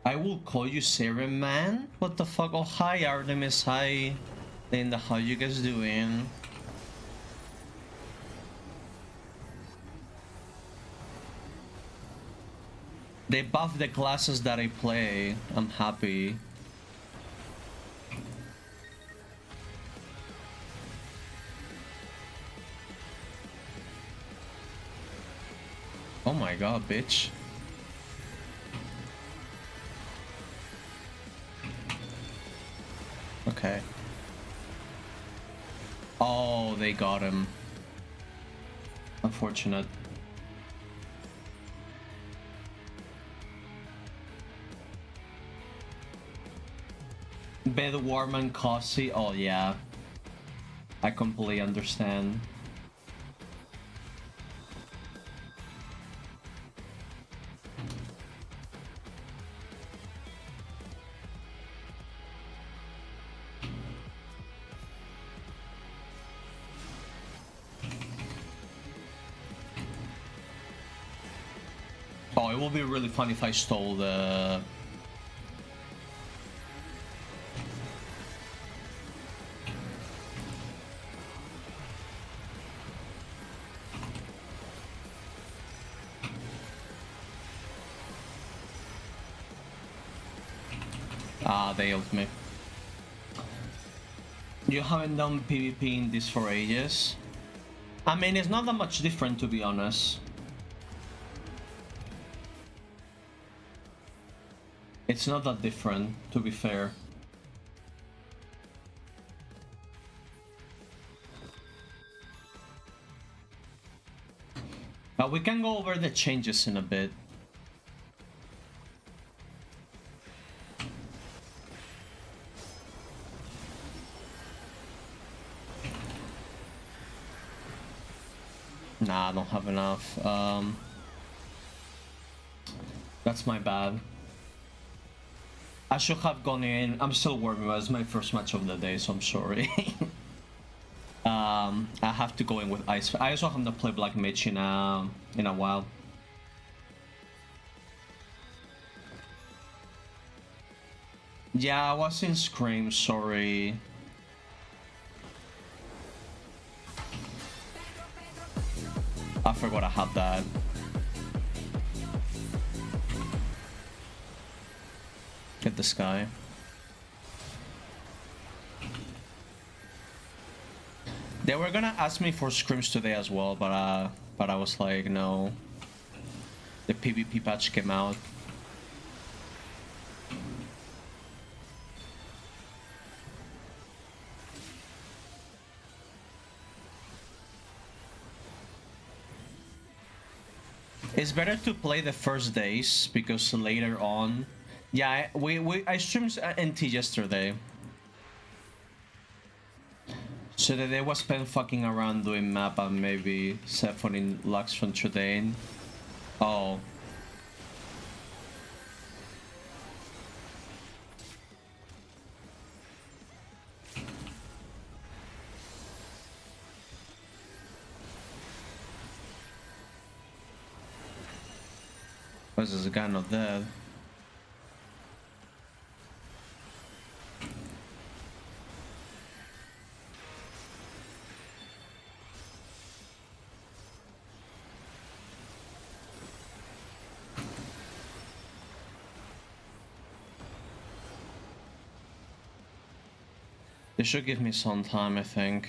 I will call you Serum Man? What the fuck? Oh, hi Artemis, hi Linda, how you guys doing? They buff the classes that I play. I'm happy. Oh my god, bitch. Okay. Oh, they got him. Unfortunate. Bed warm and cozy. Oh yeah. I completely understand. Oh, it will be really fun if I stole the... Ah, they ult me. You haven't done PvP in this for ages? I mean, it's not that much different, to be honest. It's not that different, to be fair. But we can go over the changes in a bit. Nah, I don't have enough. That's my bad. I should have gone in. I'm still warming up. It's my first match of the day, so I'm sorry. I have to go in with ice. I also haven't played Black Mage in a while. Yeah, I was in Scream, sorry. I forgot I had that. Get this guy. They were gonna ask me for scrims today as well, but I was like, no. The PvP patch came out. It's better to play the first days because later on, yeah, I streamed NT yesterday. So the day was spent fucking around doing map and maybe sephoning Lux from Trudane. Oh. Why is this guy not dead? They should give me some time, I think.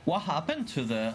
What happened to the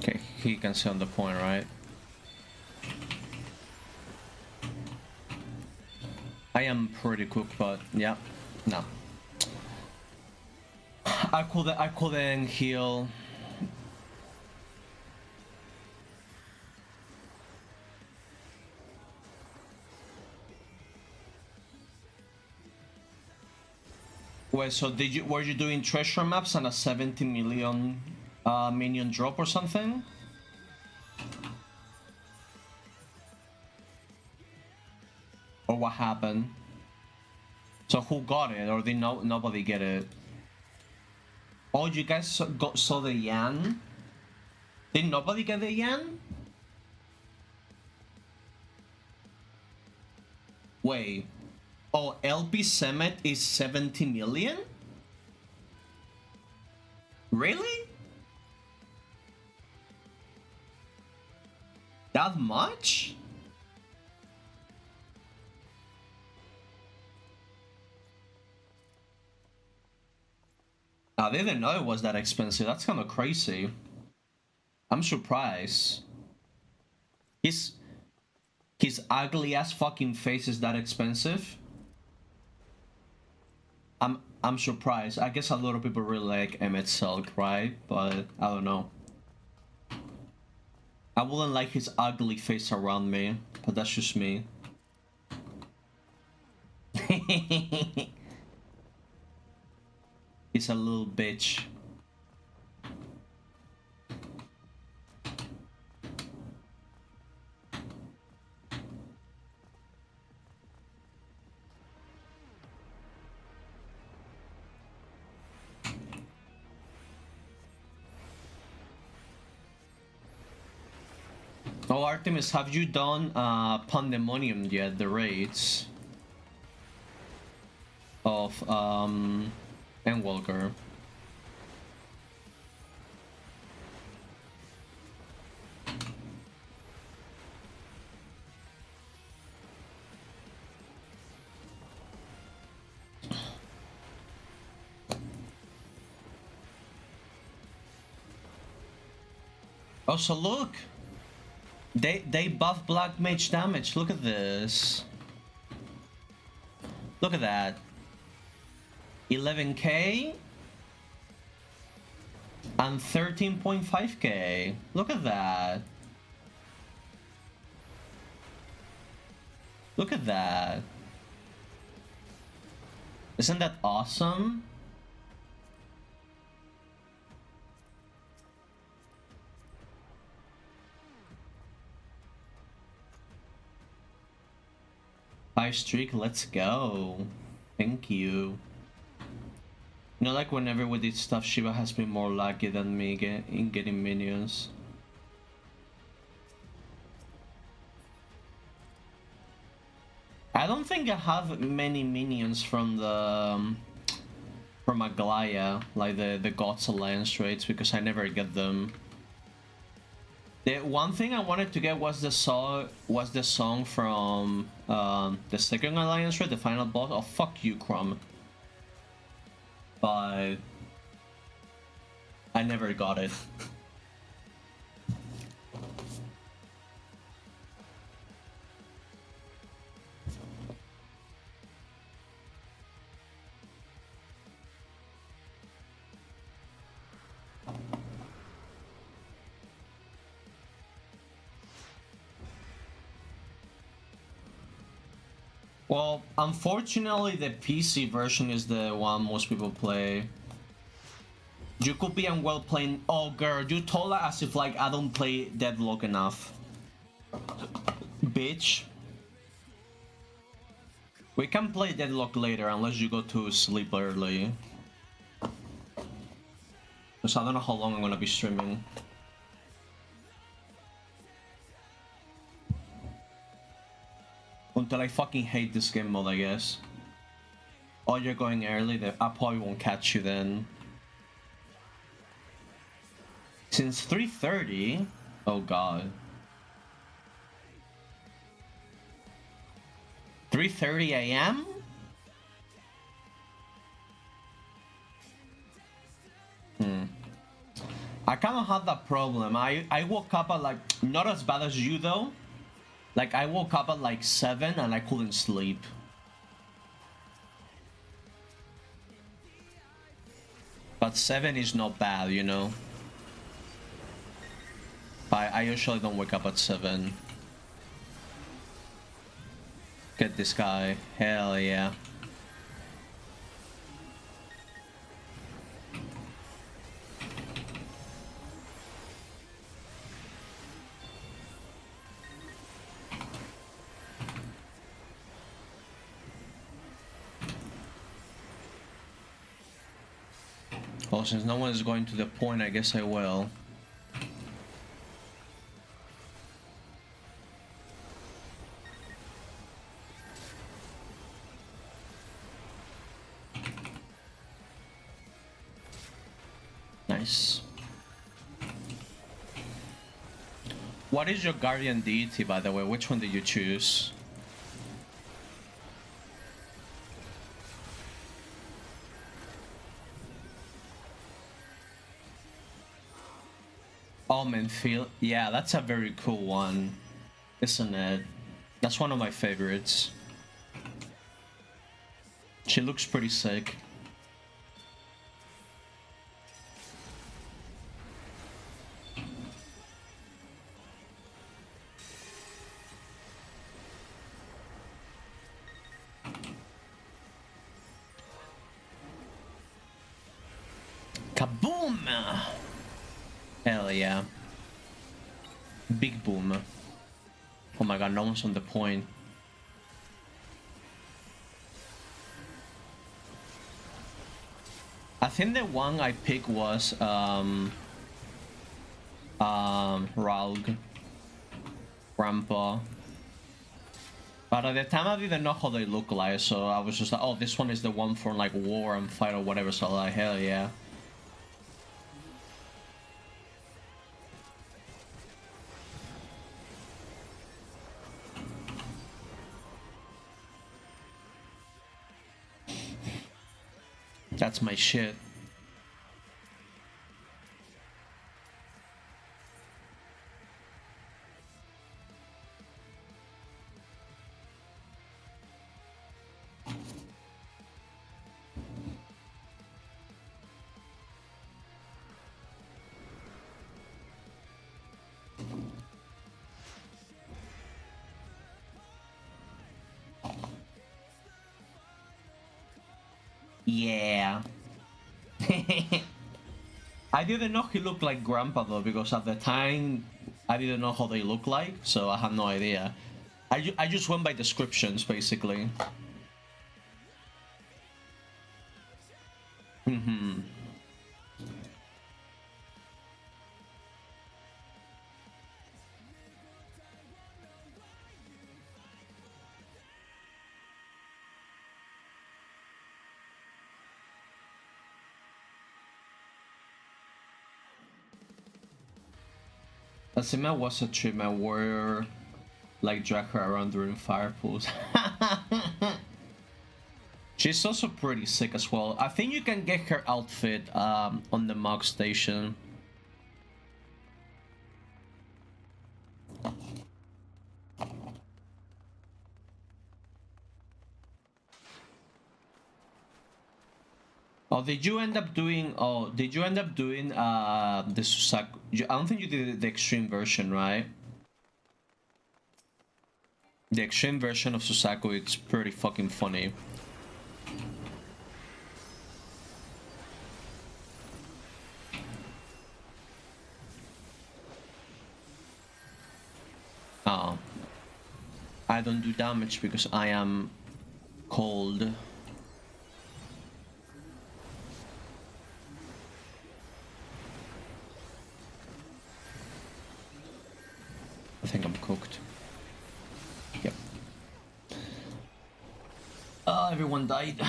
Okay, he can see on the point, right? I am pretty cooked, but yeah, no. I couldn't heal. Wait, so were you doing treasure maps and a 70 million minion drop or something? Or what happened? So who got it, or did nobody get it? Oh, you guys saw the Yan? Did nobody get the Yan? Wait. Oh, LP Summit is 70 million? Really? That much? I didn't know it was that expensive. That's kind of crazy. I'm surprised. His ugly ass fucking face is that expensive. I'm surprised. I guess a lot of people really like Emmett Silk, right? But I don't know. I wouldn't like his ugly face around me, but that's just me. He's a little bitch. Oh, Artemis, have you done Pandemonium yet? The raids of Endwalker. Oh, so look, they buff black mage damage. Look at this. Look at that. 11k and 13.5k. Look at that. Look at that. Isn't that awesome? Five streak, let's go. Thank you. You know, like whenever we did stuff, Shiva has been more lucky than me in getting minions. I don't think I have many minions from the from Aglaya, like the Gods Alliance raids, because I never get them. The one thing I wanted to get was the song from the second Alliance raid, the final boss. Oh, fuck you, Crumb. But I never got it. Well, unfortunately, the PC version is the one most people play. You could be unwell playing. Oh, girl, you told her as if like I don't play Deadlock enough. Bitch. We can play Deadlock later unless you go to sleep early. Because I don't know how long I'm gonna be streaming. Until I fucking hate this game mode, I guess. Oh, you're going early? I probably won't catch you then. Since 3:30? Oh god. 3:30 AM? I kind of had that problem. I woke up at like, not as bad as you though. Like I woke up at like 7 and I couldn't sleep. But 7 is not bad, you know. I usually don't wake up at 7. Get this guy. Hell yeah. Well, since no one is going to the point, I guess I will. Nice. What is your guardian deity, by the way? Which one did you choose? Almondfield. Yeah, that's a very cool one, isn't it? That's one of my favorites. She looks pretty sick. Kaboom! Hell yeah. Big boom. Oh my god, no one's on the point. I think the one I picked was Raug. Grandpa. But at the time I didn't know how they look like, so I was just like, oh, this one is the one for like war and fight or whatever, so like, hell yeah. That's my shit. Yeah. I didn't know he looked like Grandpa though, because at the time I didn't know how they look like, so I have no idea. I just went by descriptions, basically. Mm-hmm. Asima was a treatment warrior, like drag her around during fire pools. She's also pretty sick as well. I think you can get her outfit on the Mog station. Oh, did you end up doing? Oh, did you end up doing the Susaku? I don't think you did the extreme version, right? The extreme version of Susaku, it's pretty fucking funny. Oh. I don't do damage because I am cold. I think I'm cooked. Yep. Everyone died.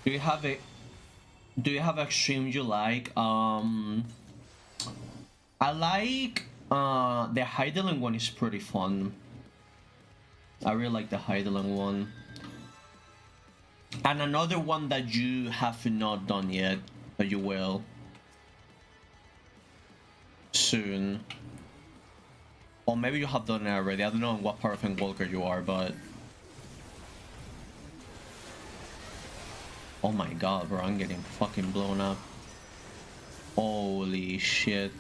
Do you have a stream you like? I like the Heidelin one is pretty fun. I really like the Heidelin one. And another one that you have not done yet, but you will soon. Or maybe you have done it already. I don't know in what part of Walker you are, but oh my god, bro, I'm getting fucking blown up. Holy shit.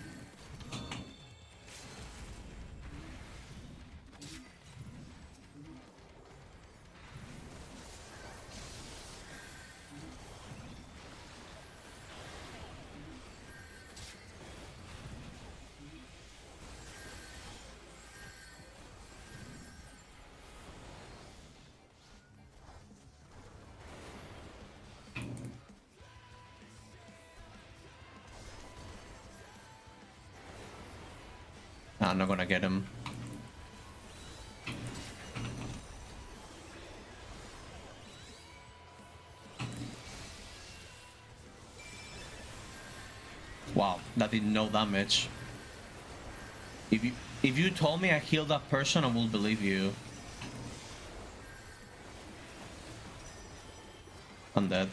Nah, I'm not gonna get him. Wow, that did no damage. If you told me I healed that person, I will believe you. I'm dead.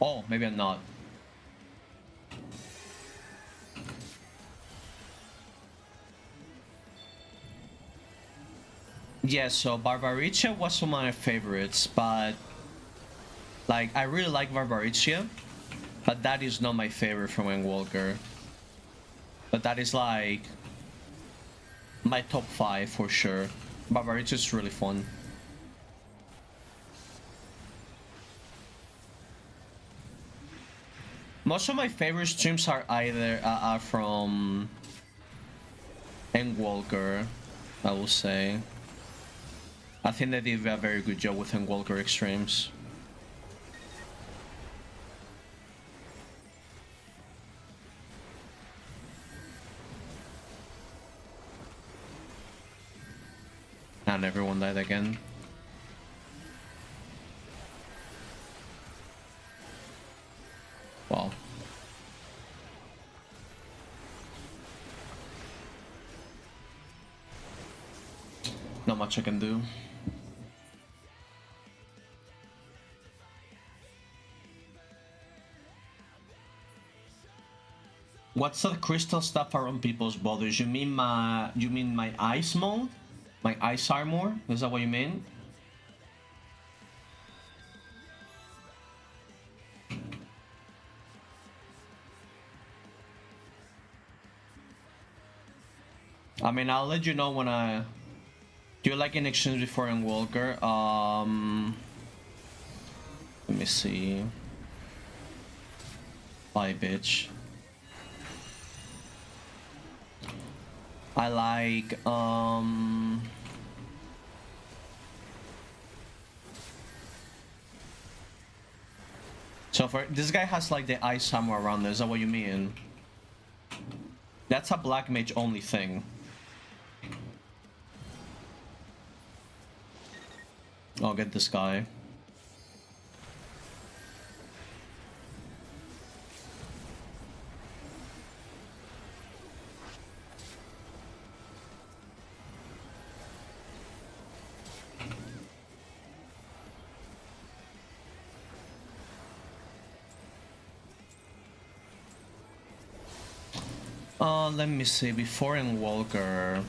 Oh, maybe I'm not. Yeah, so Barbaricia was one of my favorites, but like I really like Barbaricia, but that is not my favorite from Endwalker. But that is like my top 5 for sure. Barbaricia is really fun. Most of my favorite streams are either are from Endwalker, I will say. I think they did a very good job with Endwalker extremes. And everyone died again. Wow. Not much I can do. What's the crystal stuff around people's bodies? You mean my ice mode? My ice armor? Is that what you mean? I mean, I'll let you know when I... Do you like an exchange before Endwalker? Let me see. Bye, bitch. I like, So for this guy has like the ice somewhere around there. Is that what you mean? That's a black mage only thing. I'll get this guy. Let me see, before Endwalker...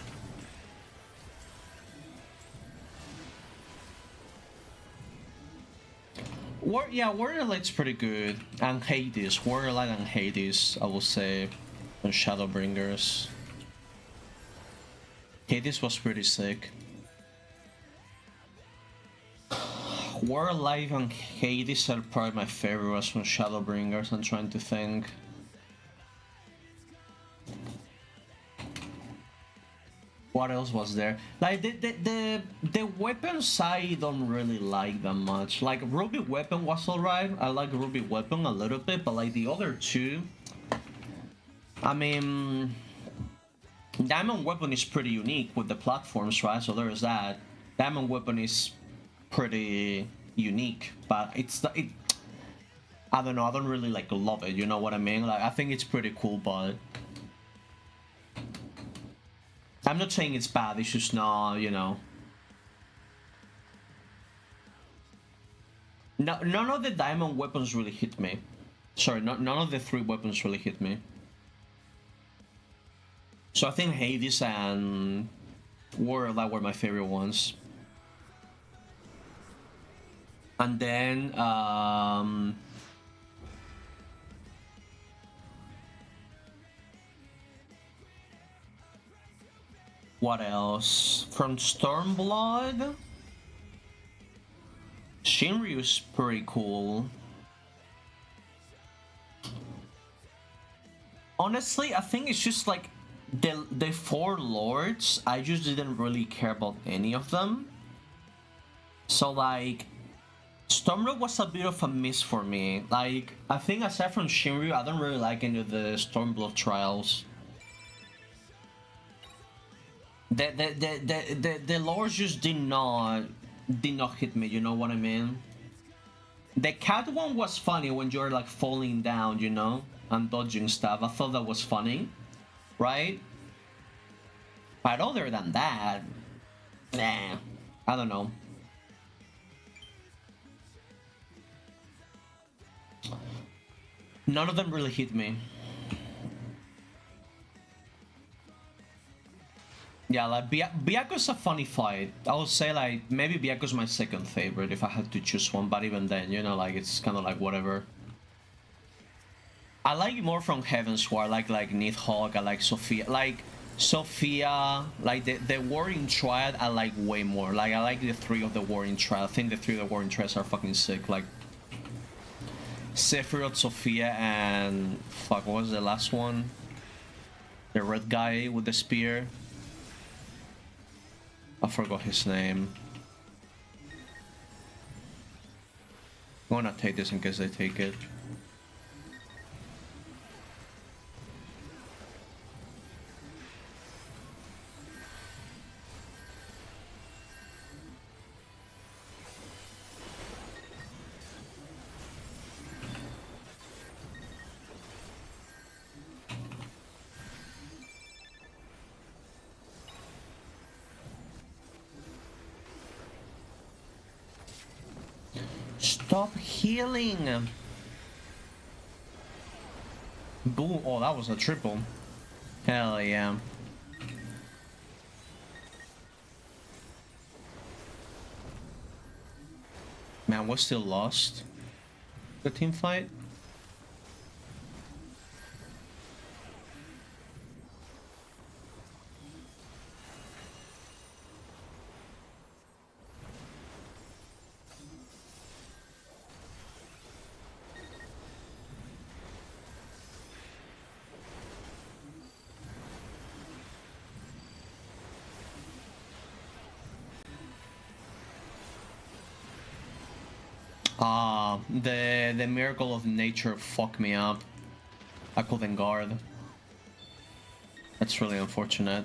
Warrior Light's pretty good. And Hades, Warrior Light and Hades, I will say, on Shadowbringers. Hades was pretty sick. Warrior Light and Hades are probably my favorite ones from Shadowbringers. I'm trying to think. What else was there? Like the weapons I don't really like that much. Like Ruby Weapon was alright. I like Ruby Weapon a little bit, but like the other two, I mean, Diamond Weapon is pretty unique with the platforms, right? So there's that. Diamond Weapon is pretty unique, but I don't know. I don't really like love it. You know what I mean? Like I think it's pretty cool, but. I'm not saying it's bad, it's just not, you know. No, none of the diamond weapons really hit me. Sorry, none of the 3 weapons really hit me. So I think Hades and Warrior Light were my favorite ones. And then, what else? From Stormblood? Shinryu's pretty cool. Honestly, I think it's just like the 4 lords, I just didn't really care about any of them. So like, Stormblood was a bit of a miss for me. Like, I think aside from Shinryu, I don't really like any of the Stormblood trials. The lures just did not hit me, you know what I mean? The cat one was funny when you're like falling down, you know, and dodging stuff. I thought that was funny, right? But other than that, nah, I don't know. None of them really hit me. Yeah, like Byaku's a funny fight. I would say like maybe Byaku's my second favorite if I had to choose one, but even then, you know, like it's kind of like whatever. I like more from Heavensward, like Nidhogg, I like Sophia, like the Warring Triad. I like way more. Like I like the three of the Warring Triad. I think the three of the Warring Triads are fucking sick. Like Sephiroth, Sophia, and fuck, what was the last one? The red guy with the spear. I forgot his name. I'm gonna take this in case they take it. Stop healing! Boom! Oh, that was a triple. Hell yeah. Man, we're still lost. The team fight? The miracle of nature fucked me up. I couldn't guard. That's really unfortunate.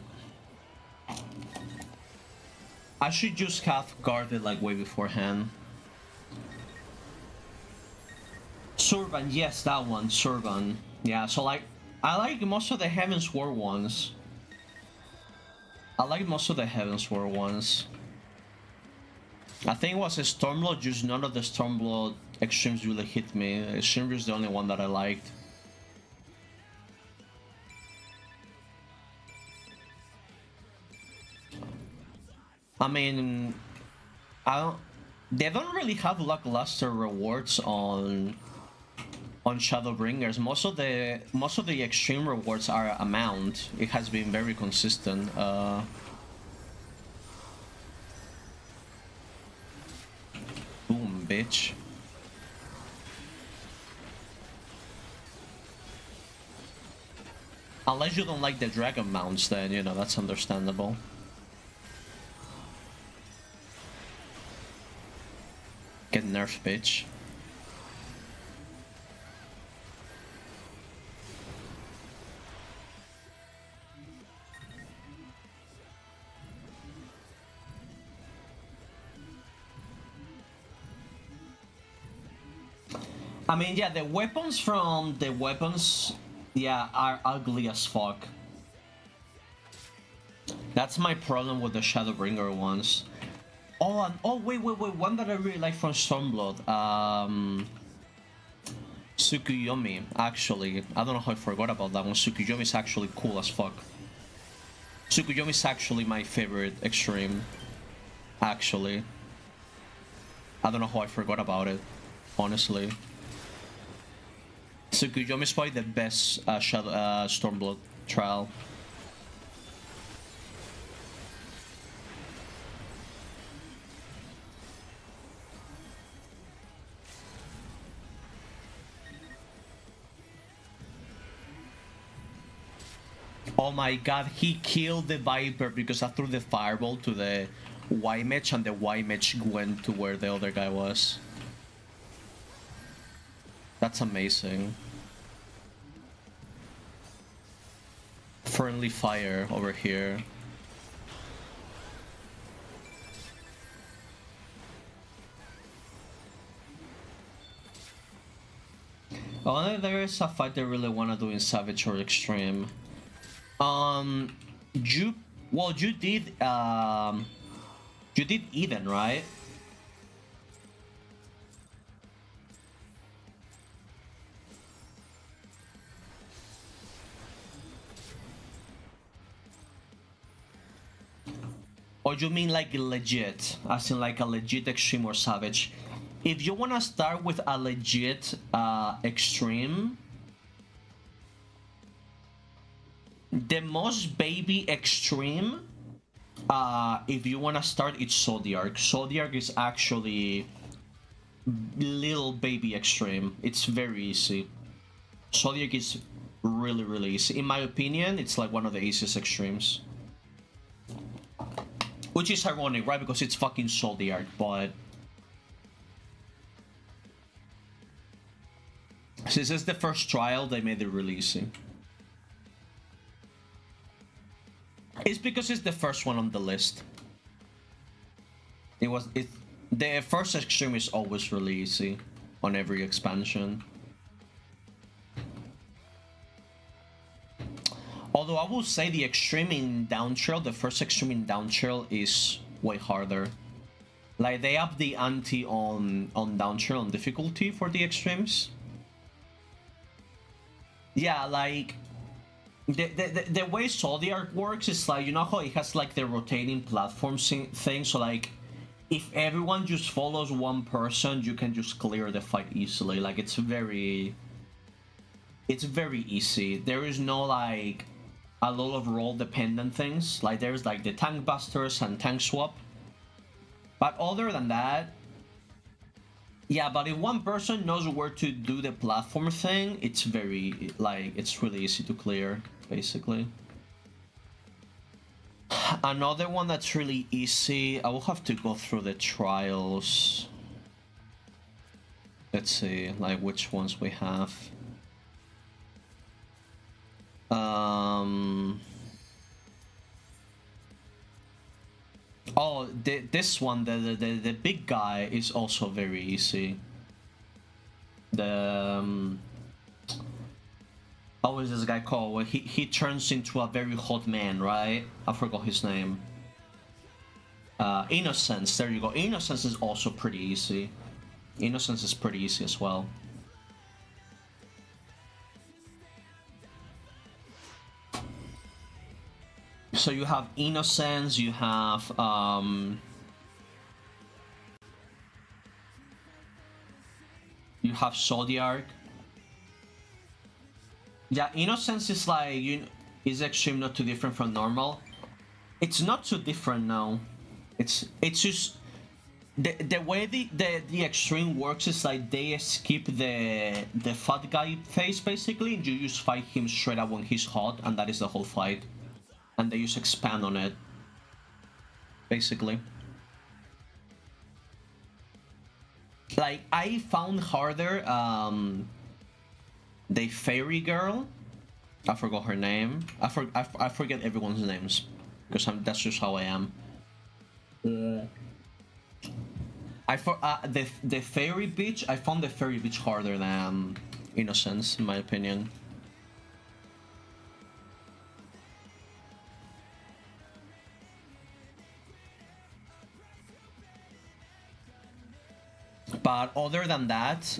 I should just have guarded like way beforehand. Surban, yes, that one, Surban. Yeah, so like, I like most of the Heavensward ones. I think it was a Stormblood, just none of the Stormblood extremes really hit me. Shinryu is the only one that I liked. I mean, they don't really have lackluster rewards on Shadowbringers. Most of the extreme rewards are amount. It has been very consistent. Boom, bitch. Unless you don't like the dragon mounts, then, you know, that's understandable. Get nerfed, bitch. I mean, yeah, the weapons from the weapons, yeah, are ugly as fuck. That's my problem with the Shadowbringer ones. Oh, and, oh, wait, one that I really like from Stormblood, Tsukuyomi, actually. I don't know how I forgot about that one. Tsukuyomi is actually cool as fuck. Tsukuyomi is actually my favorite extreme, actually. I don't know how I forgot about it, honestly. Tsukuyomi is probably the best Stormblood trial. Oh my god, he killed the Viper because I threw the fireball to the Y-Mech and the Y-Mech went to where the other guy was. That's amazing. Friendly fire over here. Only there is a fight I really want to do in Savage or Extreme. You did Eden, right? Or you mean like legit, as in like a legit Extreme or Savage? If you wanna start with a legit Extreme, the most baby Extreme, if you wanna start, it's Zodiac. Zodiac is actually little baby Extreme. It's very easy. Zodiac is really easy. In my opinion, it's like one of the easiest Extremes. Which is ironic, right? Because it's fucking Zodiac, but since it's the first trial, they made it really easy. It's because it's the first one on the list. The first Extreme is always really easy on every expansion. Although I will say the Extreme in Down Trail, the first Extreme in Down Trail is way harder. Like, they up the ante on Down Trail on difficulty for the Extremes. Yeah, like, the way Zodiac works is like, you know how it has like the rotating platform thing, so like, if everyone just follows one person, you can just clear the fight easily. Like, it's very easy. There is no like a lot of role dependent things. Like, there's like the tank busters and tank swap, but other than that, yeah, but if one person knows where to do the platform thing, it's very, like, it's really easy to clear, basically. Another one that's really easy, I will have to go through the trials. Let's see, like, which ones we have. Oh, this one, the big guy is also very easy. How is this guy called? Well, he turns into a very hot man, right? I forgot his name. Innocence, there you go. Innocence is also pretty easy. Innocence is pretty easy as well. So you have Innocence, you have Zodiac. Yeah, Innocence is like, is Extreme not too different from normal? It's not too different now. It's just the way the Extreme works is like they skip the fat guy phase basically, and you just fight him straight up when he's hot, and that is the whole fight. And they just expand on it, basically. Like, I found harder the fairy girl. I forgot her name. I forget everyone's names because that's just how I am. The fairy bitch. I found the fairy bitch harder than Innocence, in my opinion. But other than that,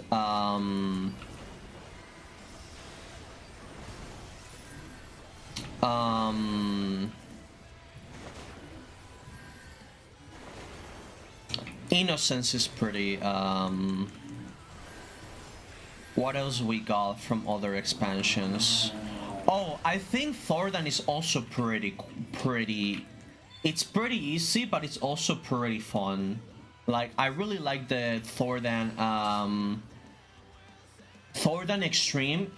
Innocence is pretty, what else we got from other expansions? Oh, I think Thordan is also pretty, it's pretty easy, but it's also pretty fun. Like, I really like the Thordan Extreme.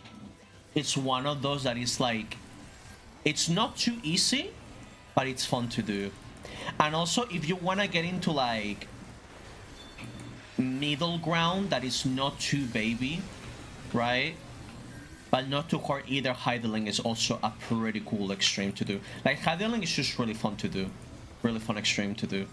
It's one of those that is like, it's not too easy, but it's fun to do. And also, if you want to get into like middle ground that is not too baby, right? But not too hard either, Heideling is also a pretty cool Extreme to do. Like, Heideling is just really fun to do. Really fun Extreme to do.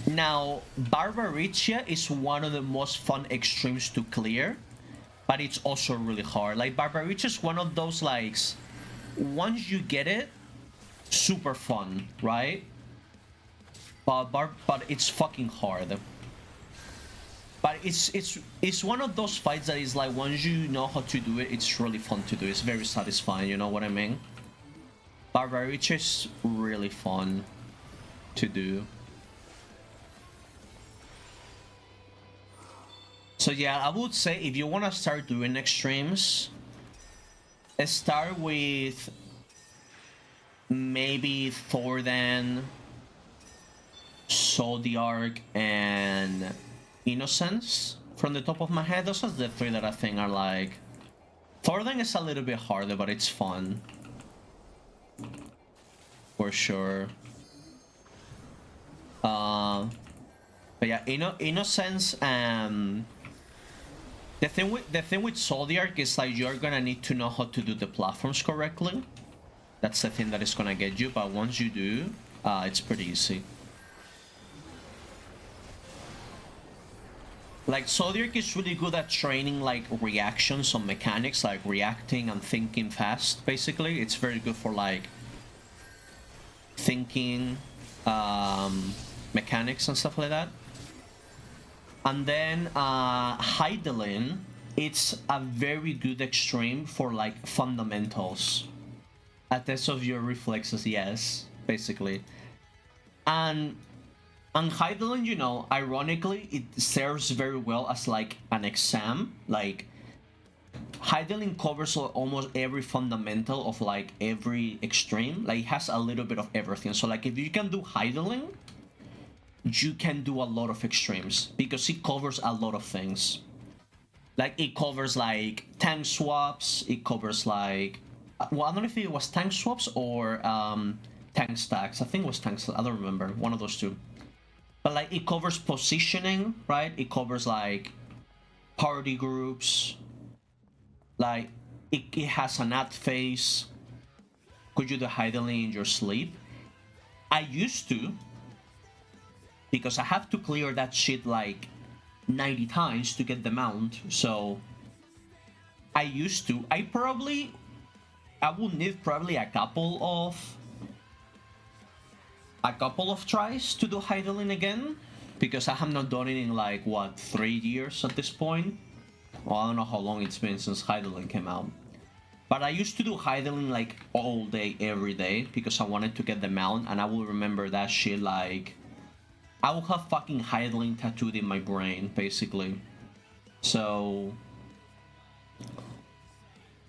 Now, Barbaricia is one of the most fun extremes to clear, but it's also really hard. Like, Barbaricia is one of those, like, once you get it, super fun, right? But it's fucking hard. But it's one of those fights that is like, once you know how to do it, it's really fun to do. It's very satisfying, you know what I mean? Barbaricia is really fun to do. So yeah, I would say if you want to start doing extremes, start with maybe Thordan, Zodiark, and Innocence from the top of my head. Those are the three that I think are like... Thordan is a little bit harder, but it's fun. For sure. But yeah, Innocence and... The thing with Zodiark is like you're gonna need to know how to do the platforms correctly. That's the thing that is gonna get you, but once you do, it's pretty easy. Like, Zodiark is really good at training, like, reactions on mechanics, like reacting and thinking fast, basically. It's very good for, like, thinking mechanics and stuff like that. And then Heidelin, it's a very good extreme for, like, fundamentals. A test of your reflexes, yes, basically. And Heidelin, you know, ironically, it serves very well as, like, an exam. Like, Heidelin covers almost every fundamental of, like, every extreme. Like, it has a little bit of everything. So, like, if you can do Heidelin, you can do a lot of extremes because it covers a lot of things. Like, it covers, like, tank swaps, it covers, like... Well, I don't know if it was tank swaps or tank stacks. I think it was tank stacks. I don't remember. One of those two. But, like, it covers positioning, right? It covers, like, party groups. Like, it has an ad phase. Could you do Heidelin in your sleep? I used to, because I have to clear that shit, like, 90 times to get the mount. So, I used to. I would need probably a couple of tries to do Heidelin again, because I have not done it in, like, what, 3 years at this point? Well, I don't know how long it's been since Heidelin came out. But I used to do Heidelin, like, all day, every day, because I wanted to get the mount, and I will remember that shit, like... I will have fucking Heidelin tattooed in my brain, basically. So...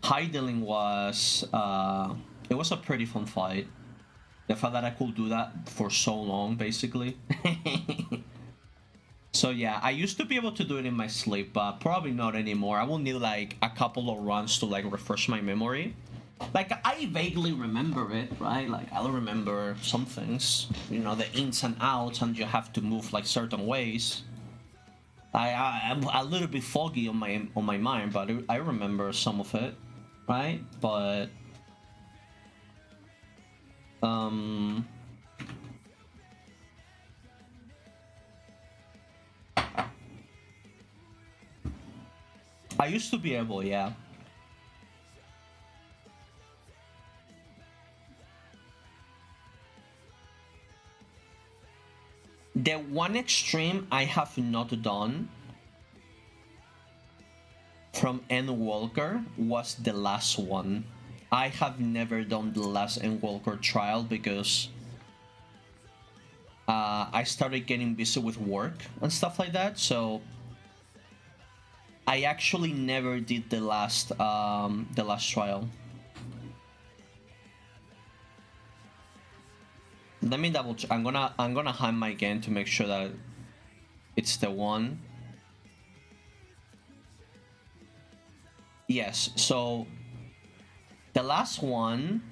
Heidelin was... it was a pretty fun fight. The fact that I could do that for so long, basically. So yeah, I used to be able to do it in my sleep, but probably not anymore. I will need, like, a couple of runs to, like, refresh my memory. Like, I vaguely remember it, right? Like, I'll remember some things. You know, the ins and outs, and you have to move, like, certain ways. I'm a little bit foggy on my mind, but I remember some of it, right? But... I used to be able, yeah. The one extreme I have not done from Endwalker was the last one. I have never done the last Endwalker trial because I started getting busy with work and stuff like that, so I actually never did the last trial. Let me double check. I'm gonna hide my game to make sure that it's the one. Yes, so the last one.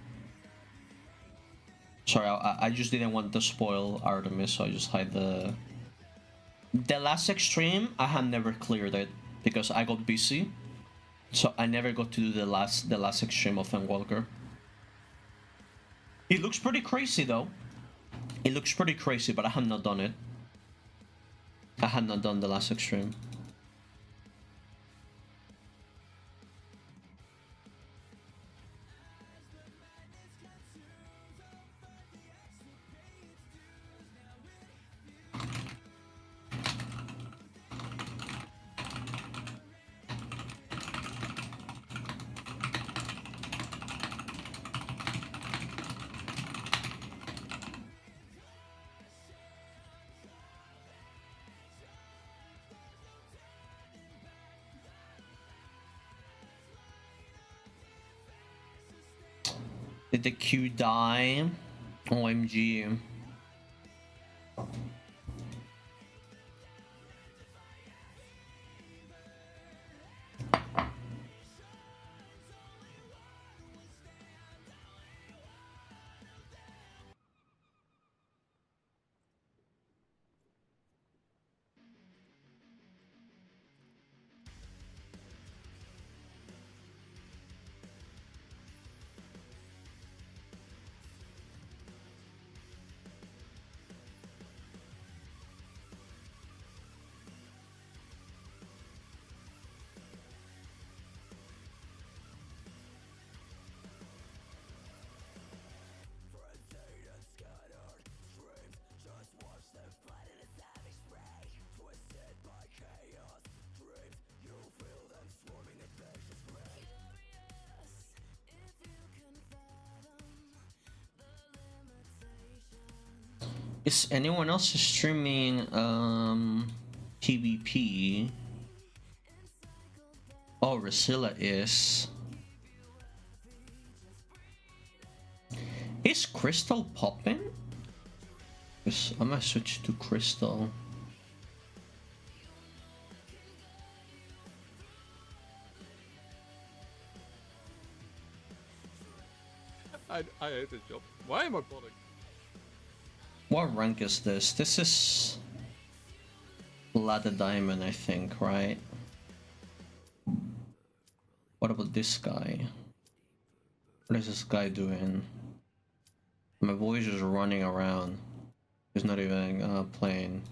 Sorry, I just didn't want to spoil Artemis, so I just hide the last extreme. I have never cleared it because I got busy, so I never got to do the last extreme of Endwalker. It looks pretty crazy though. It looks pretty crazy, but I have not done it. I had not done the last extreme. Did the Q die? OMG. Is anyone else streaming PvP? Oh, Resilla is. Is Crystal popping? Because I might switch to Crystal. I hate this job. Why am I botting? What rank is this? This is Ladder Diamond, I think, right? What about this guy? What is this guy doing? My boy's just running around. He's not even playing.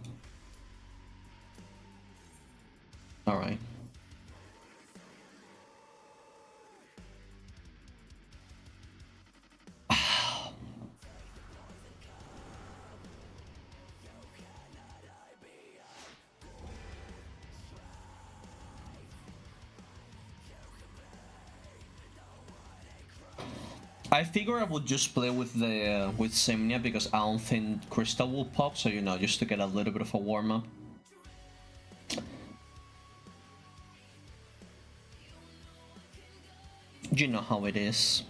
Alright. I figure I would just play with the with Simnia because I don't think Crystal will pop, so you know, just to get a little bit of a warm up. You know how it is.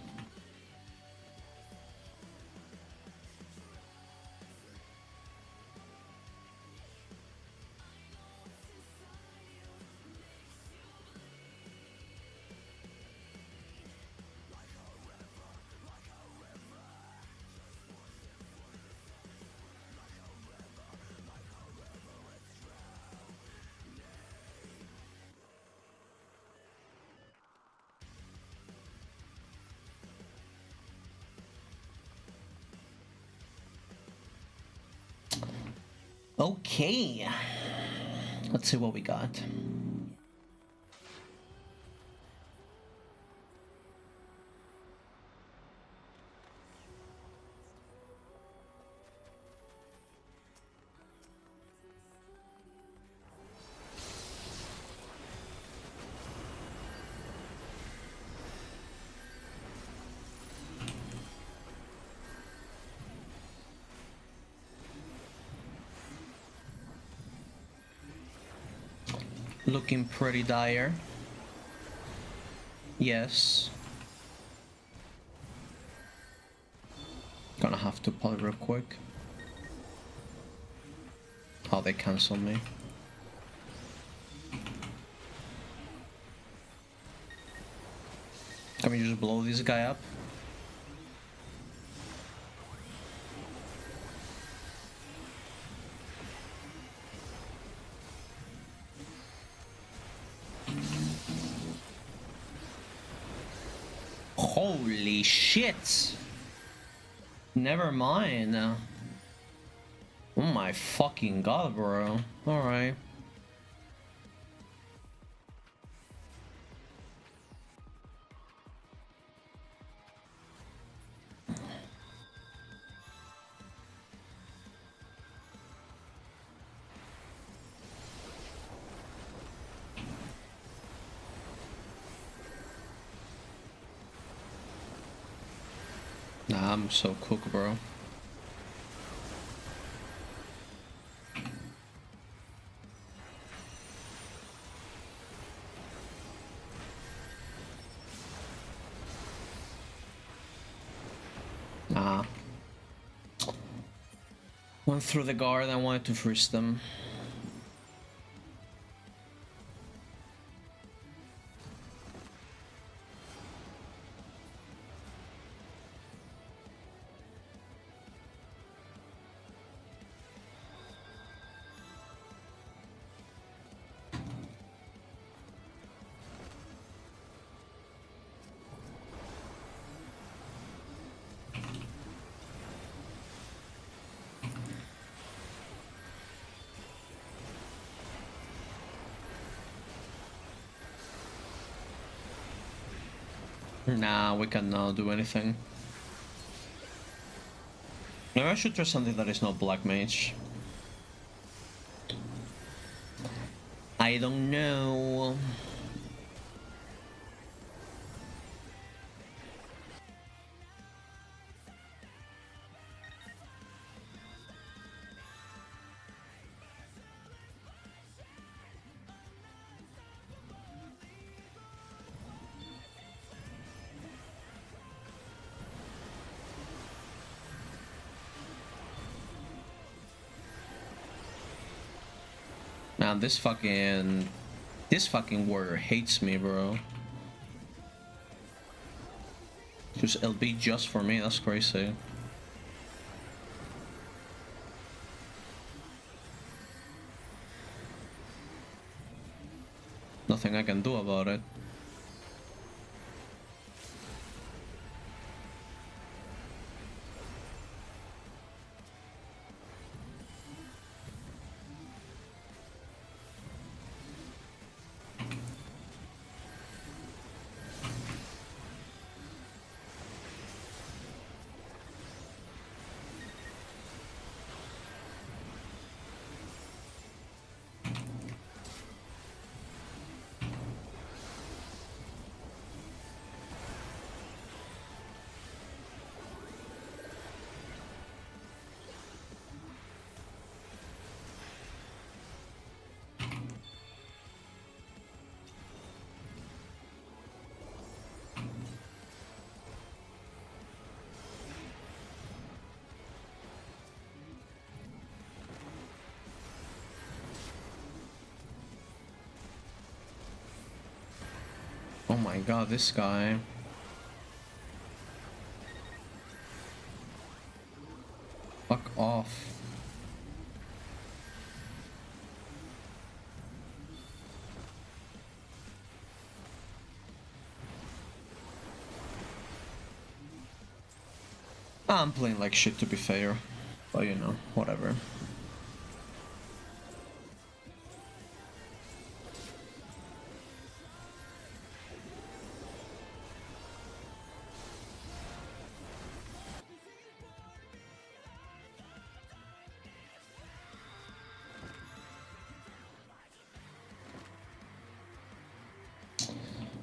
Okay, let's see what we got. Looking pretty dire. Yes. Gonna have to pull real quick. Oh, they canceled me. Can we just blow this guy up? Holy shit! Never mind. Oh my fucking god, bro. Alright. Nah, I'm so cooked, bro. Nah. Went through the guard, I wanted to freeze them. Nah, we cannot do anything. Maybe I should try something that is not Black Mage. I don't know. Man, this fucking warrior hates me, bro. Just LB just for me, that's crazy. Nothing I can do about it. Oh my god, this guy. Fuck off. I'm playing like shit, to be fair. But you know, whatever.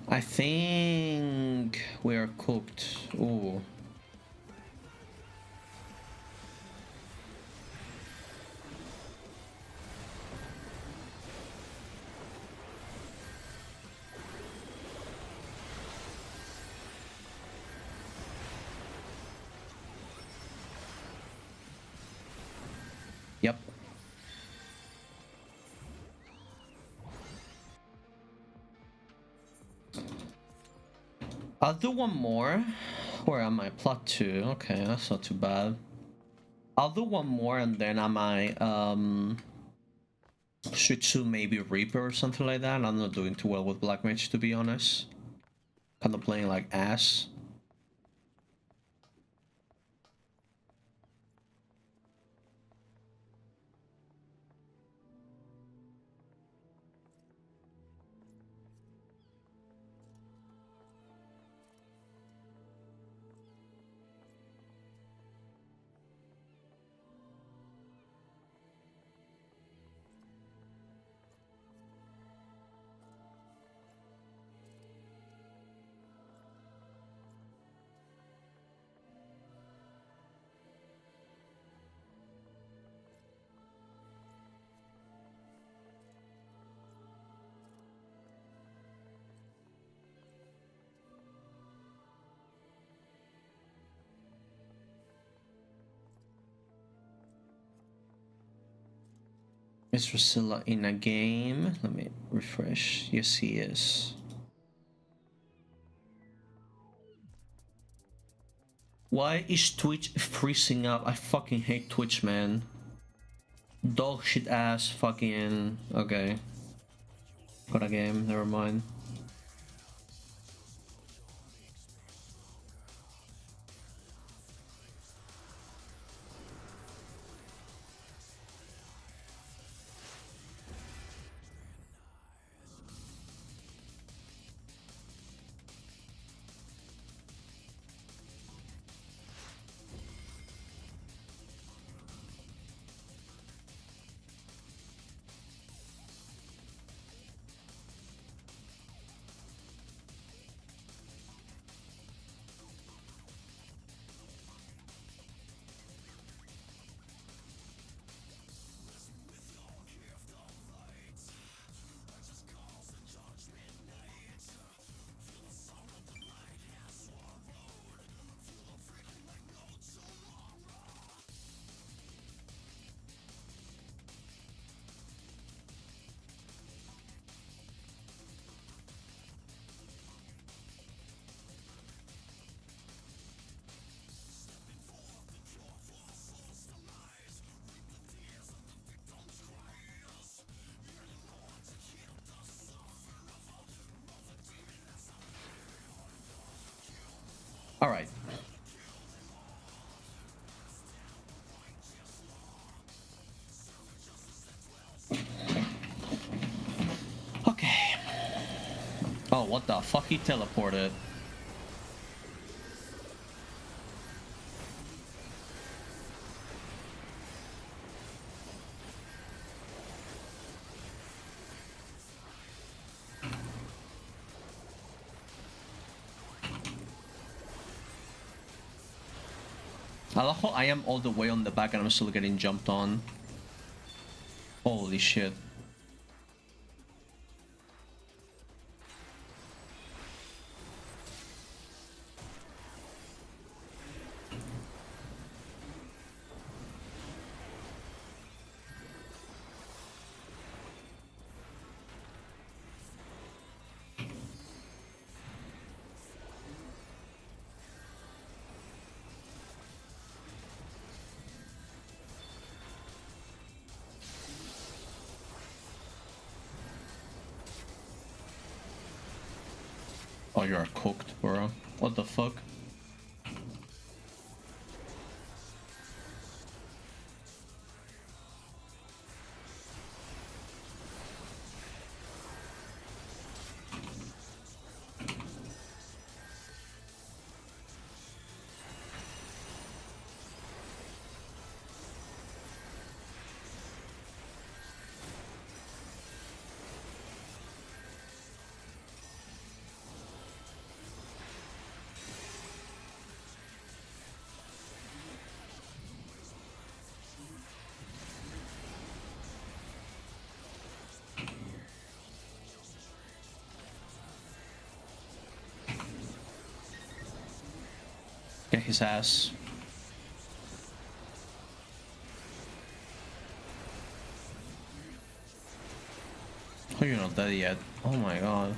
I think we are cooked. Ooh. Yep. I'll do one more. Where am I? Plot 2. Okay, that's not too bad. I'll do one more and then I might switch to maybe Reaper or something like that. I'm not doing too well with Black Mage, to be honest. Kind of playing like ass. Is Drusilla in a game? Let me refresh. Yes, he is. Why is Twitch freezing up? I fucking hate Twitch, man. Dog shit ass fucking... Okay. Got a game, never mind. All right. Okay. Oh, what the fuck? He teleported. I love how I am all the way on the back and I'm still getting jumped on. Holy shit. Oh, you're cooked, bro. What the fuck? Get his ass. Oh, you're not dead yet. Oh my god.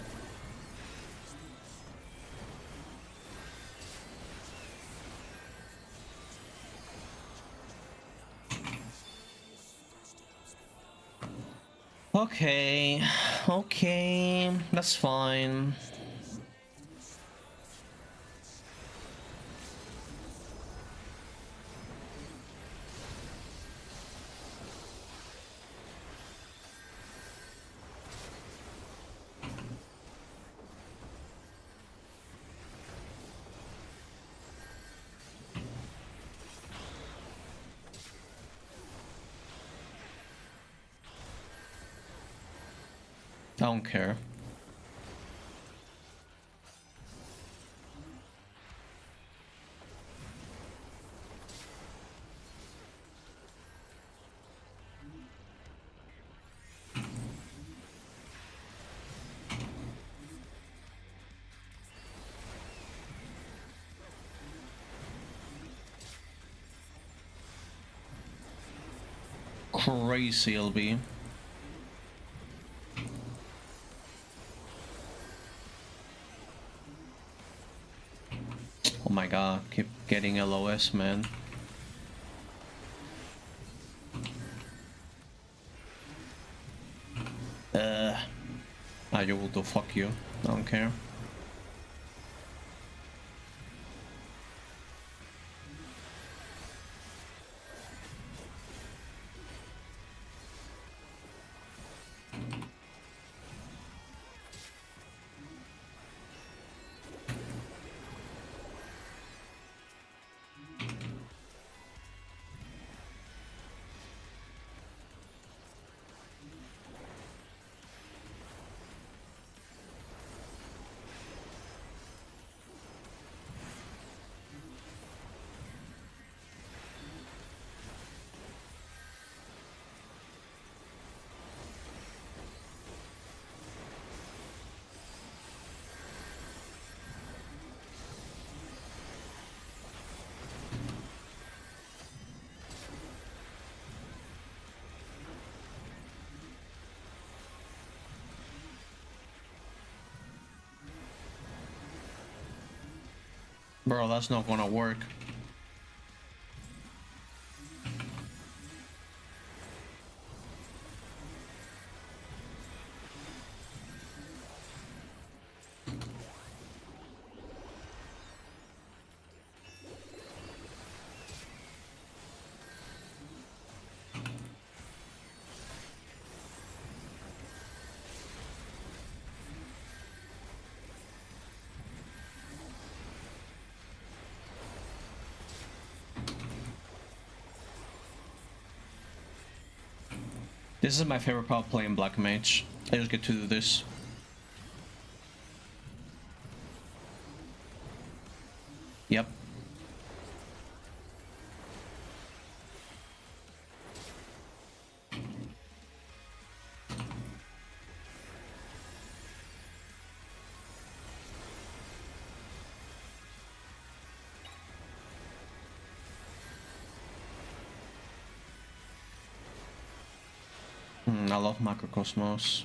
Okay. Okay. That's fine. I don't care. Crazy, LB. my god, keep getting LOS, man. You will do, fuck you. I don't care. Bro, that's not gonna work. This is my favorite part of playing Black Mage. I just get to do this. Yep. I love Macrocosmos.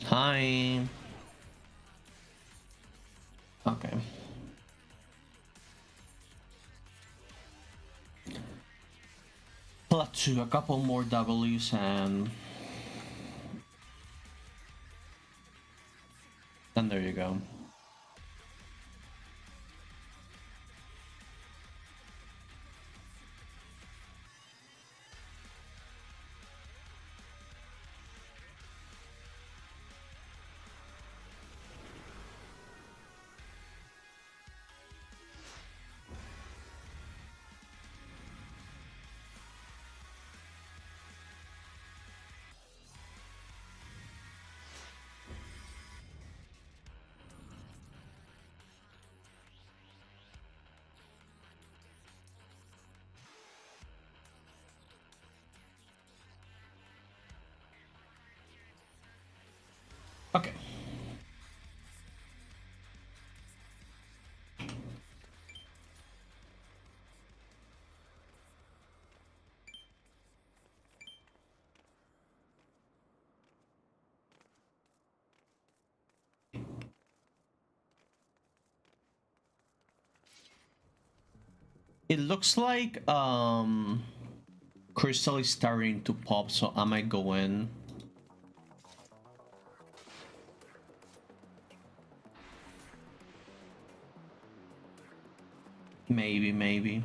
Hi. Okay. +2, a couple more Ws and there you go. Okay. It looks like Crystal is starting to pop, so I might go in. Maybe.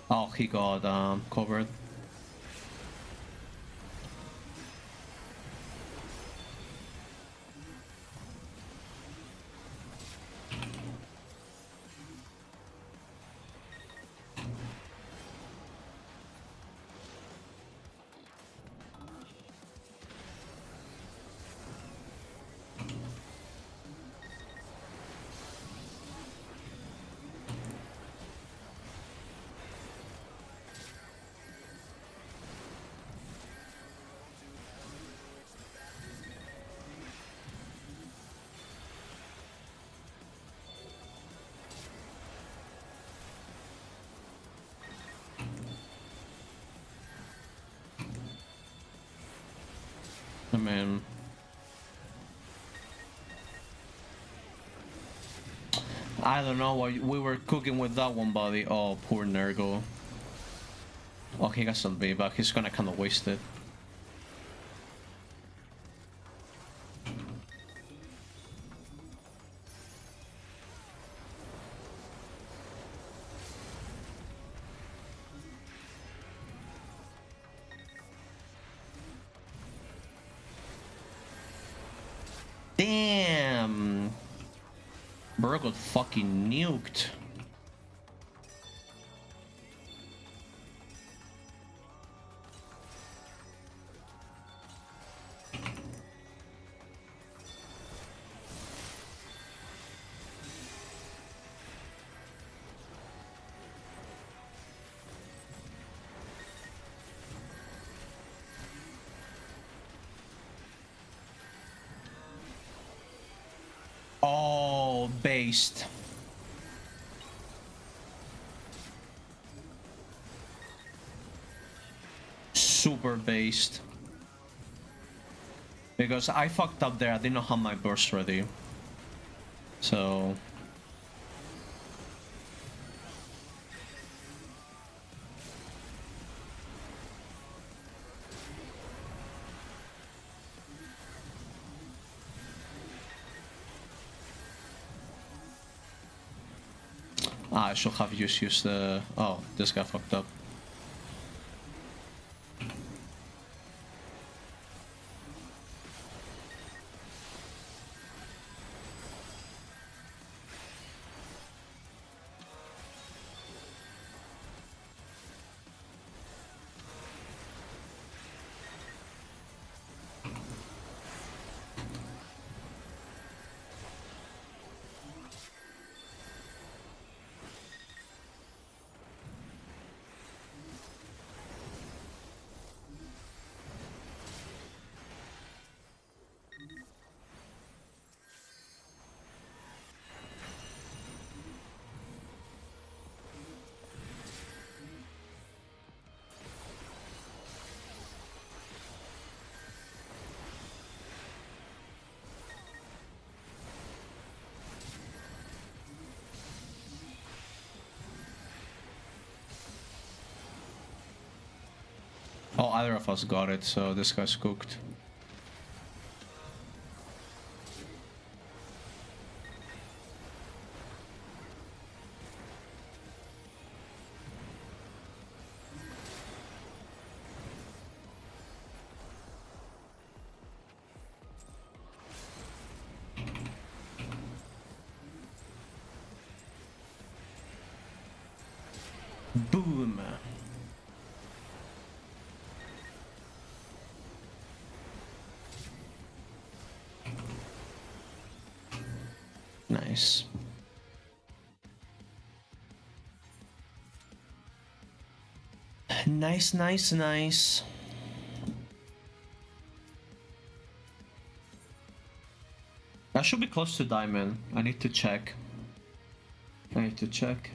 Oh, he got covered. I mean, I don't know what we were cooking with that one, buddy. Oh, poor Nergo. Oh, he got some but he's gonna kind of waste it. Damn! Bro got fucking nuked. Oh, based. Super based. Because I fucked up there, I didn't have my burst ready. So... I should have used the... Oh, this guy fucked up. Oh, either of us got it, so this guy's cooked. Boom! Nice. Nice, nice, nice. I should be close to diamond. I need to check. I need to check.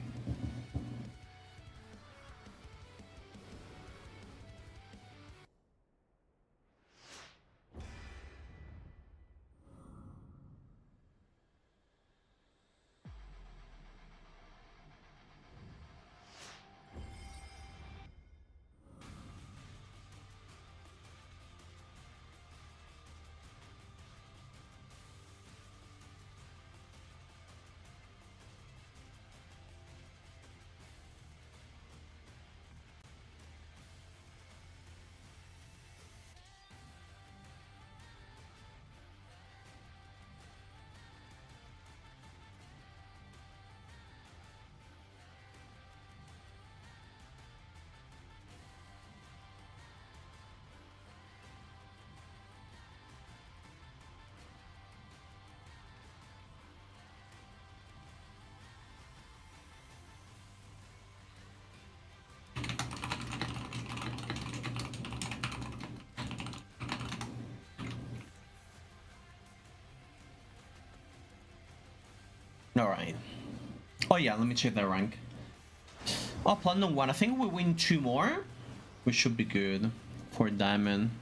Alright. Oh yeah, let me check the rank. Oh, Platinum 1. I think we win 2 more. We should be good for Diamond.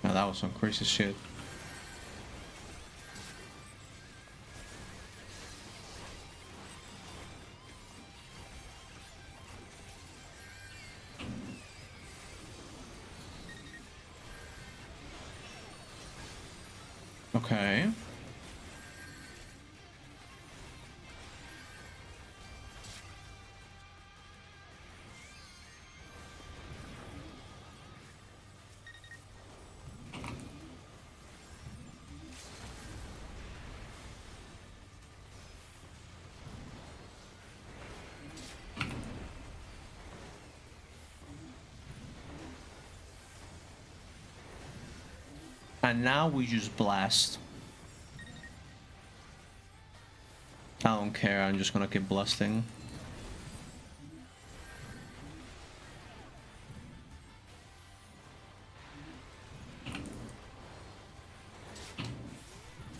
Now that was some crazy shit. Okay. And now we just blast. I don't care, I'm just gonna keep blasting.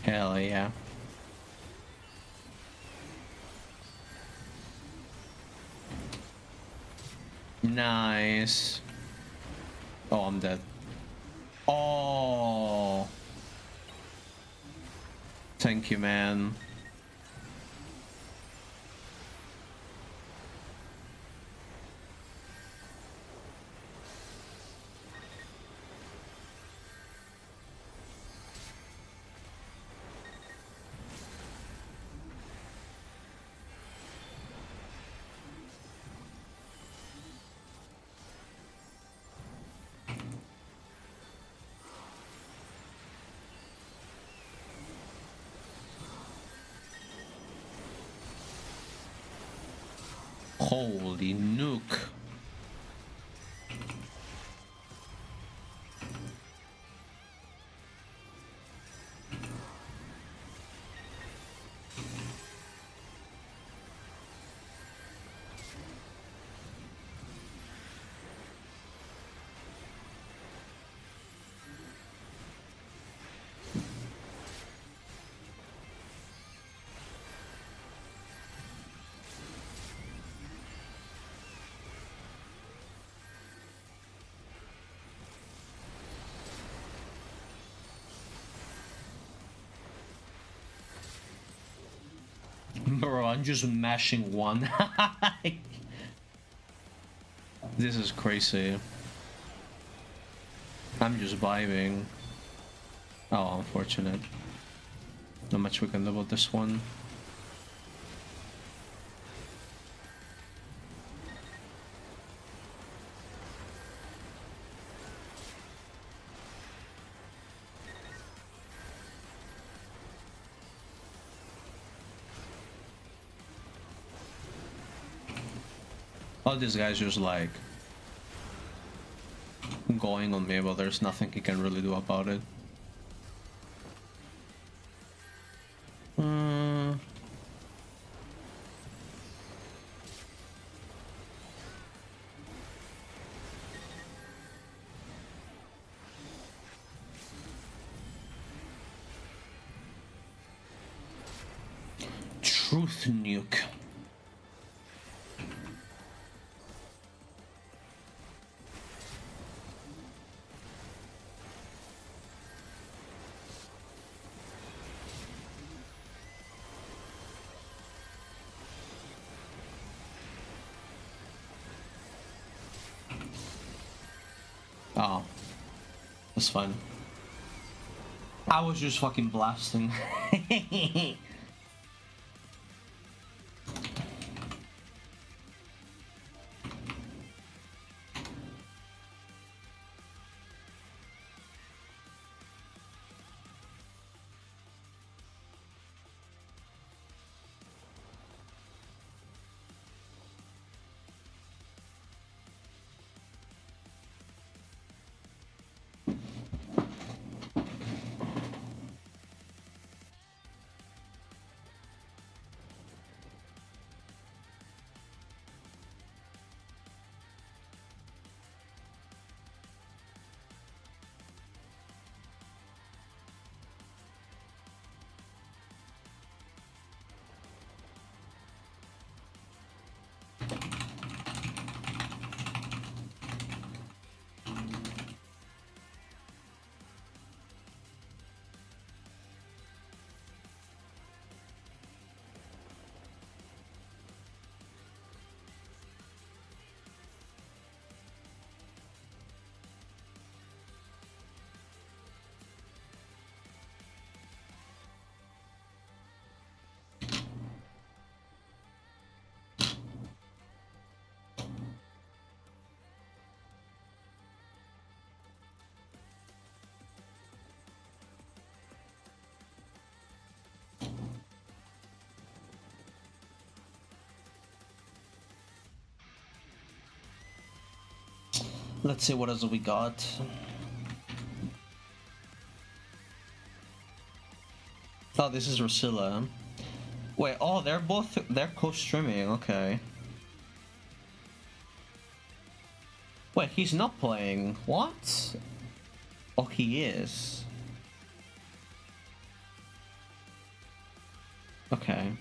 Hell yeah. Nice. Oh, I'm dead. Oh. Thank you, man. Holy nuke. Bro, I'm just mashing one. This is crazy. I'm just vibing. Oh, unfortunate. Not much we can do about this one. All these guys just like going on me, but there's nothing he can really do about it. Truth nuke. Oh, that's fine. I was just fucking blasting. Let's see what else we got. Oh, this is Rusilla. Wait, oh, they're co-streaming, okay. Wait, he's not playing. What? Oh, he is. Okay.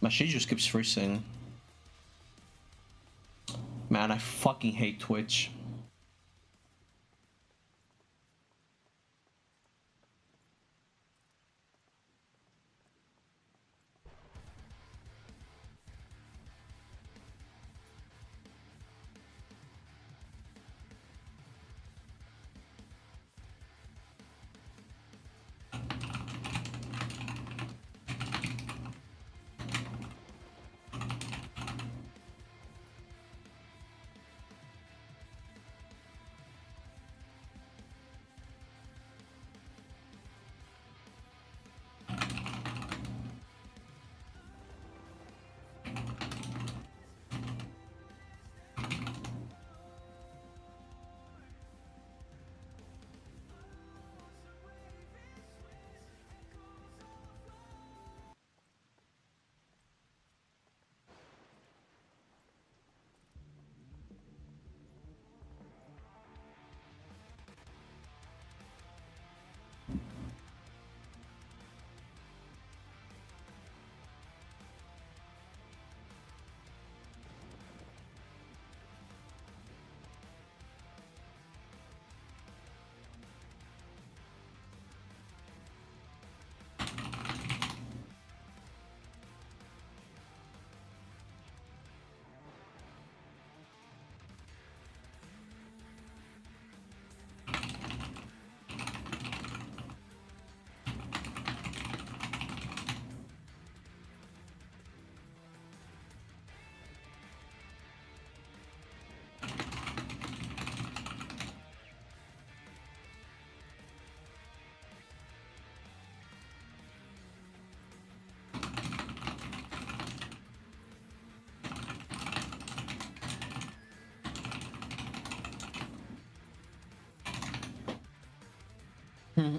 My shit just keeps freezing. Man, I fucking hate Twitch.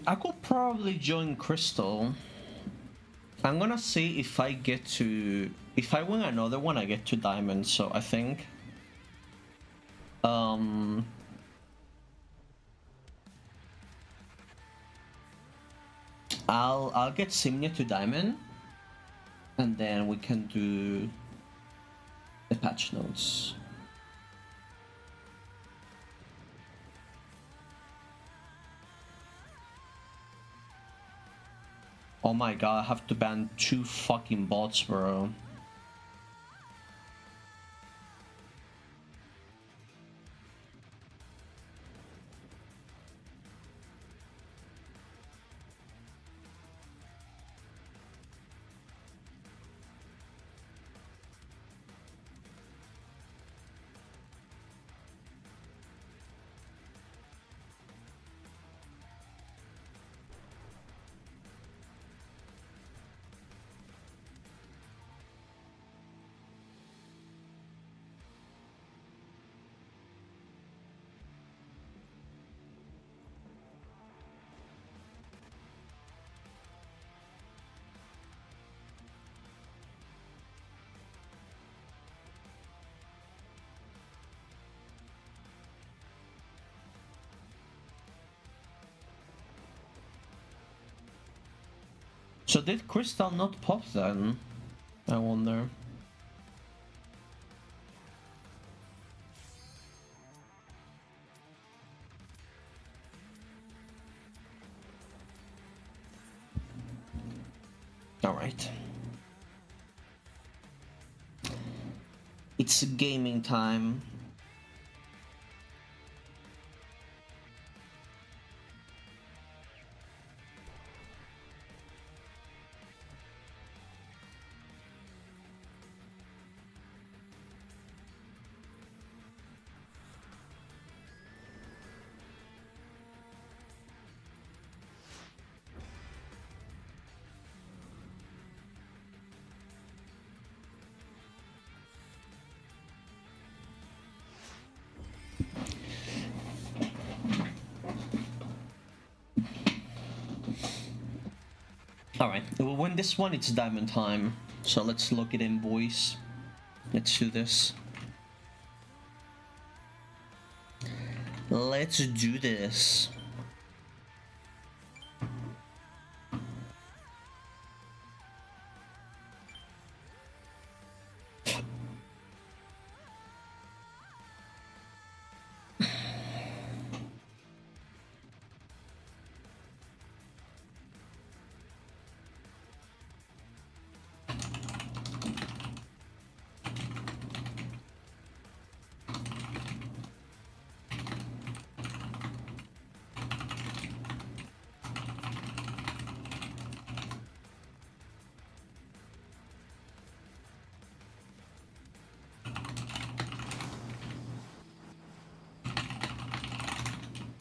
I could probably join Crystal. I'm gonna see if I get to... If I win another one, I get to Diamond, so I think... I'll get Simnia to Diamond, and then we can do the patch notes. Oh my god, I have to ban 2 fucking bots, bro. So did Crystal not pop then? I wonder. Alright. It's gaming time. Alright, we'll win this one, it's diamond time. So let's lock it in, boys. Let's do this. Let's do this.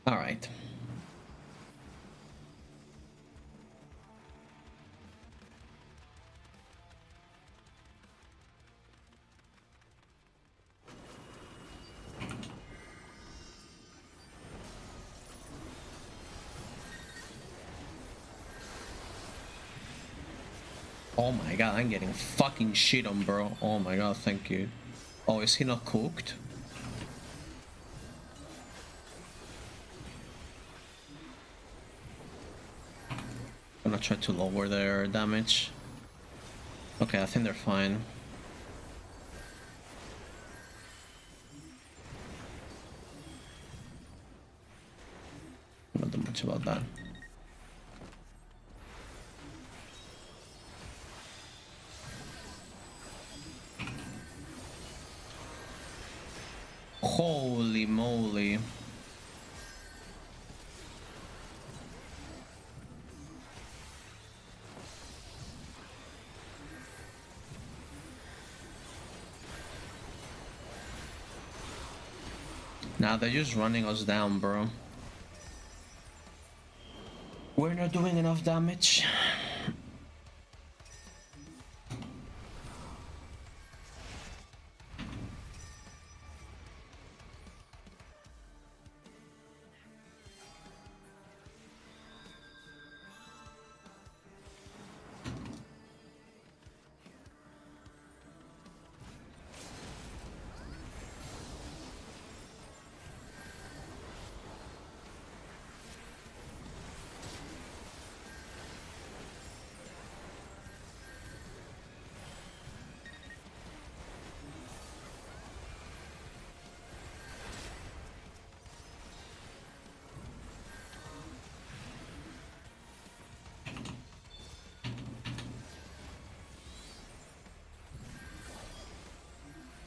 All right. Oh my god, I'm getting fucking shit on, bro. Oh my god, thank you. Oh, is he not cooked? I'm gonna try to lower their damage. Okay, I think they're fine. Not do much about that. Holy moly. Nah, they're just running us down, bro. We're not doing enough damage.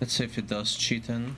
Let's see if it does cheating.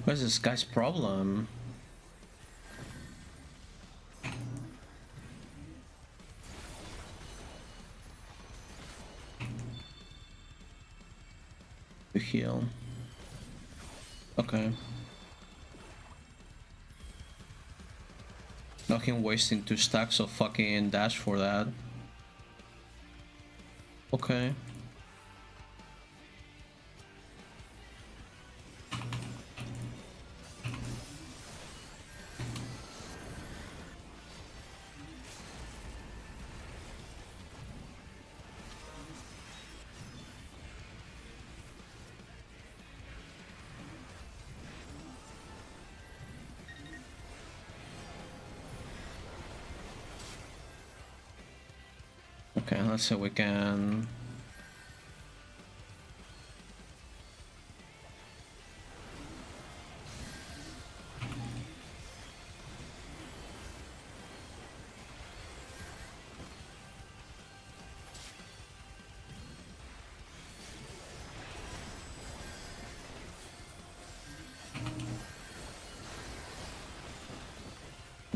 What's this guy's problem? To heal. Okay. Not him wasting 2 stacks of fucking dash for that. Okay. Okay, let's see if we can...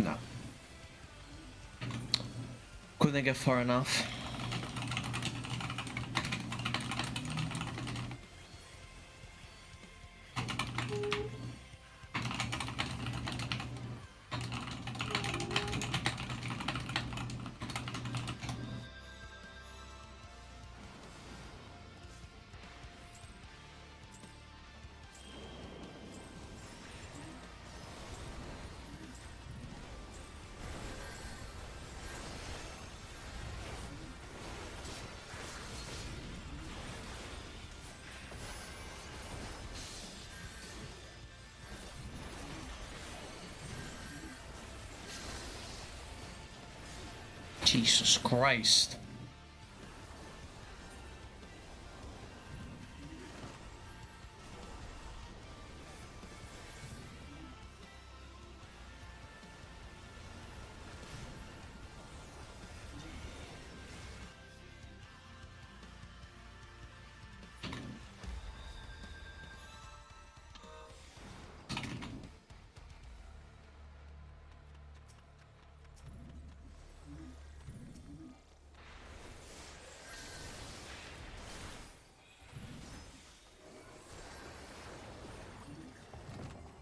No. Couldn't get far enough. Jesus Christ.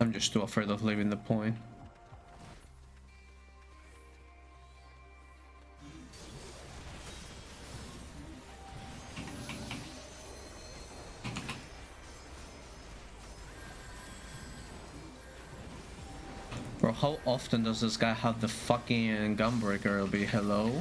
I'm just too afraid of leaving the point. Bro, how often does this guy have the fucking gunbreaker? It'll be hello?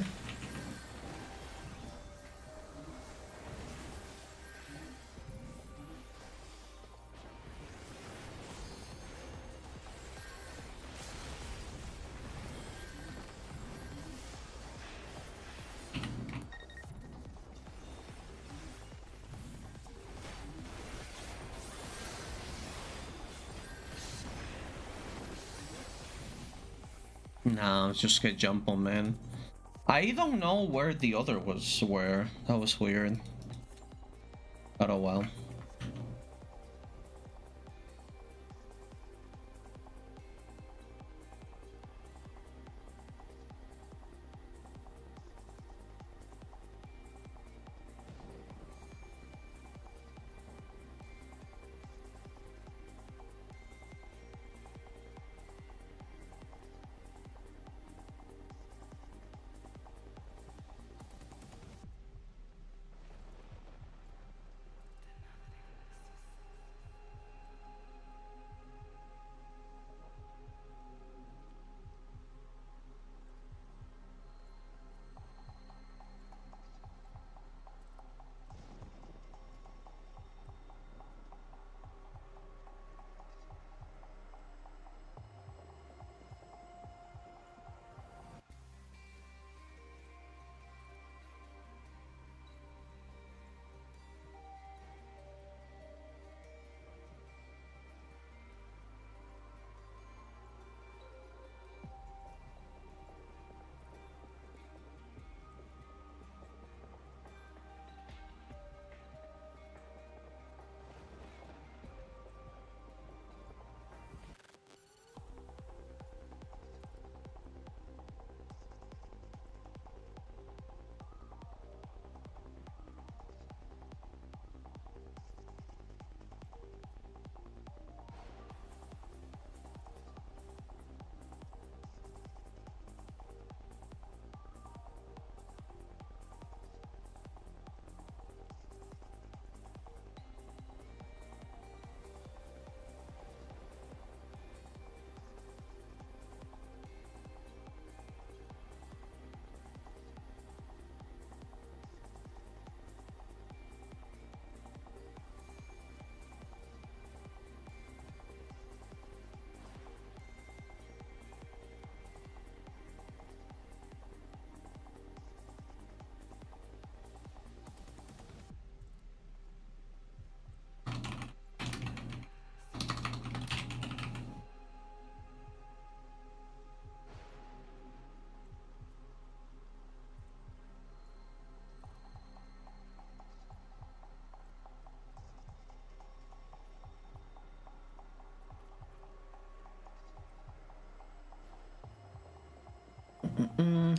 Nah, just get jump on, man. I don't know where the other was. Where? That was weird. But oh well.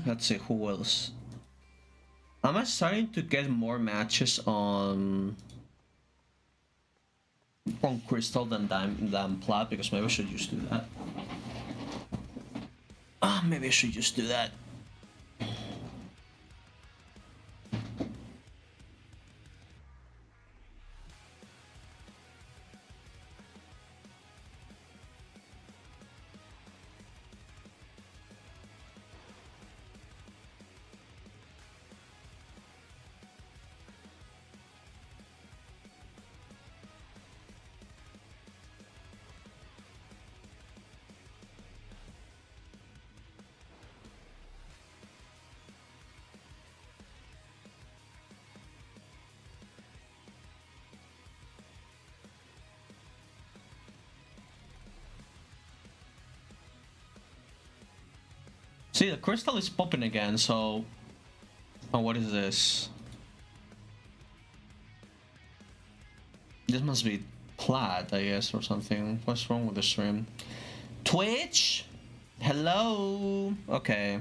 Let's see who else. Am I starting to get more matches on Crystal than Plat? Because maybe I should just do that. Maybe I should just do that. See, the crystal is popping again, so... Oh, what is this? This must be Plat, I guess, or something. What's wrong with the stream? Twitch? Hello? Okay.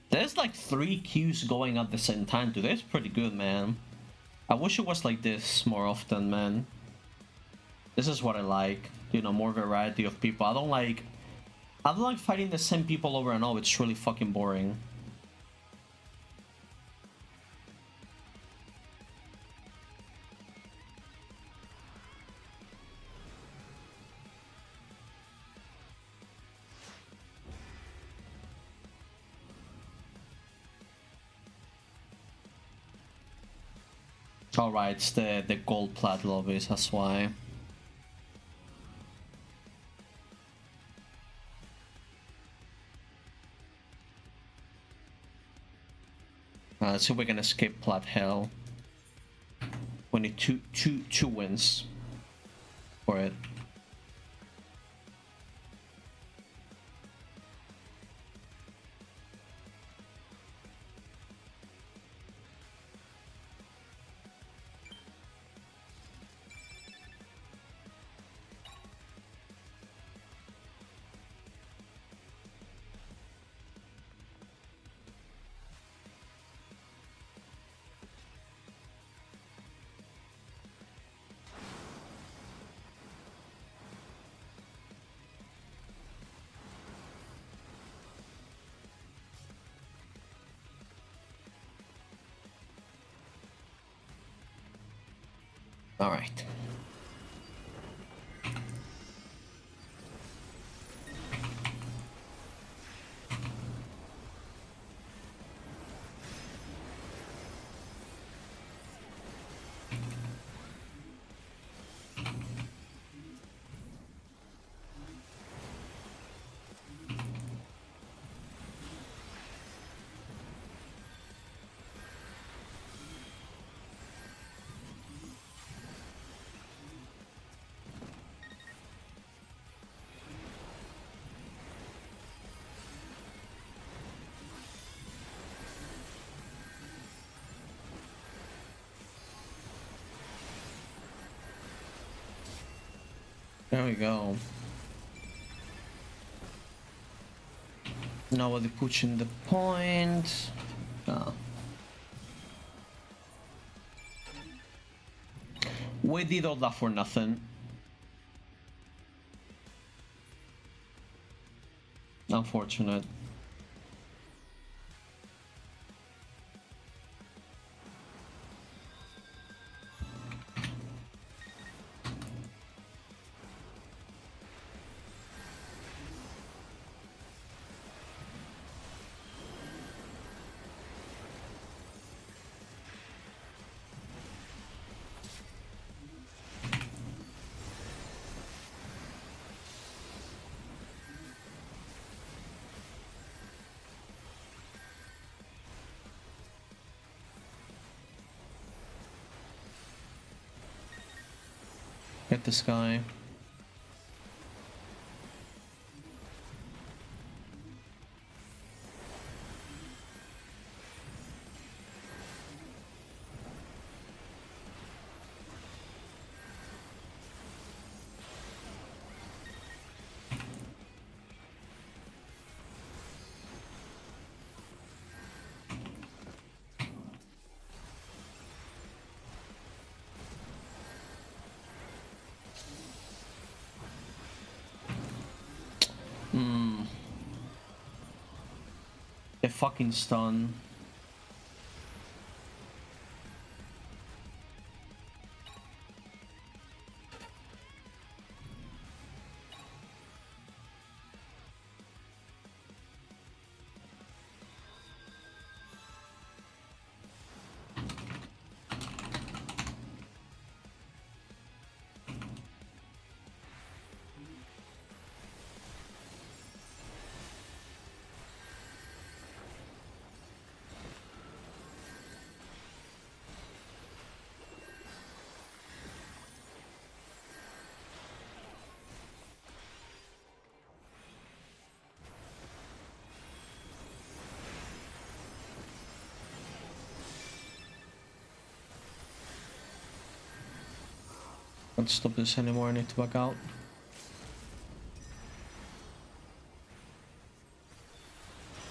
There's like 3 queues going at the same time. Today's pretty good, man. I wish it was like this more often, man. This is what I like. You know, more variety of people. I don't like fighting the same people over and over. It's really fucking boring. Alright, it's the gold Plat lobbies, that's why. Let's see if we can escape Plat Hell. We need two wins for it. All right. There we go. Nobody pushing the point. Oh. We did all that for nothing. Unfortunate. Hit this guy. The fucking stun. Can't stop this anymore, I need to back out.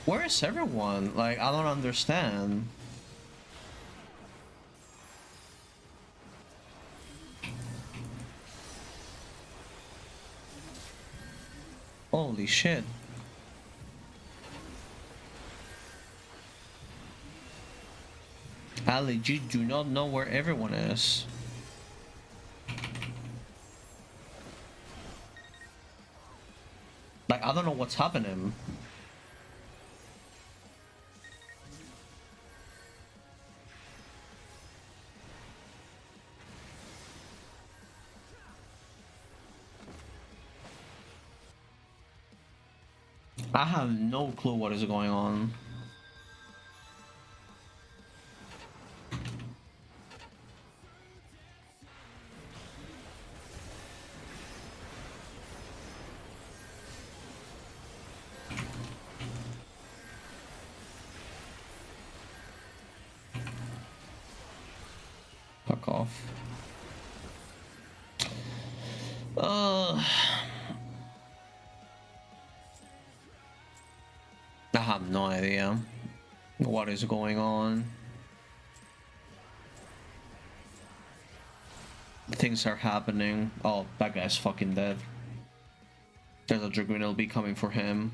Where is everyone? Like, I don't understand. Holy shit. I legit do not know where everyone is. Like, I don't know what's happening. I have no clue what is going on. Fuck off. I have no idea what is going on. Things are happening. Oh, that guy's fucking dead. There's a Dragoon LB coming for him.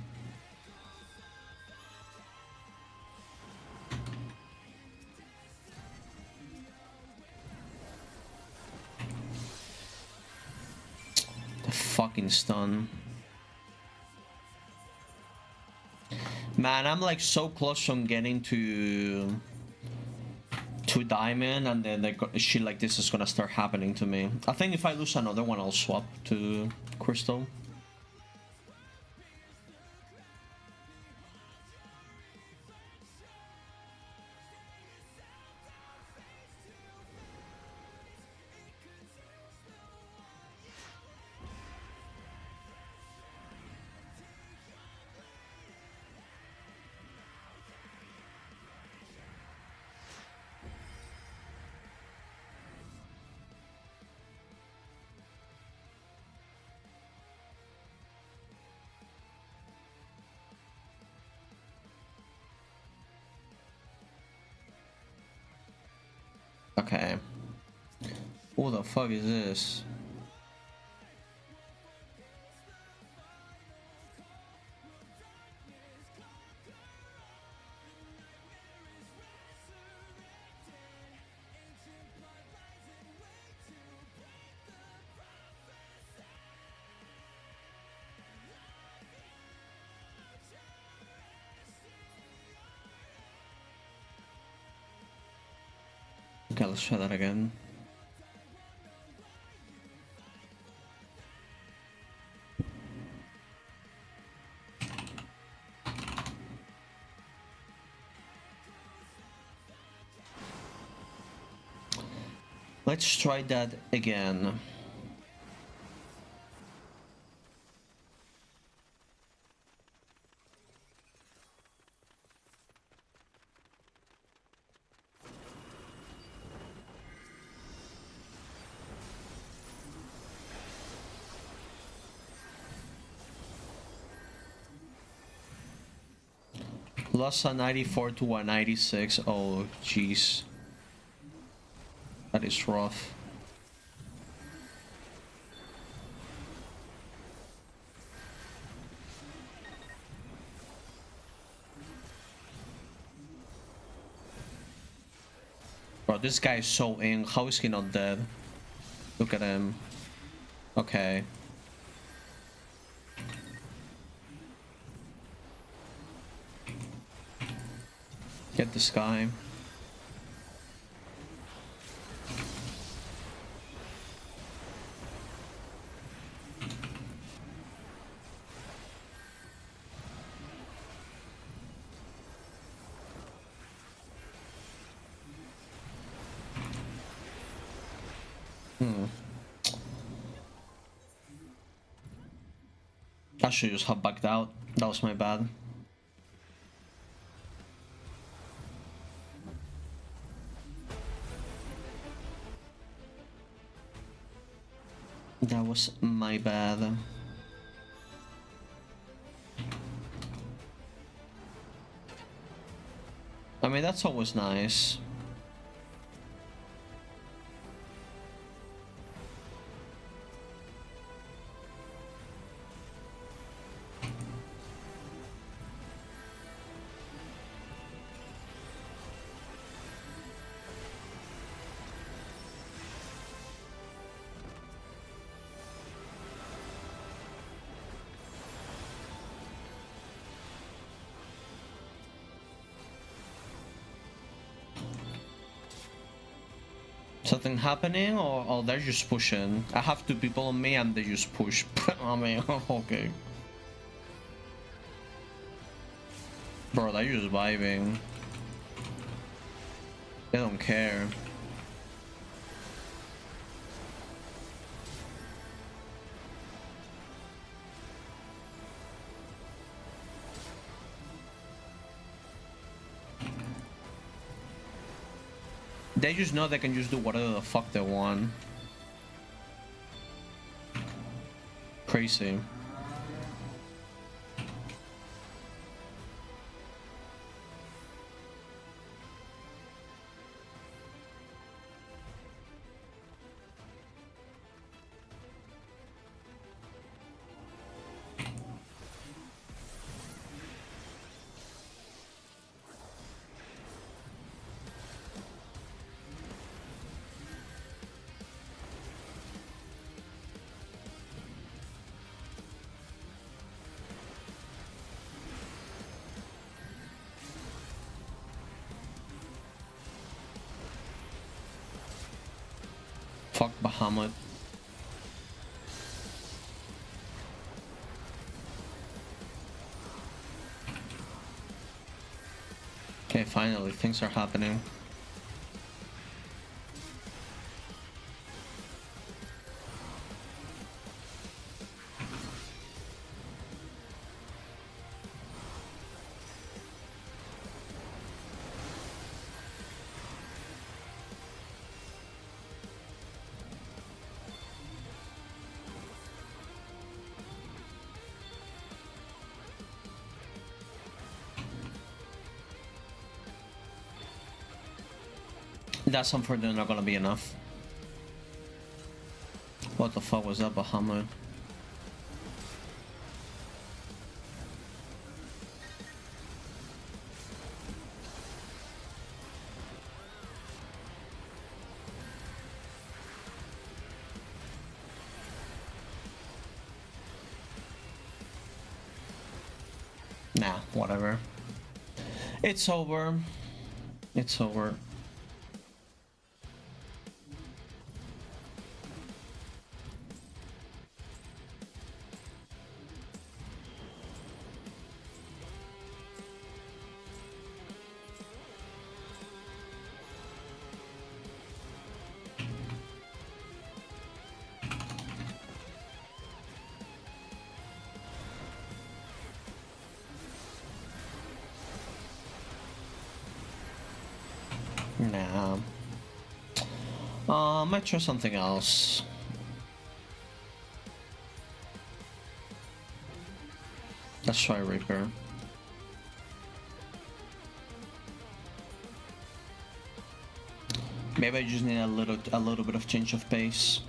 The fucking stun. Man, I'm like so close from getting to diamond, and then shit like this is gonna start happening to me. I think if I lose another one, I'll swap to crystal. Okay. Who the fuck is this? Okay, let's try that again. Let's try that again. Lost a 94 to a 96. Oh, jeez. That is rough. Bro, this guy is so in. How is he not dead? Look at him. Okay. Get this guy. I should just have backed out. That was my bad. That was my bad. I mean, that's always nice. Something happening, or they're just pushing? I have two people on me and they just push. I mean, okay. Bro, they're just vibing. They don't care. They just know they can just do whatever the fuck they want. Crazy. Fuck Bahamut. Okay, finally, things are happening. That's unfortunately not gonna be enough. What the fuck was that, Bahamut? Nah, whatever. It's over. It's over. Nah. Might try something else. Let's try Reaper. Maybe I just need a little bit of change of pace.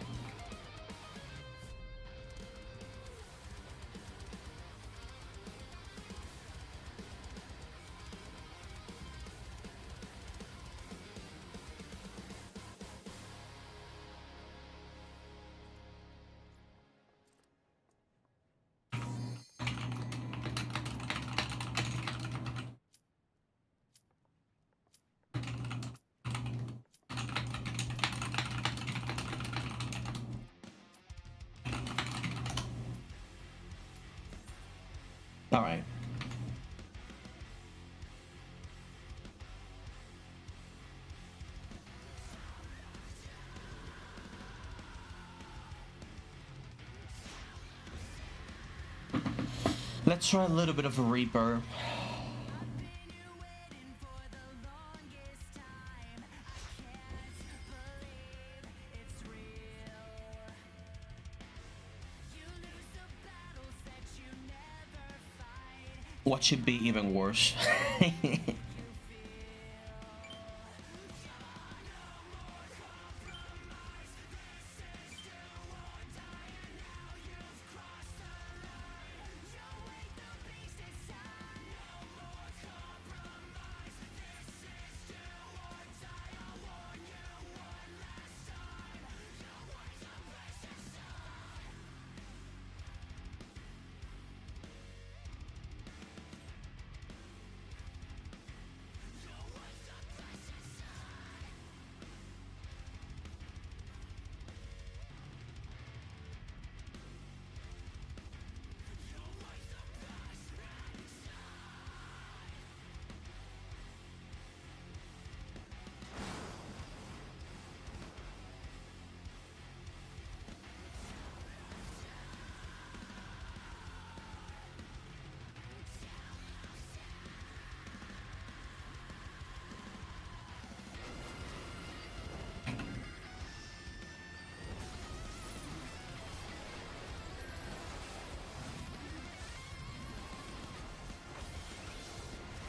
Alright. Let's try a little bit of a Reaper. What should be even worse?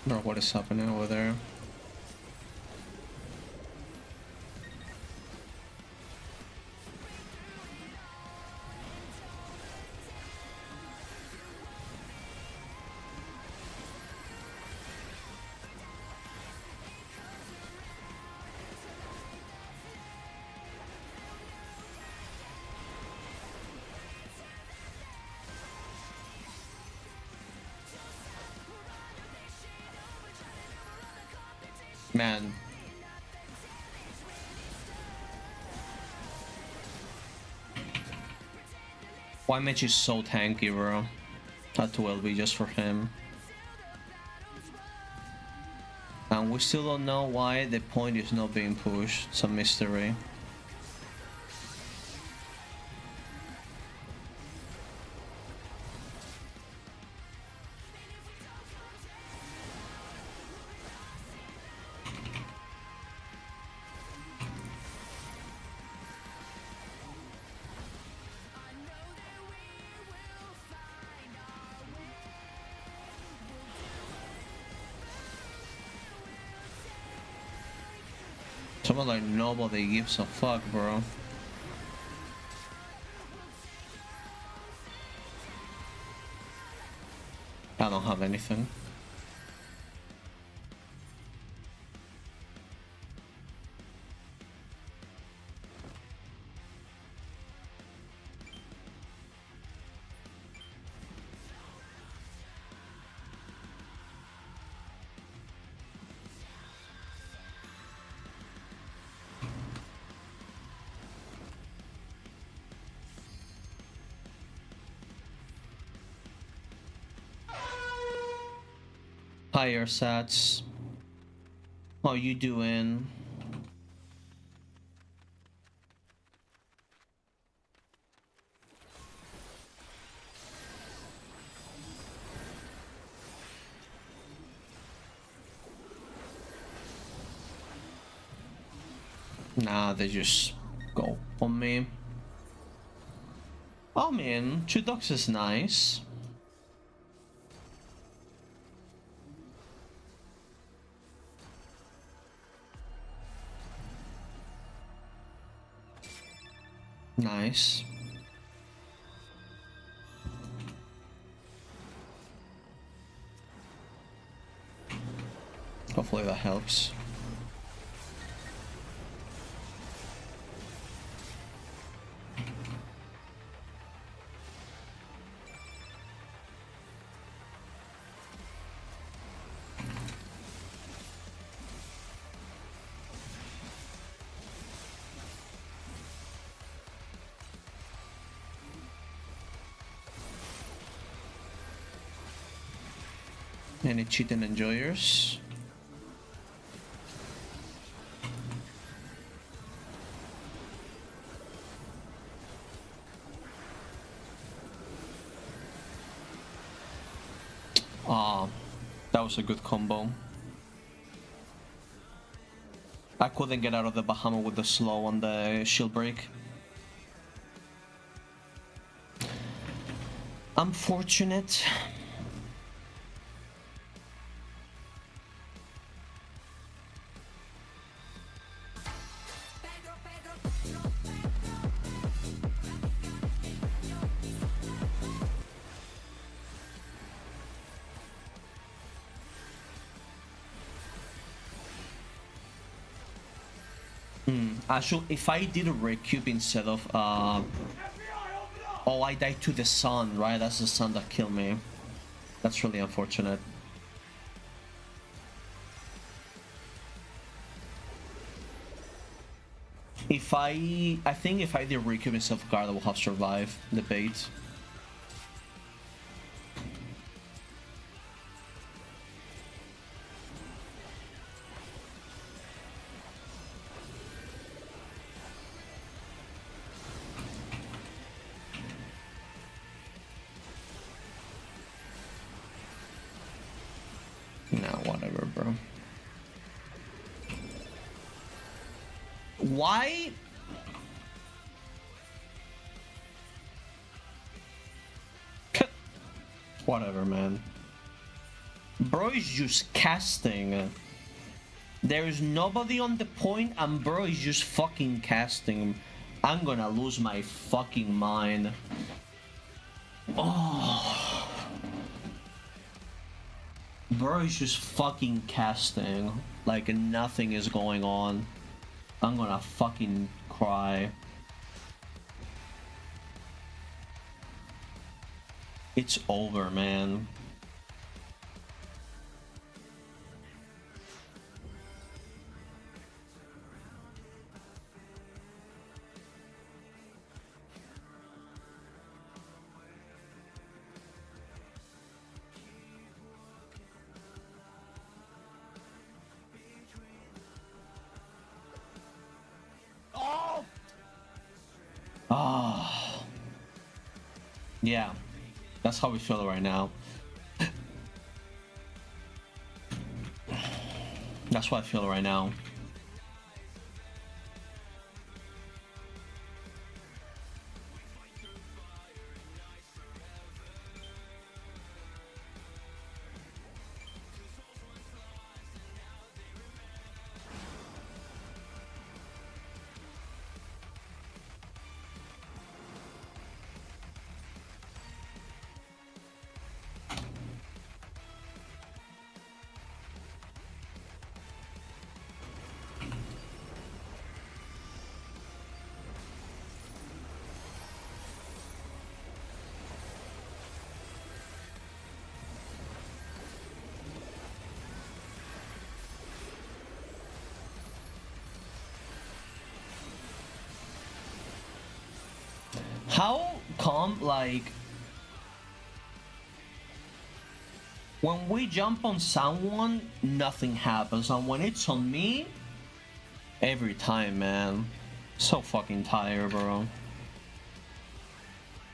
Bro, what is happening over there? Man. Why Mitch is so tanky, bro? That will be just for him. And we still don't know why the point is not being pushed. It's a mystery. Someone like nobody gives a fuck, bro. I don't have anything. Higher sats. How you doing? Nah, they just go on me. I mean, 2 dogs is nice. Nice. Hopefully that helps. Any cheating enjoyers? Ah, that was a good combo. I couldn't get out of the Bahamut with the slow on the shield break. Unfortunate. Actually, if I did a recoup instead of oh, I died to the sun, right? That's the sun that killed me. That's really unfortunate. If I think if I did recoup instead of guard, I would have survived the bait. Whatever, bro. Why? Whatever, man. Bro is just casting. There is nobody on the point and bro is just fucking casting. I'm gonna lose my fucking mind. Oh. Bro is just fucking casting. Like nothing is going on. I'm gonna fucking cry. It's over, man. Oh. Yeah. That's how we feel right now. That's what I feel right now. How come, like, when we jump on someone, nothing happens, and when it's on me, every time, man. So fucking tired, bro.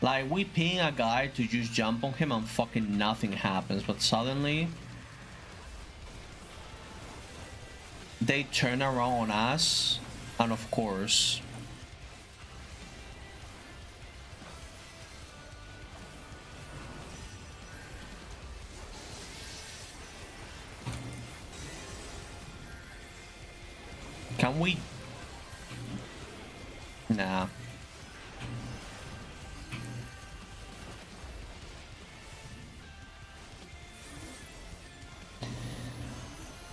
Like, we ping a guy to just jump on him and fucking nothing happens, but suddenly they turn around on us, and of course. Can we? Nah.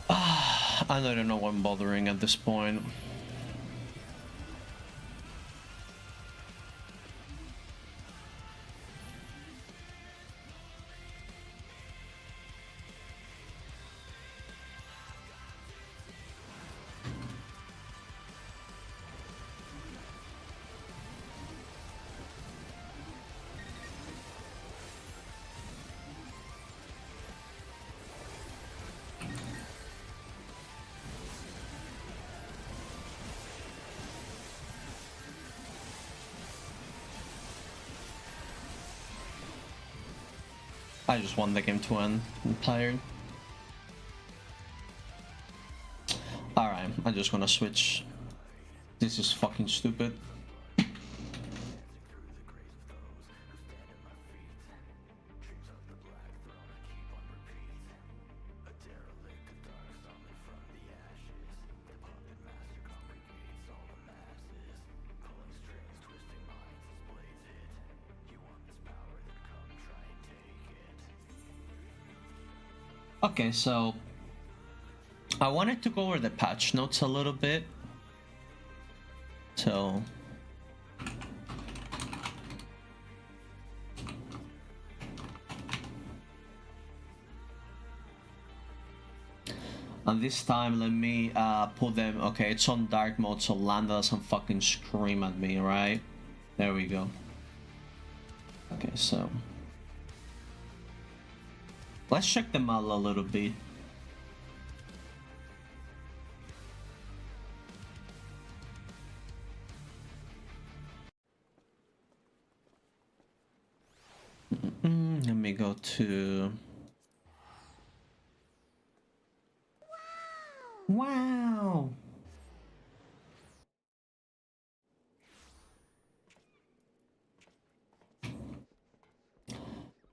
I don't know why I'm bothering at this point. I just want the game to end. I'm tired. Alright, I'm just gonna switch. This is fucking stupid. Okay, so I wanted to go over the patch notes a little bit. So and this time let me put them. Okay, it's on dark mode, so Landa doesn't fucking scream at me, right? There we go. Okay, so let's check them out a little bit. Let me go to... Wow!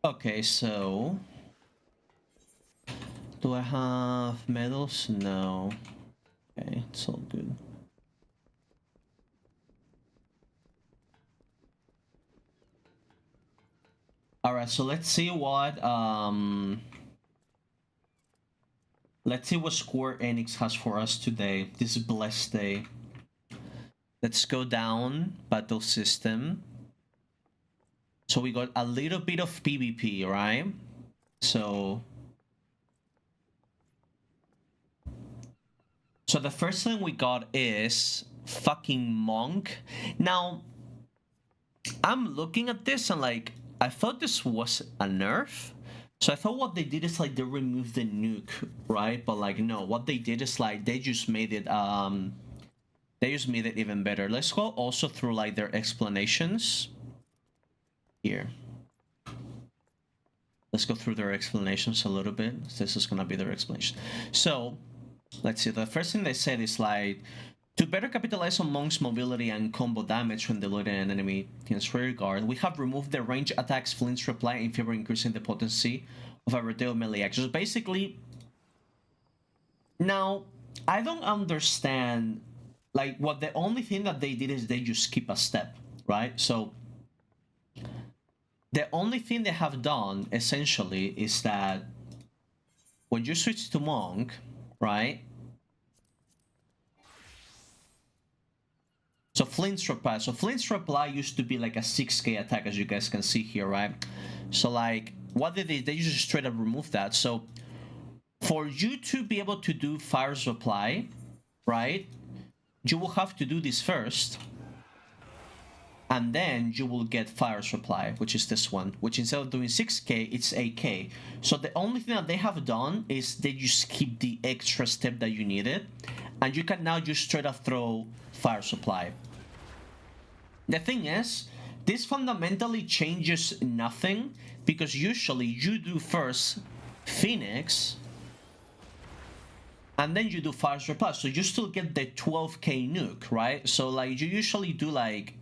Okay, so... Do I have medals? No. Okay, it's all good. Alright, so let's see what Square Enix has for us today. This blessed day. Let's go down battle system. So we got a little bit of PvP, right? So the first thing we got is fucking Monk. Now, I'm looking at this and like, I thought this was a nerf. So I thought what they did is like they removed the nuke, right? But like no, what they did is like they just made it even better. Let's go also through like their explanations. Here. Let's go through their explanations a little bit. This is gonna be their explanation. So let's see, the first thing they said is like, to better capitalize on Monk's mobility and combo damage when deleting an enemy in his rear guard, we have removed the range attacks Flint's reply in favor of increasing the potency of our retail melee actions. Basically, now, I don't understand, like, what the only thing that they did is they just skip a step, right? So, the only thing they have done, essentially, is that when you switch to Monk, right? So Flint's reply used to be like a 6k attack, as you guys can see here, right? So like, what did they just straight up remove that. So for you to be able to do Fire's reply, right, you will have to do this first, and then you will get Fire's reply, which is this one, which instead of doing 6k, it's 8k. So the only thing that they have done is they just skip the extra step that you needed, and you can now just straight up throw Fire supply. The thing is, this fundamentally changes nothing, because usually you do first Phoenix, and then you do Fire's reply, so you still get the 12k nuke, right? So like, you usually do like,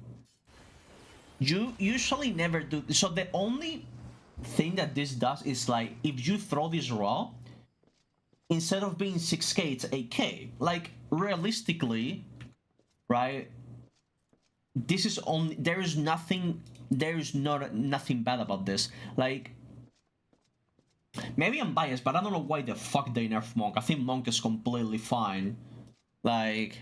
you usually never do, so the only thing that this does is like, if you throw this raw, instead of being 6k, it's 8k. Like, realistically, right, this is only, there is nothing bad about this. Like, maybe I'm biased, but I don't know why the fuck they nerf Monk. I think Monk is completely fine. Like,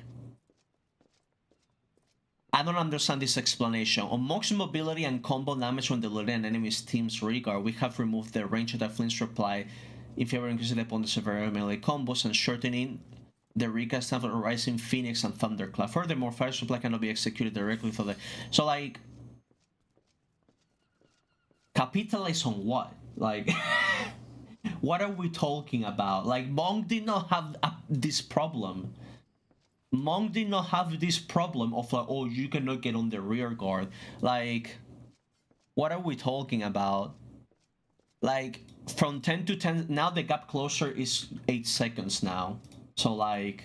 I don't understand this explanation. On Monk's mobility and combo damage when deleting an enemy's team's regard, we have removed the range of the Flint's reply in favor of increasing the opponent's severity melee combos and shortening the recast of Rising Phoenix and Thunderclap. Furthermore, Fire Supply cannot be executed directly for the... So, like... Capitalize on what? Like... what are we talking about? Like, Monk did not have this problem. Monk did not have this problem of like, oh, you cannot get on the rear guard. Like... What are we talking about? Like from 10 to 10 now, the gap closer is 8 seconds now, so like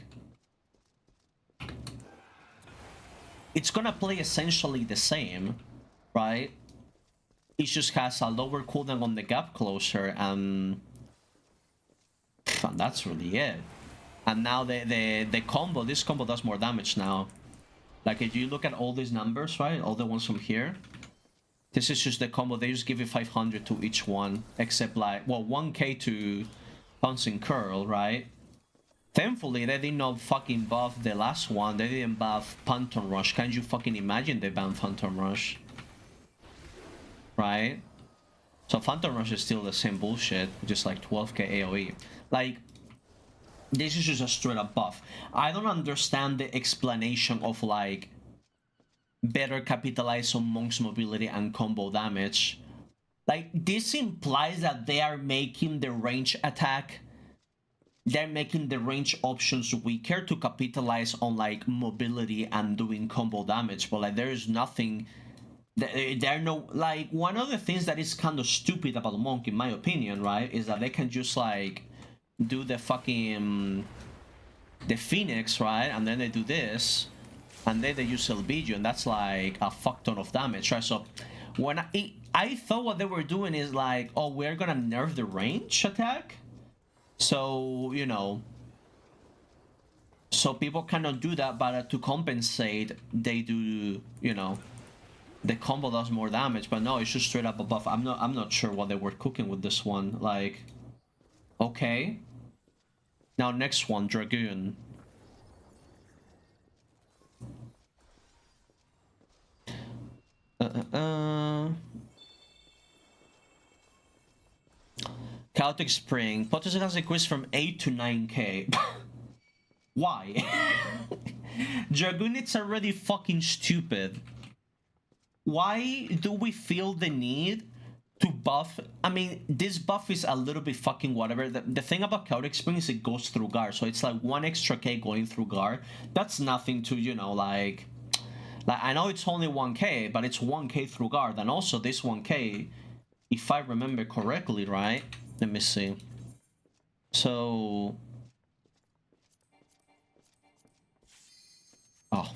it's gonna play essentially the same, right? It just has a lower cooldown on the gap closer, and that's really it. And now the combo, this combo does more damage now. Like if you look at all these numbers, right, all the ones from here, this is just the combo. They just give you 500 to each one, except like, well, 1k to Pouncing Curl, right? Thankfully, they did not fucking buff the last one. They didn't buff Phantom Rush. Can't you fucking imagine they banned Phantom Rush? Right? So Phantom Rush is still the same bullshit, just like 12k AoE. Like, this is just a straight up buff. I don't understand the explanation of like better capitalize on Monk's mobility and combo damage. Like, this implies that they are making the range attack, they're making the range options weaker to capitalize on like mobility and doing combo damage, but like there is nothing, there are no, like, one of the things that is kind of stupid about Monk in my opinion, right, is that they can just like do the fucking the Phoenix, right, and then they do this, and then they use LBG, and that's like a fuck ton of damage, right? So when I thought what they were doing is like, oh, we're gonna nerf the range attack, so, you know, so people cannot do that, but to compensate, they do, you know, the combo does more damage. But no, it's just straight up a buff. I'm not sure what they were cooking with this one. Like, okay. Now next one, Dragoon. Chaotic Spring. Potency has increased from 8 to 9k. Why? Dragoon, it's already fucking stupid. Why do we feel the need to buff? I mean, this buff is a little bit fucking whatever. The thing about Chaotic Spring is it goes through guard, so it's like 1 extra k going through guard. That's nothing to, you know, like I know it's only 1k, but it's 1k through guard, and also this 1k, if I remember correctly, right? Let me see. So, oh,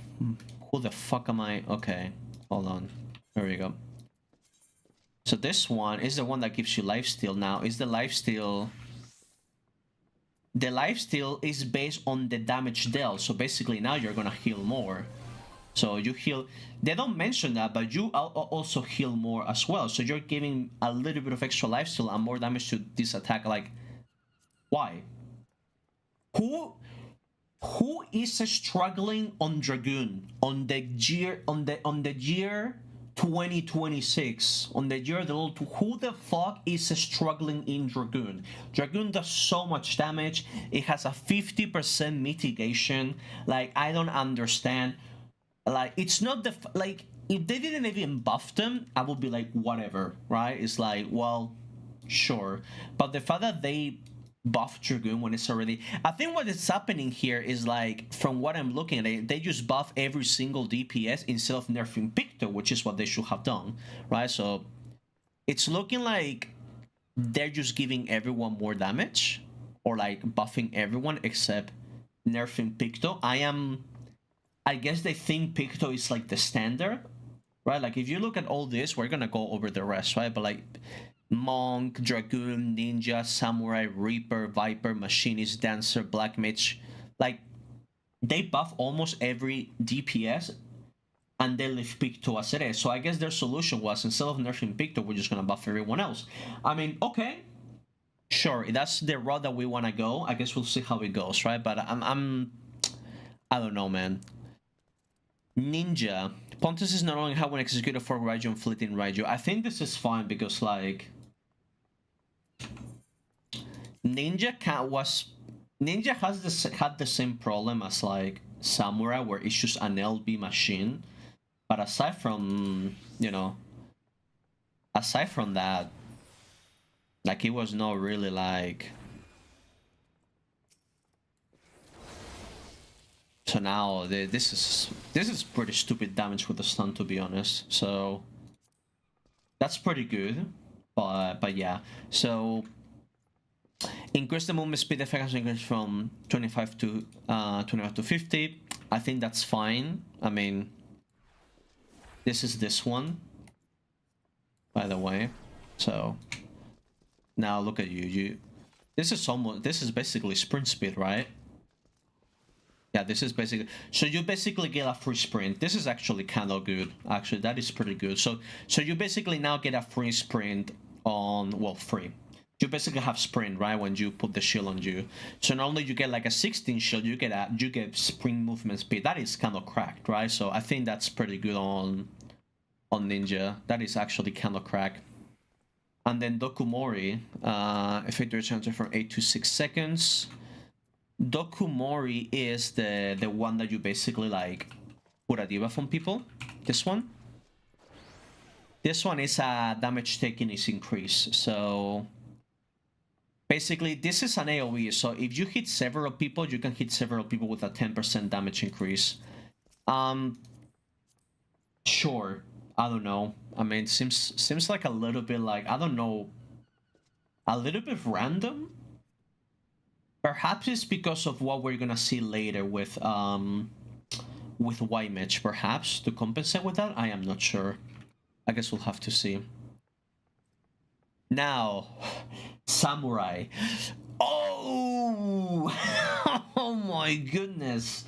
who the fuck am I? Okay, hold on. There we go. So this one is the one that gives you lifesteal. Now, is the lifesteal... The lifesteal is based on the damage dealt. So basically now you're gonna heal more. So you heal... They don't mention that, but you also heal more as well. So you're giving a little bit of extra lifesteal and more damage to this attack. Like, why? Who is struggling on Dragoon on the year 2026, on the year who the fuck is struggling in Dragoon? Dragoon does so much damage. It has a 50% mitigation. Like, I don't understand. Like, it's not the like, if they didn't even buff them, I would be like, whatever, right? It's like, well, sure. But the fact that they buff Dragoon when it's already... I think what is happening here is, like, from what I'm looking at it, they just buff every single DPS instead of nerfing Picto, which is what they should have done, right? So it's looking like they're just giving everyone more damage, or like buffing everyone except nerfing Picto. I guess they think Picto is like the standard, right? Like, if you look at all this, we're gonna go over the rest, right? But like, Monk, Dragoon, Ninja, Samurai, Reaper, Viper, Machinist, Dancer, Black Mage, like, they buff almost every DPS, and they leave Picto as it is. So I guess their solution was, instead of nerfing Picto, we're just gonna buff everyone else. I mean, okay, sure, that's the route that we want to go. I guess we'll see how it goes, right? But I don't know, man. Ninja. Pontus is not only how when executed for Raiju and Fleeting Raiju. I think this is fine because, like, Ninja had the same problem as like Samurai, where it's just an LB machine. But aside from, you know, aside from that, like, it was not really like... So now this is pretty stupid damage with the stun, to be honest. So that's pretty good. But yeah, so increase the movement speed effect has increased from 25 to 50. I think that's fine. I mean, this is this one, by the way. So now look at you. This is basically sprint speed, right? Yeah, this is basically, so you basically get a free sprint. This is actually kind of good. Actually, that is pretty good. So you basically now get a free sprint on, well, free. You basically have sprint, right, when you put the shield on you. So not only you get like a 16 shield, you get sprint movement speed. That is kind of cracked, right? So I think that's pretty good on Ninja. That is actually kind of cracked. And then Dokumori, effective transfer from 8 to 6 seconds. Dokumori is the one that you basically like put a debuff on people. This one. This one is a damage taken is increased. So basically this is an AoE. So if you hit several people, you can hit several people with a 10% damage increase. Sure. I don't know. I mean, seems like a little bit like, I don't know, a little bit random. Perhaps it's because of what we're gonna see later with Y-Mitch, perhaps, to compensate with that. I am not sure. I guess we'll have to see. Now, Samurai. Oh! Oh my goodness.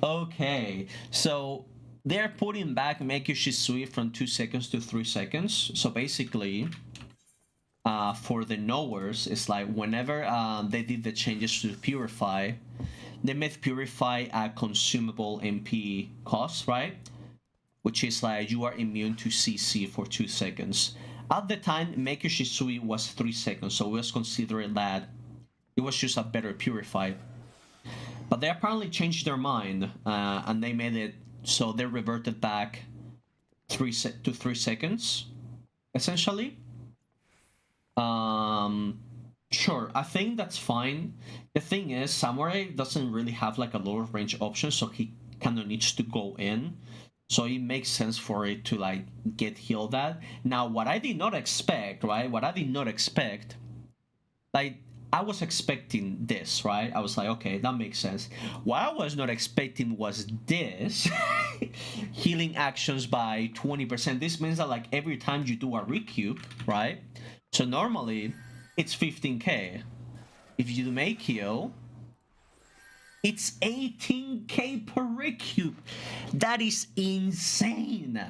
Okay, so they're putting back Meikyo Shisui from 2 seconds to 3 seconds. So basically, for the knowers, it's like whenever they did the changes to Purify, they made Purify a consumable MP cost, right? Which is like you are immune to CC for 2 seconds. At the time, Meikyo Shisui was 3 seconds, so we was considering that it was just a better Purify. But they apparently changed their mind, and they made it so they reverted back 3 seconds, essentially. Sure, I think that's fine. The thing is, Samurai doesn't really have like a lot of range options, so he kind of needs to go in. So it makes sense for it to like get healed at. Now, what I did not expect, right? What I did not expect, like, I was expecting this, right? I was like, okay, that makes sense. What I was not expecting was this. Healing actions by 20%. This means that like every time you do a recoup, right? So normally it's 15k. If you do make heal, it's 18k per recoup. That is insane.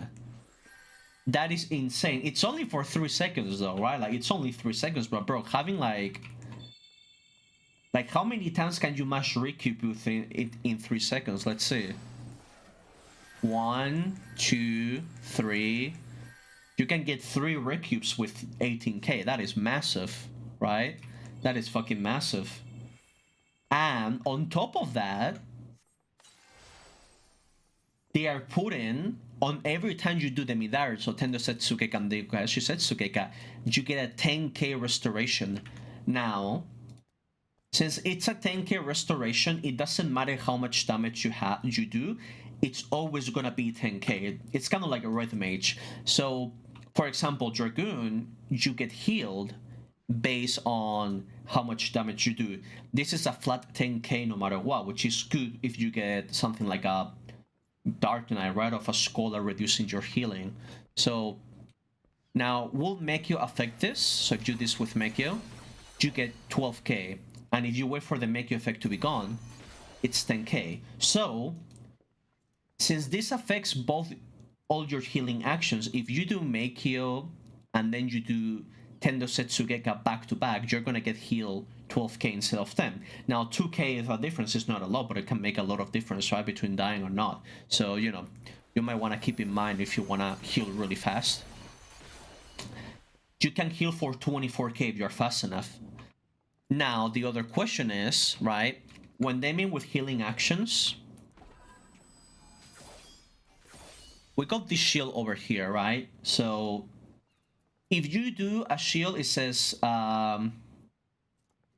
That is insane. It's only for 3 seconds though, right? Like it's only 3 seconds, but bro, having like how many times can you mash recoup within in 3 seconds? Let's see. 1, 2, 3. You can get 3 recoups with 18k. That is massive, right? That is fucking massive. And on top of that, they are putting on every time you do the Midari, so Tendo Setsuke Kandeka, Shisetsukeka, you get a 10k restoration. Now, since it's a 10k restoration, it doesn't matter how much damage you do, it's always gonna be 10k. It's kind of like a Red Mage. So, for example, Dragoon, you get healed based on how much damage you do. This is a flat 10k no matter what, which is good if you get something like a Dark Knight, right, of a Scholar reducing your healing. So, now, will Meikyo affect this? So if you do this with Meikyo, you get 12k. And if you wait for the Meikyo effect to be gone, it's 10k. So, since this affects all your healing actions, if you do Meikyo and then you do Tendo Setsugeka back to back, you're gonna get healed 12k instead of 10. Now 2k of a difference is not a lot, but it can make a lot of difference, right, between dying or not. So, you know, you might want to keep in mind if you want to heal really fast. You can heal for 24k if you're fast enough. Now, the other question is, right, when they mean with healing actions, we got this shield over here, right? So, if you do a shield, it says,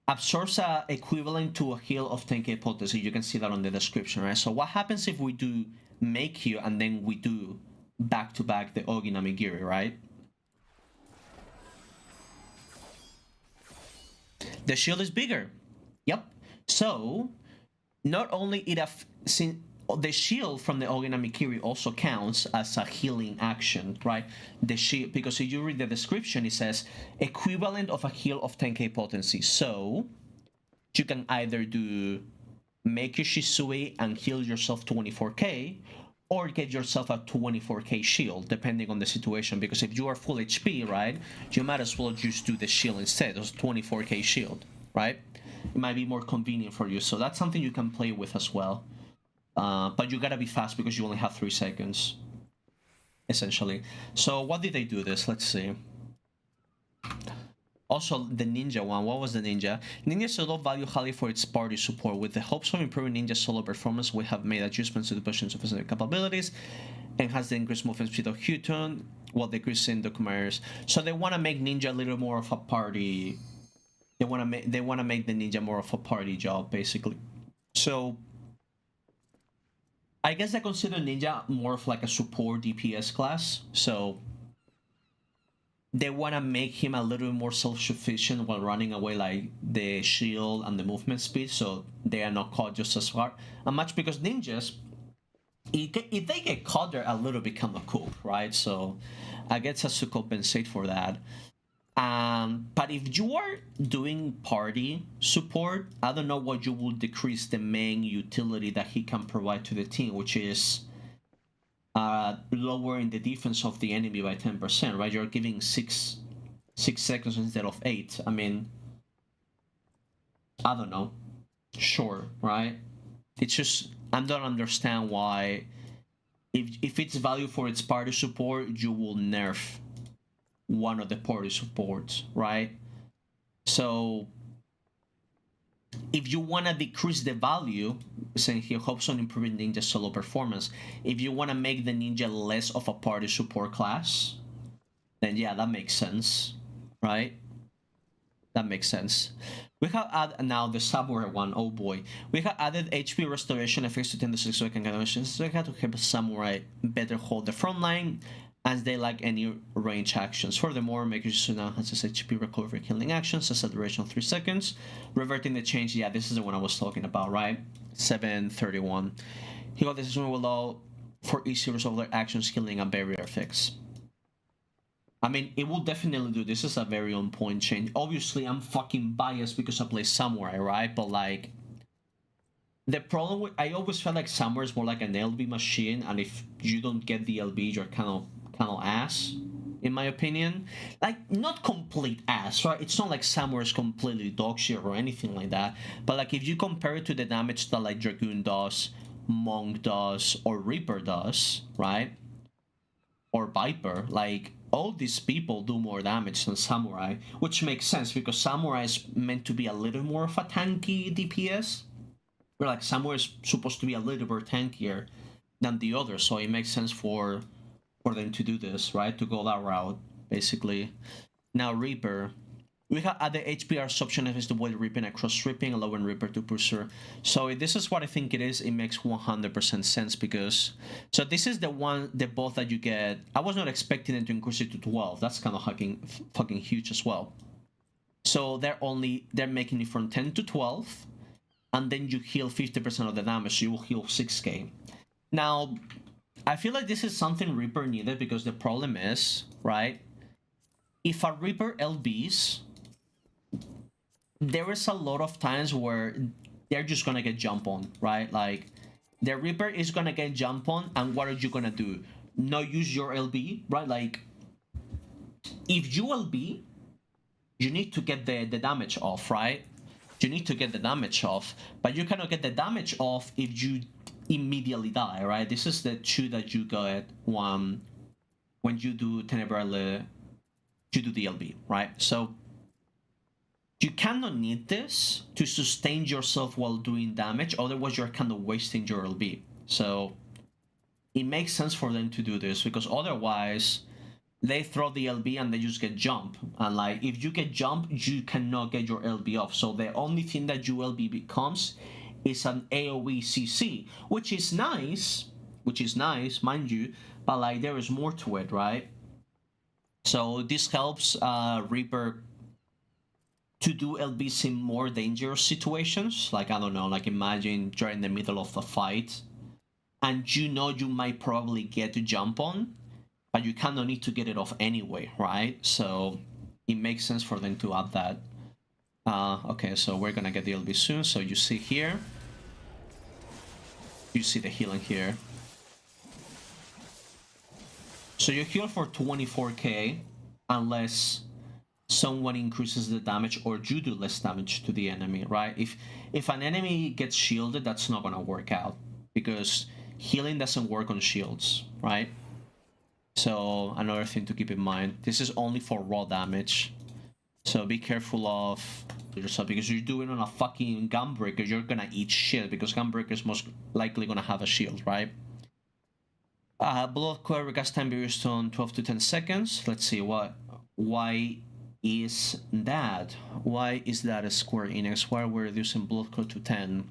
absorbs a equivalent to a heal of 10k potency. You can see that on the description, right? So what happens if we do Meikyo and then we do back-to-back the Ogi Namigiri, right? The shield is bigger. Yep. So not only the shield from the Ogen Mikiri also counts as a healing action, right? The shield, because if you read the description, it says equivalent of a heal of 10k potency. So you can either do make your Shisui and heal yourself 24k, or get yourself a 24k shield, depending on the situation. Because if you are full HP, right, you might as well just do the shield instead, those 24k shield, right? It might be more convenient for you. So that's something you can play with as well. But you gotta be fast because you only have 3 seconds, essentially. So what did they do this? Let's see. Also, the ninja one. What was the ninja? Ninja solo value highly for its party support. With the hopes of improving ninja solo performance, we have made adjustments to the positions of specific capabilities and has the increased movement speed of Huton while decreasing the commanders. So they want to make ninja a little more of a party. They want to make the ninja more of a party job, basically. So I guess I consider ninja more of like a support DPS class. So they want to make him a little more self-sufficient while running away, like the shield and the movement speed, so they are not caught just as hard and much, because ninjas, if they get caught, they're a little bit kind of cooked, right? So I guess has to compensate for that. But if you are doing party support, I don't know what you will decrease the main utility that he can provide to the team, which is lowering the defense of the enemy by 10%, right? You're giving 6 seconds instead of 8. I mean, I don't know. Sure, right? It's just, I don't understand why, if it's value for its party support, you will nerf one of the party supports, right? So if you want to decrease the value, saying here hopes on improving ninja solo performance, if you want to make the ninja less of a party support class, then yeah, that makes sense, right? That makes sense. We have added now the samurai one. Oh boy, we have added HP restoration effects to 10 to 6 weapon combinations, so we have to help samurai better hold the front line as they lack any range actions. Furthermore, making sure now has this HP recovery killing actions, as a duration of 3 seconds. Reverting the change, yeah, this is the one I was talking about, right? 731. He got this one will allow for easy resolve their actions, killing and barrier effects. I mean, it will definitely do. This is a very on point change. Obviously, I'm fucking biased because I play samurai, right? But like, the problem with, I always felt like samurai is more like an LB machine, and if you don't get the LB, you're kind of ass, in my opinion. Like, not complete ass, right? It's not like samurai is completely dog shit or anything like that. But like, if you compare it to the damage that like Dragoon does, Monk does, or Reaper does, right? Or Viper, like, all these people do more damage than samurai, which makes sense because samurai is meant to be a little more of a tanky DPS. Where like samurai is supposed to be a little bit tankier than the others, so it makes sense for them to do this, right? To go that route, basically. Now Reaper, we have added HPR option if it's the way ripping across ripping, allowing Reaper to pursue. So this is what I think it is. It makes 100% sense because, so this is the buff that you get. I was not expecting it to increase it to 12. That's kind of fucking huge as well. So they're making it from 10 to 12, and then you heal 50% of the damage. So you will heal 6k. Now, I feel like this is something Reaper needed because the problem is, right? If a Reaper LBs, there is a lot of times where they're just gonna get jump on, right? Like, the Reaper is gonna get jump on, and what are you gonna do? Not use your LB, right? Like, if you LB, you need to get the damage off, right? You need to get the damage off, but you cannot get the damage off if you immediately die, right? This is the 2 that you get when you do Tenebrale, you do the LB, right? So you cannot need this to sustain yourself while doing damage, otherwise you're kind of wasting your LB. So it makes sense for them to do this because otherwise they throw the LB and they just get jump. And like, if you get jump, you cannot get your LB off. So the only thing that your LB becomes is an AoE CC, which is nice, mind you, but like there is more to it, right? So this helps Reaper to do LBs in more dangerous situations. Like, I don't know, like imagine you're in the middle of a fight and you know you might probably get to jump on, but you kind of need to get it off anyway, right? So it makes sense for them to add that. Okay, so we're gonna get the LB soon. So you see here, you see the healing here. So you heal for 24k unless someone increases the damage or you do less damage to the enemy, right? If an enemy gets shielded, that's not gonna work out because healing doesn't work on shields, right? So another thing to keep in mind, this is only for raw damage. So be careful of yourself because you're doing on a fucking Gunbreaker, you're gonna eat shit because Gunbreaker is most likely gonna have a shield, right? Blood Coil recast time varies on 12 to 10 seconds. Let's see why is that? Why is that a Square Enix? Why are we reducing Blood Coil to 10?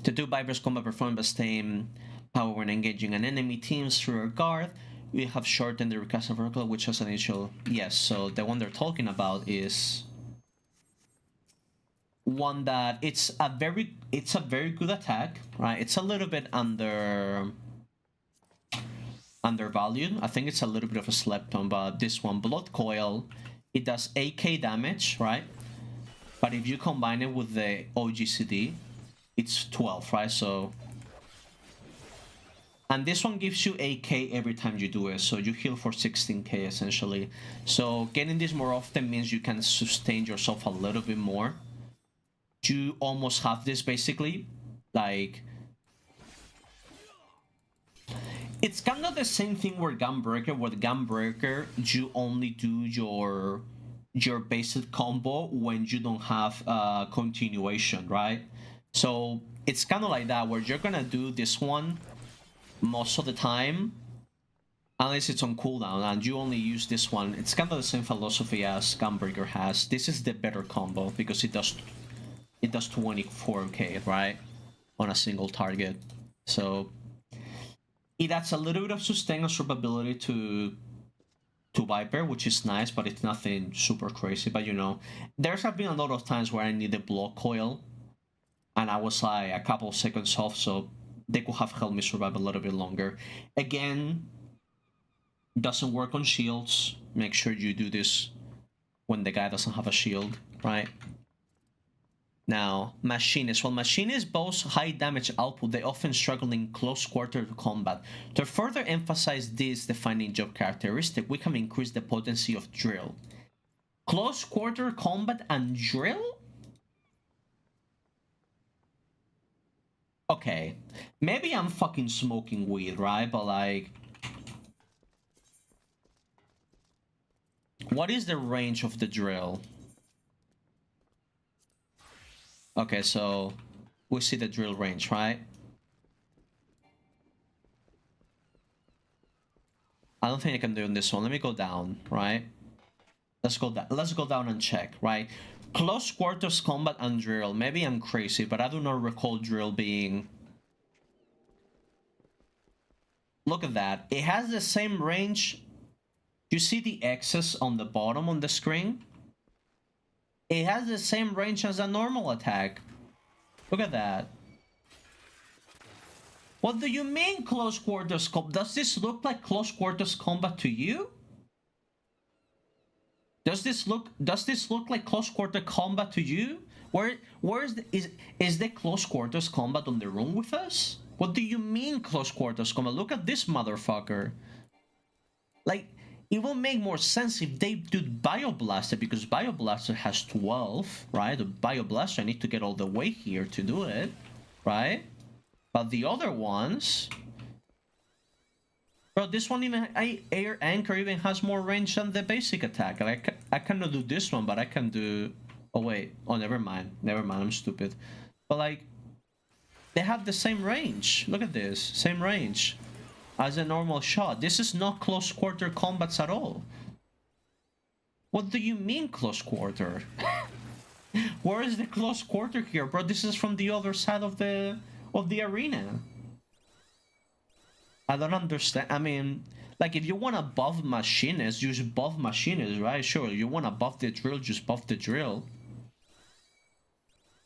To do Viper's combat performed by staying power when engaging an enemy teams through a guard, we have shortened the recast of Oracle, which has an initial. Yes, so the one they're talking about is one that it's a very good attack, right? It's a little bit undervalued. I think it's a little bit of a slept on, but this one, Blood Coil, it does 8k damage, right? But if you combine it with the OGCD, it's 12, right? So, and this one gives you 8k every time you do it, so you heal for 16k essentially. So getting this more often means you can sustain yourself a little bit more. You almost have this basically, like, it's kind of the same thing with Gunbreaker, you only do your basic combo when you don't have continuation, right? So it's kind of like that, where you're gonna do this one most of the time, unless it's on cooldown, and you only use this one. It's kind of the same philosophy as Gunbreaker has. This is the better combo because it does 24k, right, on a single target. So it adds a little bit of sustain and survivability to Viper, which is nice, but it's nothing super crazy. But you know, there's been a lot of times where I needed Blood Coil, and I was like a couple of seconds off, so they could have helped me survive a little bit longer. Again, doesn't work on shields. Make sure you do this when the guy doesn't have a shield, right? Now, Machinists. While Machinists boast high damage output, they often struggle in close quarter combat. To further emphasize this defining job characteristic, we can increase the potency of drill. Close quarter combat and drill? Okay, maybe I'm fucking smoking weed, right? But like, what is the range of the drill? Okay, so we see the drill range, right? I don't think I can do in this one. Let me go down, right? Let's go down and check, right? Close quarters combat and drill. Maybe I'm crazy, but I do not recall drill being... Look at that. It has the same range. You see the X's on the bottom on the screen? It has the same range as a normal attack. Look at that. What do you mean close quarters combat? Does this look like close quarters combat to you? Does this look like close quarter combat to you? Where is the close quarters combat on the room with us? What do you mean close quarters combat? Look at this motherfucker. Like, it will make more sense if they do Bioblaster, because Bioblaster has 12, right? The Bioblaster, I need to get all the way here to do it, right? But the other ones... Bro, this one even... Air Anchor even has more range than the basic attack. Like, I cannot do this one, but I can do... Oh, wait. Oh, never mind. Never mind, I'm stupid. But, like... They have the same range. Look at this. Same range as a normal shot. This is not close quarter combats at all. What do you mean close quarter? Where is the close quarter here, bro? This is from the other side of the arena. I don't understand. I mean, Like, if you want to buff machinists, just buff machinists, right? Sure, you want to buff the drill, just buff the drill.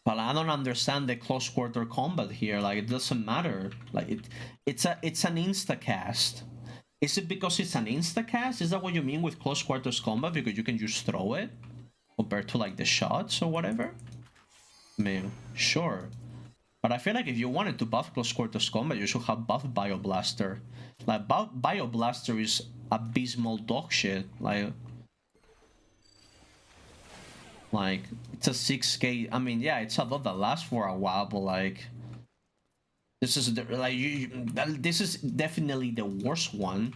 But I don't understand the close quarter combat here. Like, it doesn't matter. Like, it's an insta-cast. Is it because it's an insta-cast? Is that what you mean with close quarters combat? Because you can just throw it? Compared to, like, the shots or whatever? I mean, sure. But I feel like if you wanted to buff close quarters combat, you should have buffed Bioblaster. Like, Bioblaster is abysmal dog shit. Like, it's a 6k. I mean, yeah, it's a lot that lasts for a while, but like, this is this is definitely the worst one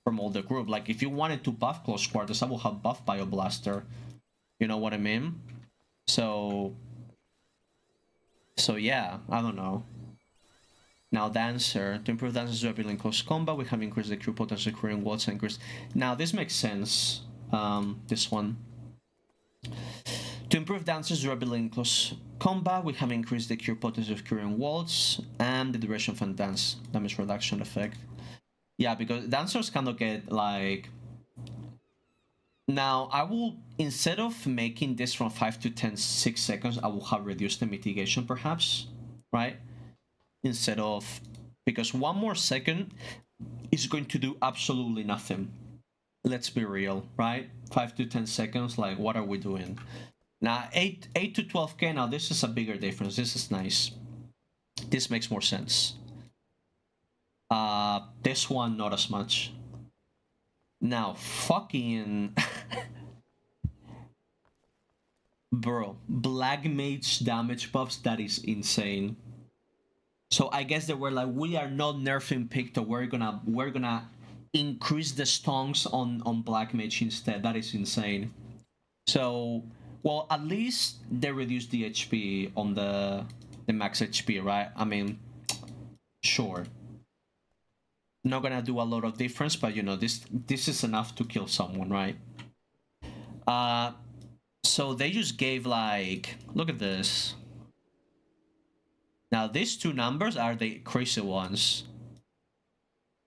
from all the group. Like, if you wanted to buff close quarters, I would have buffed Bioblaster. You know what I mean? So yeah, I don't know. Now, Dancer. To improve Dancer's durability in close combat, we have increased the crew potential clearing walls and increased. Now, this makes sense. This one. To improve Dancer's durability in close combat, we have increased the cure potency of curing walls and the duration of dance damage reduction effect. Yeah, because Dancers cannot get, like... Now, I will, instead of making this from 5 to 10, 6 seconds, I will have reduced the mitigation, perhaps, right? Instead of... Because 1 more second is going to do absolutely nothing. Let's be real, right? 5 to 10 seconds, like, what are we doing? Now, 8 to 12k, now this is a bigger difference. This is nice. This makes more sense. This one, not as much. Now, fucking... Bro, Black Mage damage buffs, that is insane. So I guess they were like, we are not nerfing Picto, we're gonna increase the stonks on Black Mage instead. That is insane. So, well, at least they reduced the HP on the max HP, right? I mean, sure. Not gonna do a lot of difference, but you know, this is enough to kill someone, right? So they just gave, like, look at this. Now these 2 numbers are the crazy ones.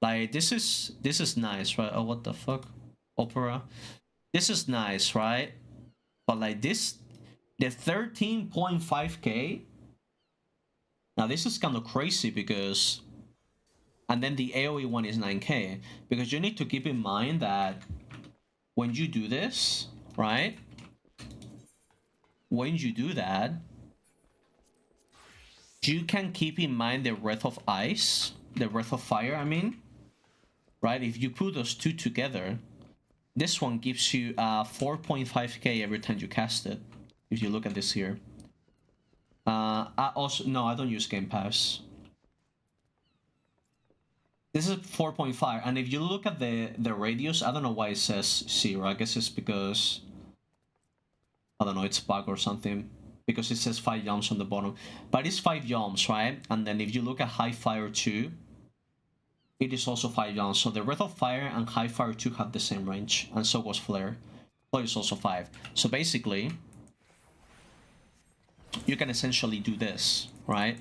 Like, this is nice, right? Oh, what the fuck? Opera. This is nice, right? But like this, the 13.5k. Now this is kind of crazy because, and then the AoE one is 9k, because you need to keep in mind that when you do this, right? When you do that, you can keep in mind the Wrath of Ice, the Wrath of Fire, I mean, right? If you put those 2 together, this one gives you 4.5k every time you cast it. If you look at this here. I don't use Game Pass. This is 4.5, and if you look at the radius, I don't know why it says 0. I guess it's because, I don't know, it's bug or something. Because it says 5 yalms on the bottom. But it's 5 yalms, right? And then if you look at High Fire 2, it is also 5 yalms. So the Wrath of Fire and High Fire 2 have the same range. And so was Flare. Flare is also 5. So basically, you can essentially do this, right?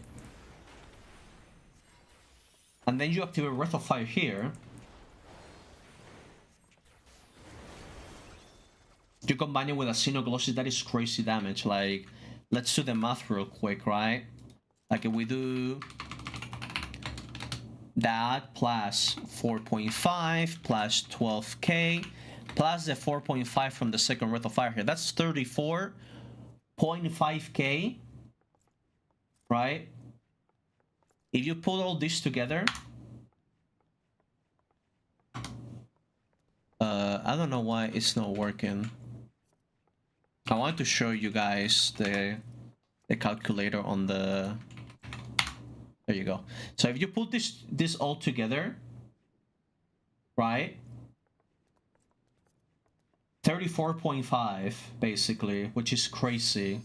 And then you activate Wrath of Fire here. You combine it with a Xenoglossus, that is crazy damage. Like, let's do the math real quick, right? Like, if we do that plus 4.5 plus 12k plus the 4.5 from the second Wrath of Fire here, that's 34.5k, right? If you put all this together, I don't know why it's not working. I wanted to show you guys the calculator on the... There you go. So if you put this all together, right? 34.5 basically, which is crazy.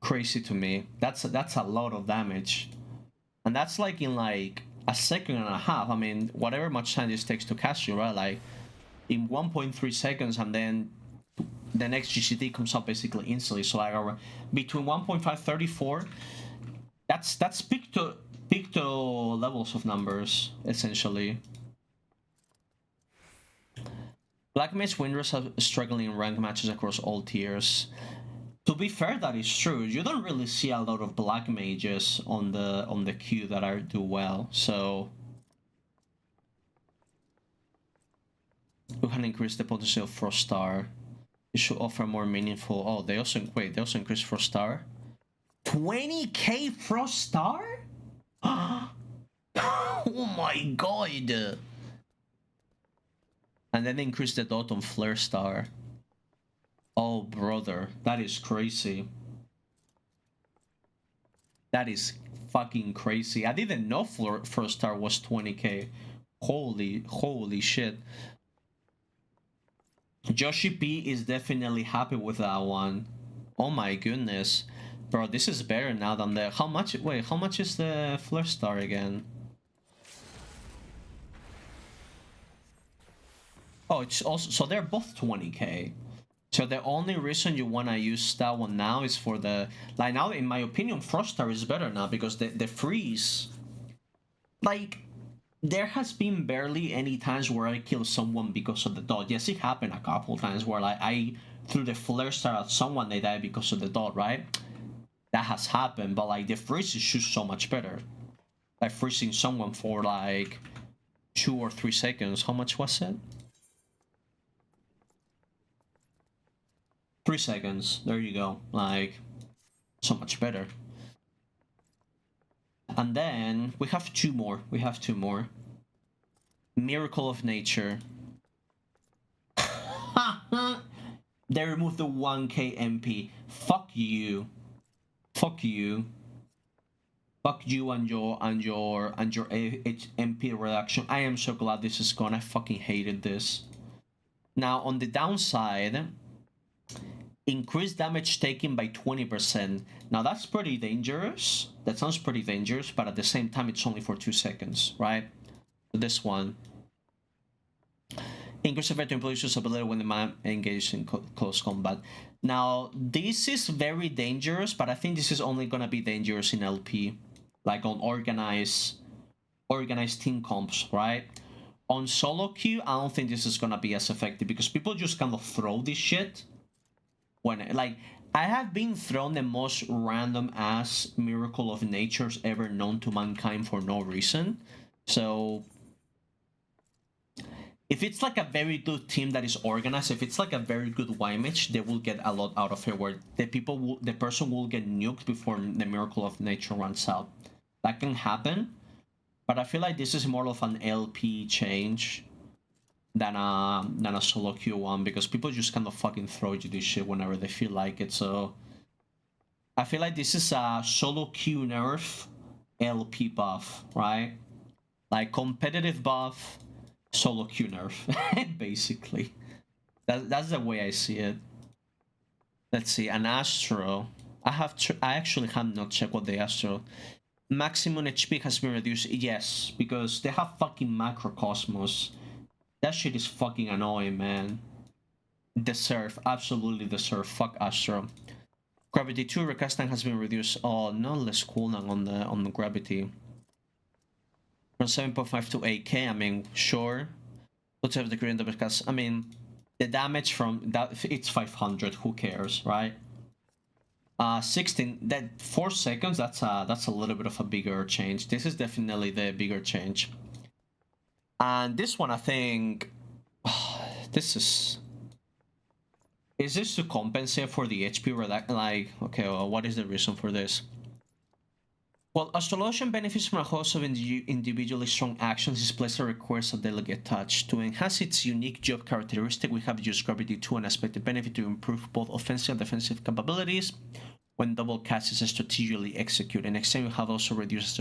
Crazy to me. That's a lot of damage. And that's like in like a second and a half. I mean, whatever much time this takes to cast you, right? Like in 1.3 seconds, and then the next GCT comes up basically instantly. So like between 1.5, 34, that's Picto levels of numbers, essentially. Black Mage winners are struggling in ranked matches across all tiers. To be fair, that is true. You don't really see a lot of black mages on the queue that are do well. So we can increase the potency of Frost Star. It should offer more meaningful. Oh, they also increase Frost Star. 20k Frost Star? Oh my god! And then they increase the dot on Flare Star. Oh brother, that is crazy. That is fucking crazy. I didn't know Frost Star was 20k. Holy shit. Joshi P is definitely happy with that one. Oh my goodness. Bro, this is better now than the... How much is the Flare Star again? Oh, it's also... So they're both 20k. So the only reason you want to use that one now is for the... Like now, in my opinion, Frost Star is better now because the freeze... Like... There has been barely any times where I kill someone because of the dot. Yes, it happened a couple times where like I threw the Flare Star at someone, they died because of the dot, right? That has happened, but like the freeze is just so much better. Like freezing someone for like 2 or 3 seconds. How much was it? 3 seconds. There you go. Like, so much better. And then we have two more. Miracle of Nature. They removed the 1k MP. Fuck you. Fuck you. Fuck you and your MP reduction. I am so glad this is gone. I fucking hated this. Now on the downside, increased damage taken by 20%. Now that's pretty dangerous. That sounds pretty dangerous, but at the same time it's only for 2 seconds, right? This one. Increase effect to employees' ability when the man engaged in close combat. Now, this is very dangerous, but I think this is only gonna be dangerous in LP. Like on organized team comps, right? On solo queue, I don't think this is gonna be as effective because people just kind of throw this shit. When, like, I have been thrown the most random ass Miracle of Natures ever known to mankind for no reason. So... if it's like a very good team that is organized, if it's like a very good Y-match, they will get a lot out of it where the person will get nuked before the Miracle of Nature runs out. That can happen, but I feel like this is more of an LP change than a solo queue one because people just kind of fucking throw you this shit whenever they feel like it. So I feel like this is a solo queue nerf LP buff, right? Like competitive buff, solo queue nerf, basically. That's the way I see it. Let's see, an Astro. I actually have not checked what the Astro. Maximum HP has been reduced. Yes, because they have fucking Macrocosmos. That shit is fucking annoying, man. Deserve, absolutely deserve. Fuck Astro. Gravity 2 recast time has been reduced. Oh, no less cooldown on the gravity. From 7.5 to 8k, I mean, sure. Whatever the green because I mean, the damage from that, it's 500. Who cares, right? 16. That 4 seconds. That's a little bit of a bigger change. This is definitely the bigger change. And this one, I think, this is this to compensate for the HP reduction? Like, okay, well, what is the reason for this? Well, Astrologian benefits from a host of individually strong actions. This placer requires a delegate touch. To enhance its unique job characteristic, we have used Gravity 2 and Aspected Benefit to improve both offensive and defensive capabilities when double cast is strategically executed. In exchange, we have also reduced...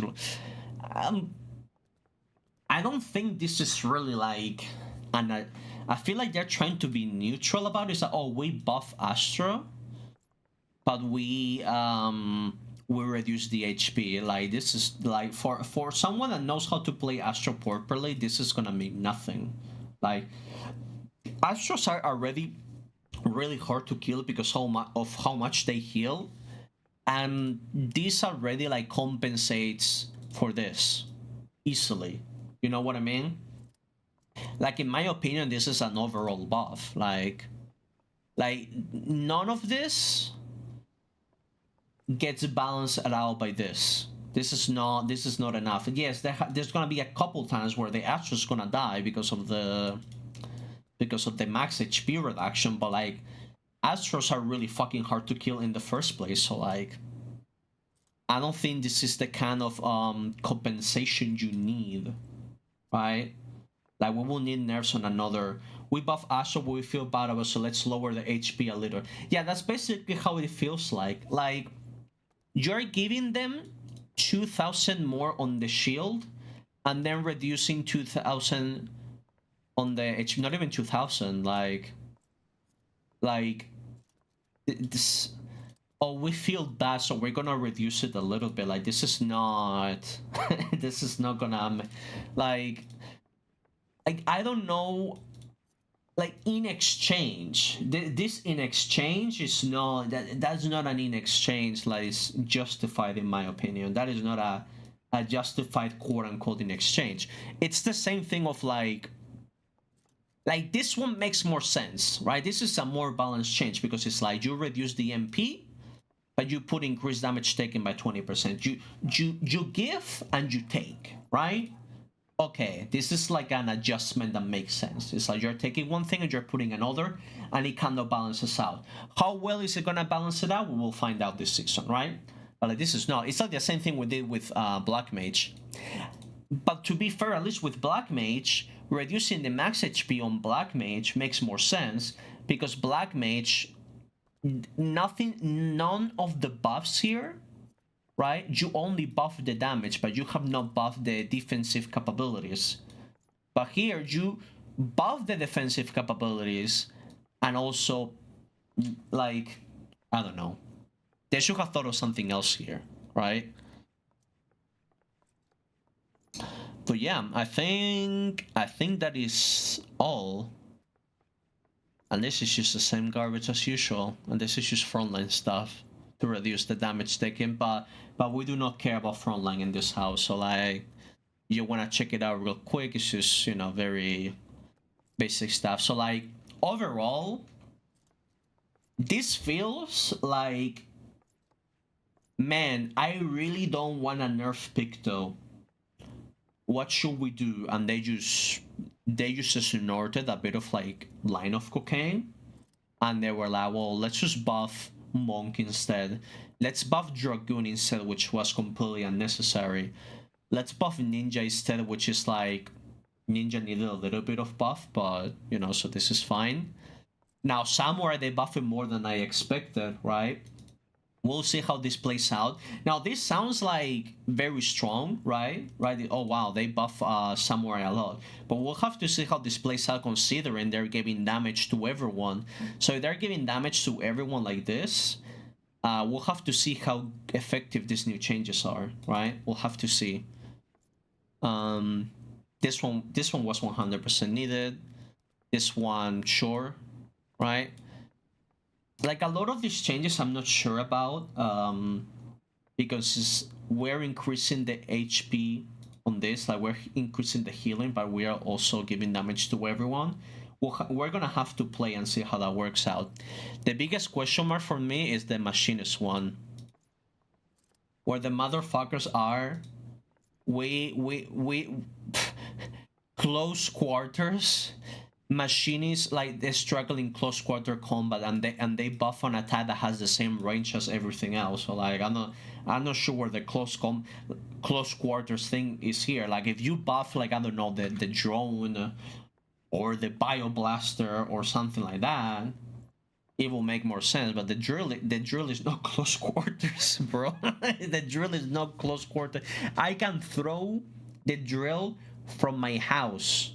I don't think this is really like... And I feel like they're trying to be neutral about it. It's like, oh, we buff Astro, but we reduce the HP. Like, this is like for someone that knows how to play Astro properly, this is gonna mean nothing. Like, Astros are already really hard to kill because of how much they heal, and this already like compensates for this easily. You know what I mean? like in my opinion, this is an overall buff. Like none of this gets balanced out by this. This is not enough. Yes, there's gonna be a couple times where the Astra's gonna die because of the max HP reduction, but like Astros are really fucking hard to kill in the first place, so like I don't think this is the kind of compensation you need, right? Like we will need nerfs on another. We buff Astro, but we feel bad about, so let's lower the HP a little. Yeah, that's basically how it feels like. Like you're giving them 2,000 more on the shield, and then reducing 2,000 on the HP. Not even 2,000. Like this. Oh, we feel bad, so we're gonna reduce it a little bit. Like this is not. This is not gonna. Like I don't know. Like in exchange, this in exchange is not that's not an in exchange that is justified in my opinion. That is not a justified quote unquote in exchange. It's the same thing of like this one makes more sense, right? This is a more balanced change because it's like you reduce the MP, but you put increased damage taken by 20%. You give and you take, right? Okay, this is like an adjustment that makes sense. It's like you're taking one thing and you're putting another, and it kind of balances out. How well is it gonna balance it out? We will find out this season, right? But like, this is not. It's like the same thing we did with Black Mage. But to be fair, at least with Black Mage, reducing the max HP on Black Mage makes more sense because Black Mage, none of the buffs here, right? You only buff the damage, but you have not buffed the defensive capabilities. But here, you buff the defensive capabilities, and also, like, I don't know. They should have thought of something else here, right? But yeah, I think that is all. And this is just the same garbage as usual, and this is just frontline stuff to reduce the damage taken, but we do not care about frontline in this house, so like you want to check it out real quick. It's just, you know, very basic stuff. So like overall, this feels like, man, I really don't want a nerf pick though. What should we do? And they just snorted a bit of like line of cocaine, and they were like, well, let's just buff Monk instead. Let's buff Dragoon instead, which was completely unnecessary. Let's buff Ninja instead, which is like, Ninja needed a little bit of buff, but you know, so this is fine. Now Samurai, they buff him more than I expected, right? We'll see how this plays out. Now this sounds like very strong, right? Oh wow, they buff Samurai a lot. But we'll have to see how this plays out considering they're giving damage to everyone. So if they're giving damage to everyone like this, we'll have to see how effective these new changes are, right? We'll have to see. This one was 100% needed. This one, sure, right? Like a lot of these changes I'm not sure about, because we're increasing the HP on this, like we're increasing the healing, but we are also giving damage to everyone. We're gonna have to play and see how that works out. The biggest question mark for me is the machinist one, where the motherfuckers are we close quarters. Machinists, like, they struggle in close quarter combat, and they buff an attack that has the same range as everything else. So like I'm not sure where the close quarters thing is here. Like if you buff, like, I don't know, the drone or the bioblaster or something like that, it will make more sense. But the drill is not close quarters, bro. The drill is not close quarter. I can throw the drill from my house,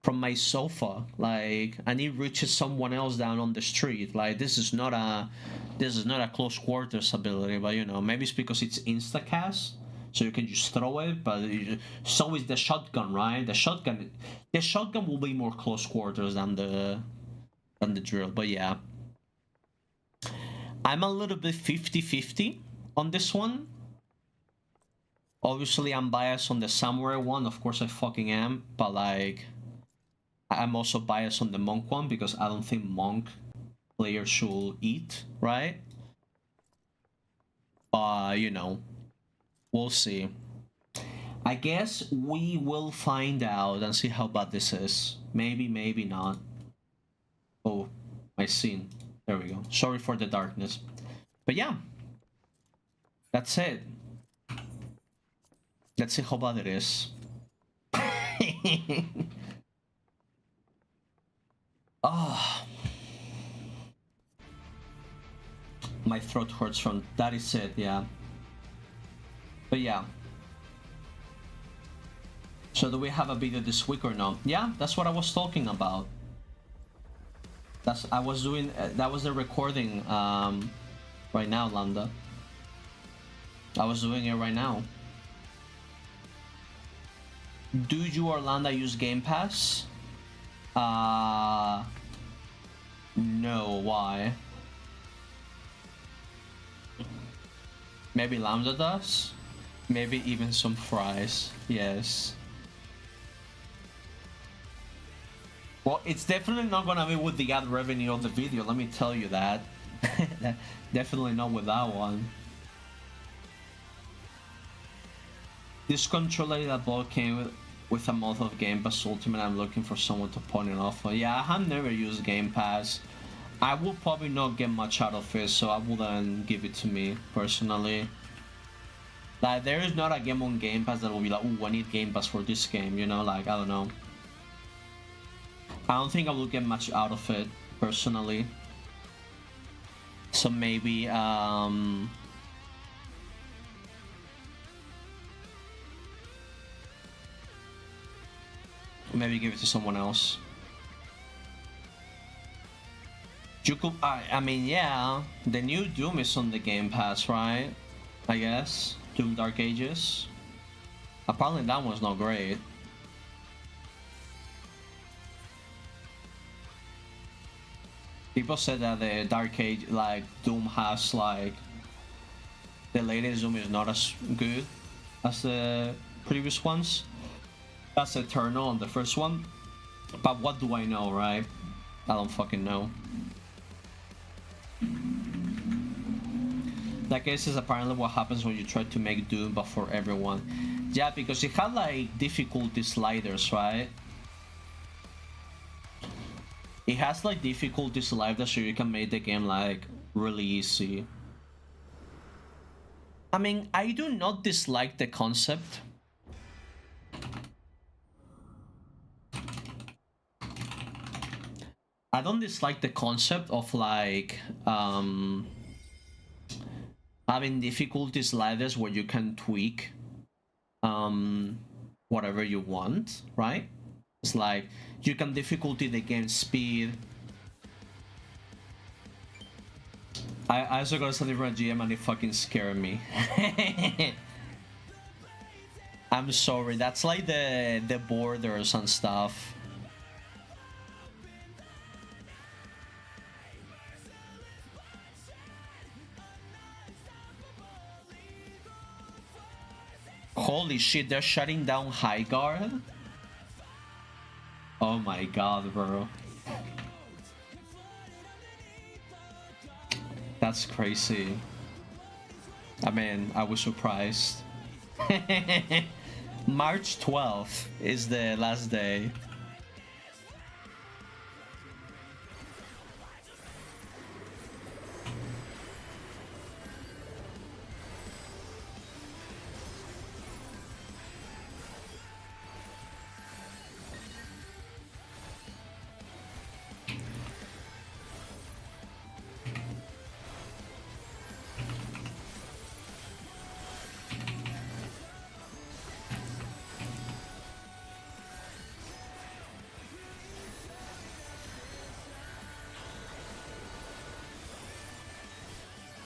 from my sofa, like, and it reaches someone else down on the street. Like this is not a close quarters ability, but you know, maybe it's because it's instacast, so you can just throw it. But so is the shotgun, right? The shotgun will be more close quarters than the drill. But yeah, I'm a little bit 50-50 on this one. Obviously I'm biased on the samurai one, of course I fucking am, but like, I'm also biased on the monk one because I don't think monk players should eat, right? But you know, we'll see. I guess we will find out and see how bad this is. Maybe, maybe not. Oh, my scene. There we go. Sorry for the darkness. But yeah, that's it. Let's see how bad it is. Oh, my throat hurts from that. Is it? Yeah. But yeah. So do we have a video this week or not? Yeah, that's what I was talking about. I was doing. That was the recording. Right now, Landa. I was doing it right now. Do you or Landa use Game Pass? No. Why? Maybe Lambda does. Maybe even some fries. Yes. Well, it's definitely not gonna be with the ad revenue of the video, let me tell you that. Definitely not with that one. This controller that bought came with a month of Game Pass Ultimate. I'm looking for someone to point it off. Yeah, I have never used Game Pass. I will probably not get much out of it, so I wouldn't give it to me, personally. Like, there is not a game on Game Pass that will be like, ooh, I need Game Pass for this game, you know? Like, I don't know. I don't think I will get much out of it, personally. So maybe, maybe give it to someone else. You could, I mean, yeah, the new Doom is on the Game Pass, right? I guess. Doom Dark Ages. Apparently that one's not great. People said that the Dark Age, like, Doom has, like, the latest Doom is not as good as the previous ones. That's Eternal on the first one. But what do I know, right? I don't fucking know. That case is apparently what happens when you try to make Doom but for everyone. Yeah, because it had like difficulty sliders, right? It has like difficulty sliders so you can make the game like really easy. I mean, I do not dislike the concept. I don't dislike the concept of like having difficulty sliders where you can tweak whatever you want, right? It's like you can difficulty the game speed. I also got something from a GM and it fucking scared me. I'm sorry, that's like the borders and stuff. Holy shit, they're shutting down High Guard? Oh my god, bro. That's crazy. I mean, I was surprised. March 12th is the last day.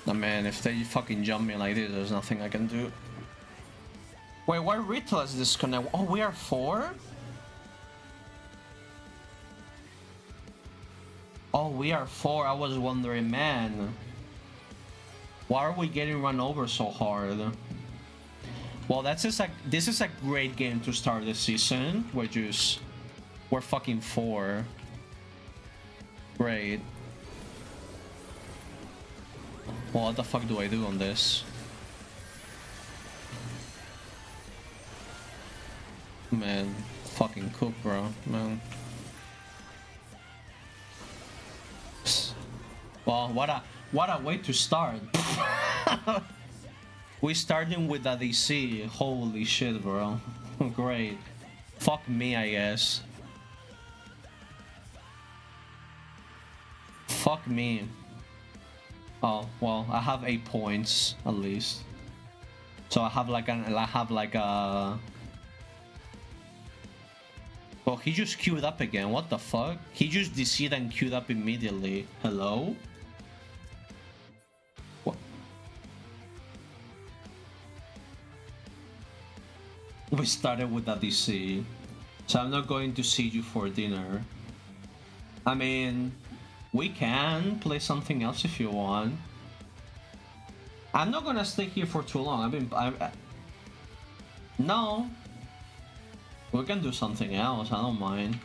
Oh man, if they fucking jump me like this, there's nothing I can do. Wait, why Rita is disconnect? Oh, we are 4? Oh, we are 4. I was wondering, man. Why are we getting run over so hard? Well, that's just like, this is a great game to start the season. We're just We're fucking 4. Great. Well, what the fuck do I do on this? Man, fucking cook, bro. Man. Well, what a way to start. We starting with a DC. Holy shit, bro. Great. Fuck me, I guess. Fuck me. Oh, well, I have 8 points at least. So I have like a well, he just queued up again. What the fuck? He just DC'd and queued up immediately. Hello? What? We started with a DC. So I'm not going to see you for dinner. I mean, we can play something else if you want. I'm not gonna stay here for too long. No. We can do something else, I don't mind.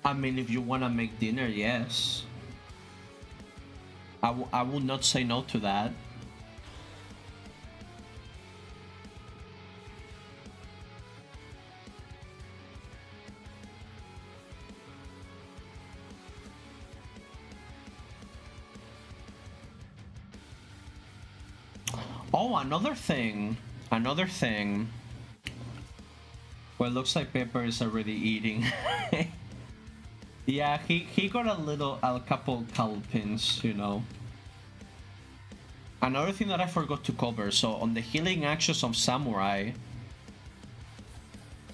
I mean, if you wanna make dinner, yes. I will not say no to that. Oh, another thing. Well, it looks like Pepper is already eating. Yeah, he got a couple calpins, you know. Another thing that I forgot to cover, so on the healing actions of Samurai,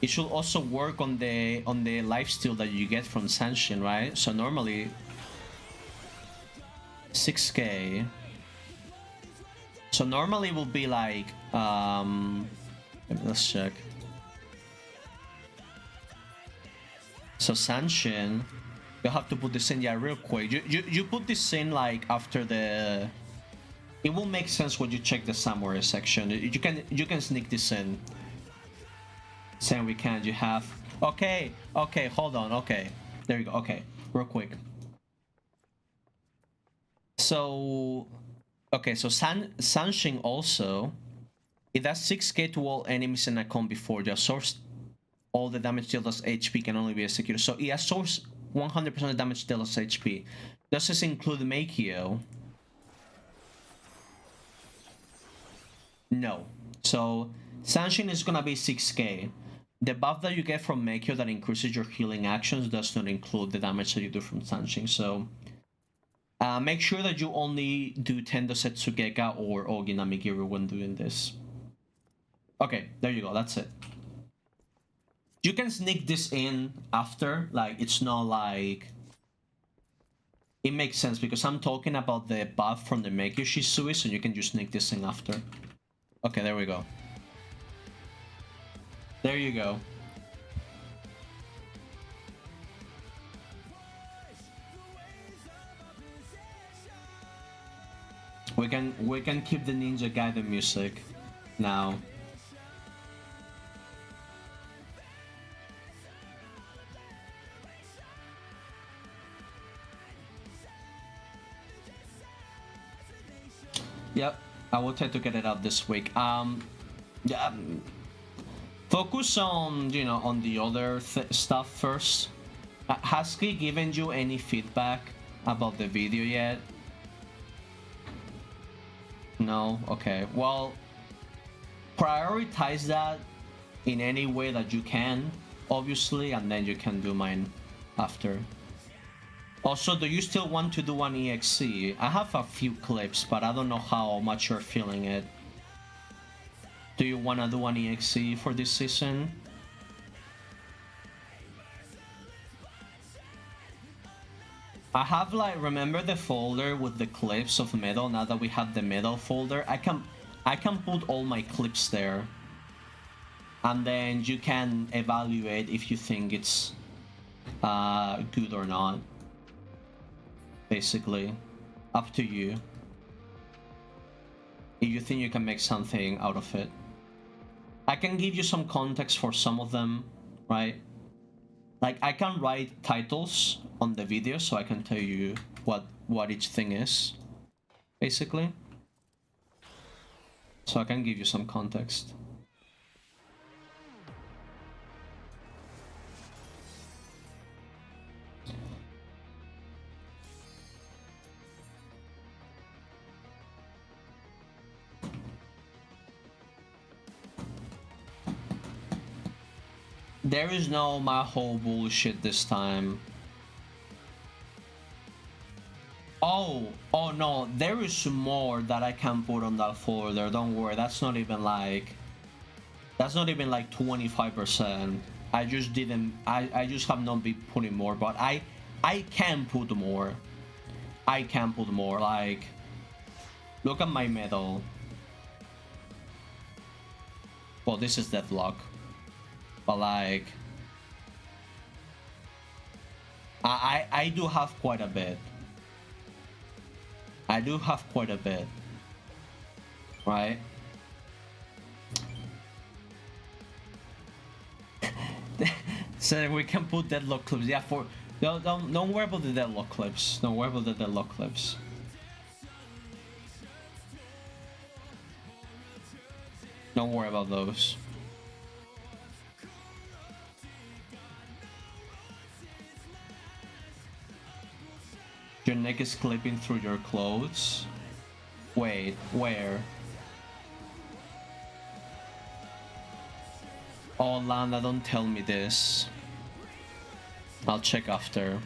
it should also work on the lifesteal that you get from Sanshin, right? So normally 6k. So normally it will be like let's check. So Sanshin, you have to put this in, yeah, real quick. You put this in like after the. It will make sense when you check the Samurai section. You can sneak this in. Saying we can't. You have. Okay, hold on. Okay, there you go. Okay, real quick. So, okay, so Sanshin also, it does 6k to all enemies in a comp before the source. All the damage dealt as HP can only be executed. So it absorbs 100% of damage dealt as HP. Does this include Meikyo? No. So Sanshin is gonna be 6k. The buff that you get from Meikyo that increases your healing actions does not include the damage that you do from Sanshin. So make sure that you only do Tendo Setsugeka or Ogi Namigiru when doing this. Okay, there you go. That's it. You can sneak this in after, like, it's not like... It makes sense because I'm talking about the buff from the Meikyo Shisui, so you can just sneak this in after. Okay, there we go. There you go. We can keep the Ninja Gaiden music now. Yep, I will try to get it out this week. Yeah, focus on, you know, on the other stuff first. Has he given you any feedback about the video yet? No? Okay, well, prioritize that in any way that you can, obviously, and then you can do mine after. Also, do you still want to do an EXE? I have a few clips, but I don't know how much you're feeling it. Do you want to do an EXE for this season? I have, like, remember the folder with the clips of metal? Now that we have the metal folder, I I can put all my clips there, and then you can evaluate if you think it's good or not. Basically, up to you. If you think you can make something out of it. I can give you some context for some of them, right? Like, I can write titles on the video so I can tell you what each thing is, basically. So I can give you some context. There is no my whole bullshit this time. Oh no, there is more that I can put on that folder. Don't worry, that's not even like 25%. I just didn't. I just have not been putting more, but I can put more. I can put more. Like, look at my medal. Well, this is deadlock, but like, I do have quite a bit. I do have quite a bit, right? So we can put deadlock clips. Yeah, for don't worry about the deadlock clips. Don't worry about the deadlock clips. Don't worry about those. Your neck is clipping through your clothes. Wait, where? Oh, Lana, don't tell me this. I'll check after.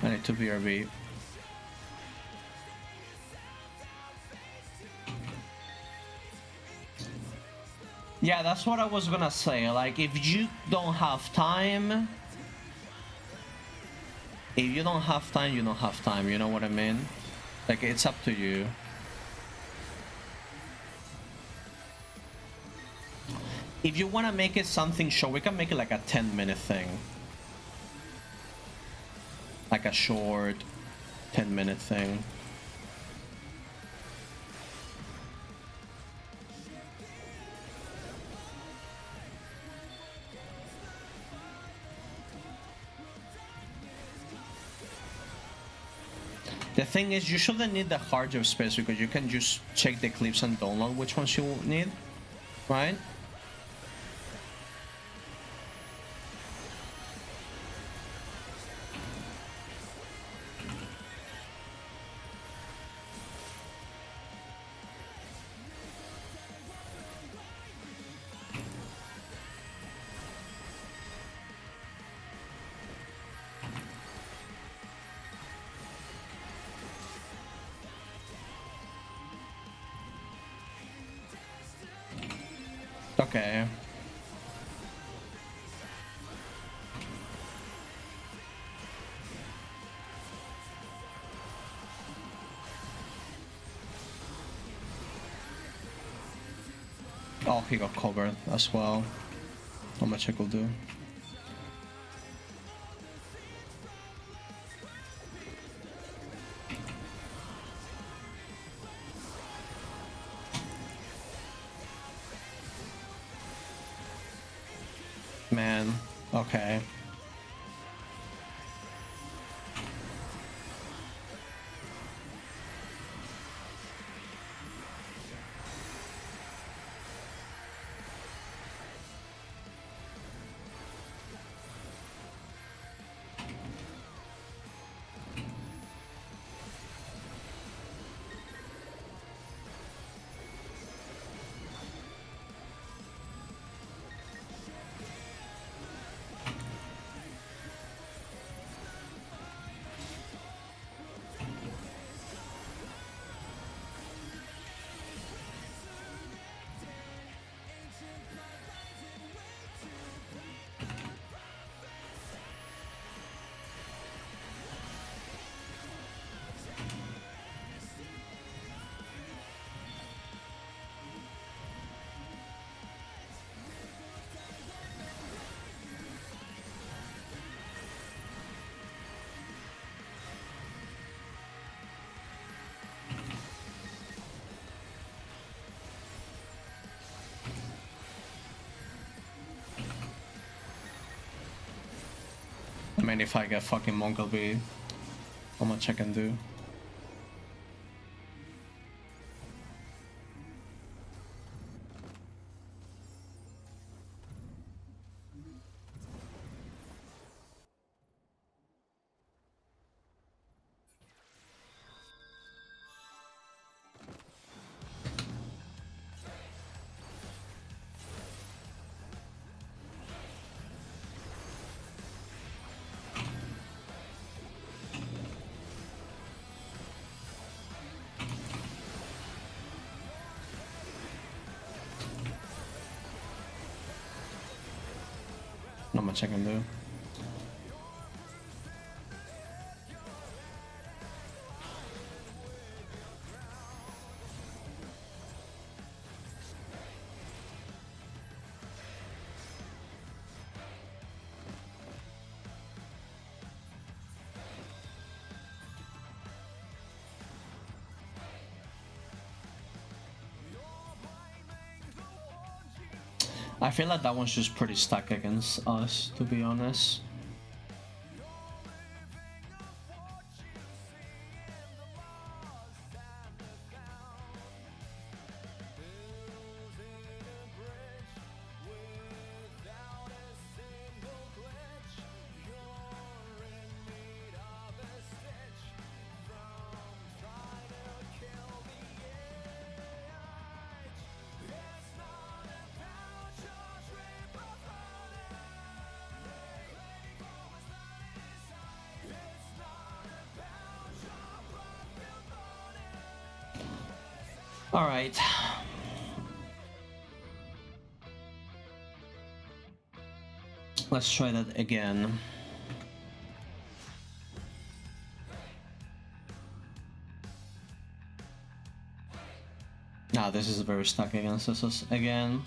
I need to BRB. Yeah, that's what I was gonna say. Like, if you don't have time, you don't have time, you know what I mean? Like, it's up to you. If you wanna make it something short, we can make it like a 10-minute thing. Like a short 10-minute thing. The thing is, you shouldn't need the hard drive space because you can just check the clips and download which ones you need, right? Okay. Oh, he got covered as well. How much I could do? Man, okay. mean, if I get fucking Monk, I'll be... How much I can do. Not much I can do. I feel like that one's just pretty stuck against us, to be honest. Alright. Let's try that again. Now this is very stuck against us again.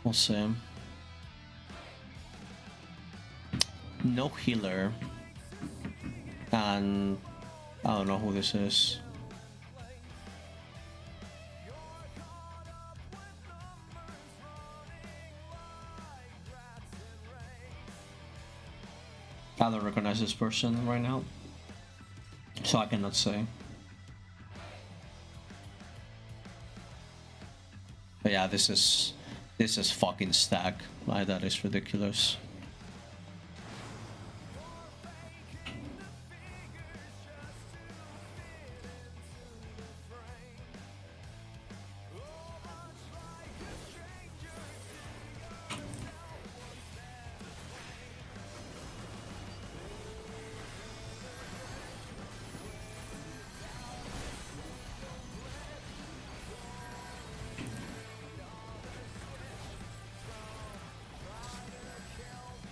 We'll see. No healer. And I don't know who this is. I don't recognize this person right now, so I cannot say. But yeah, this is fucking stack. Like, that is ridiculous.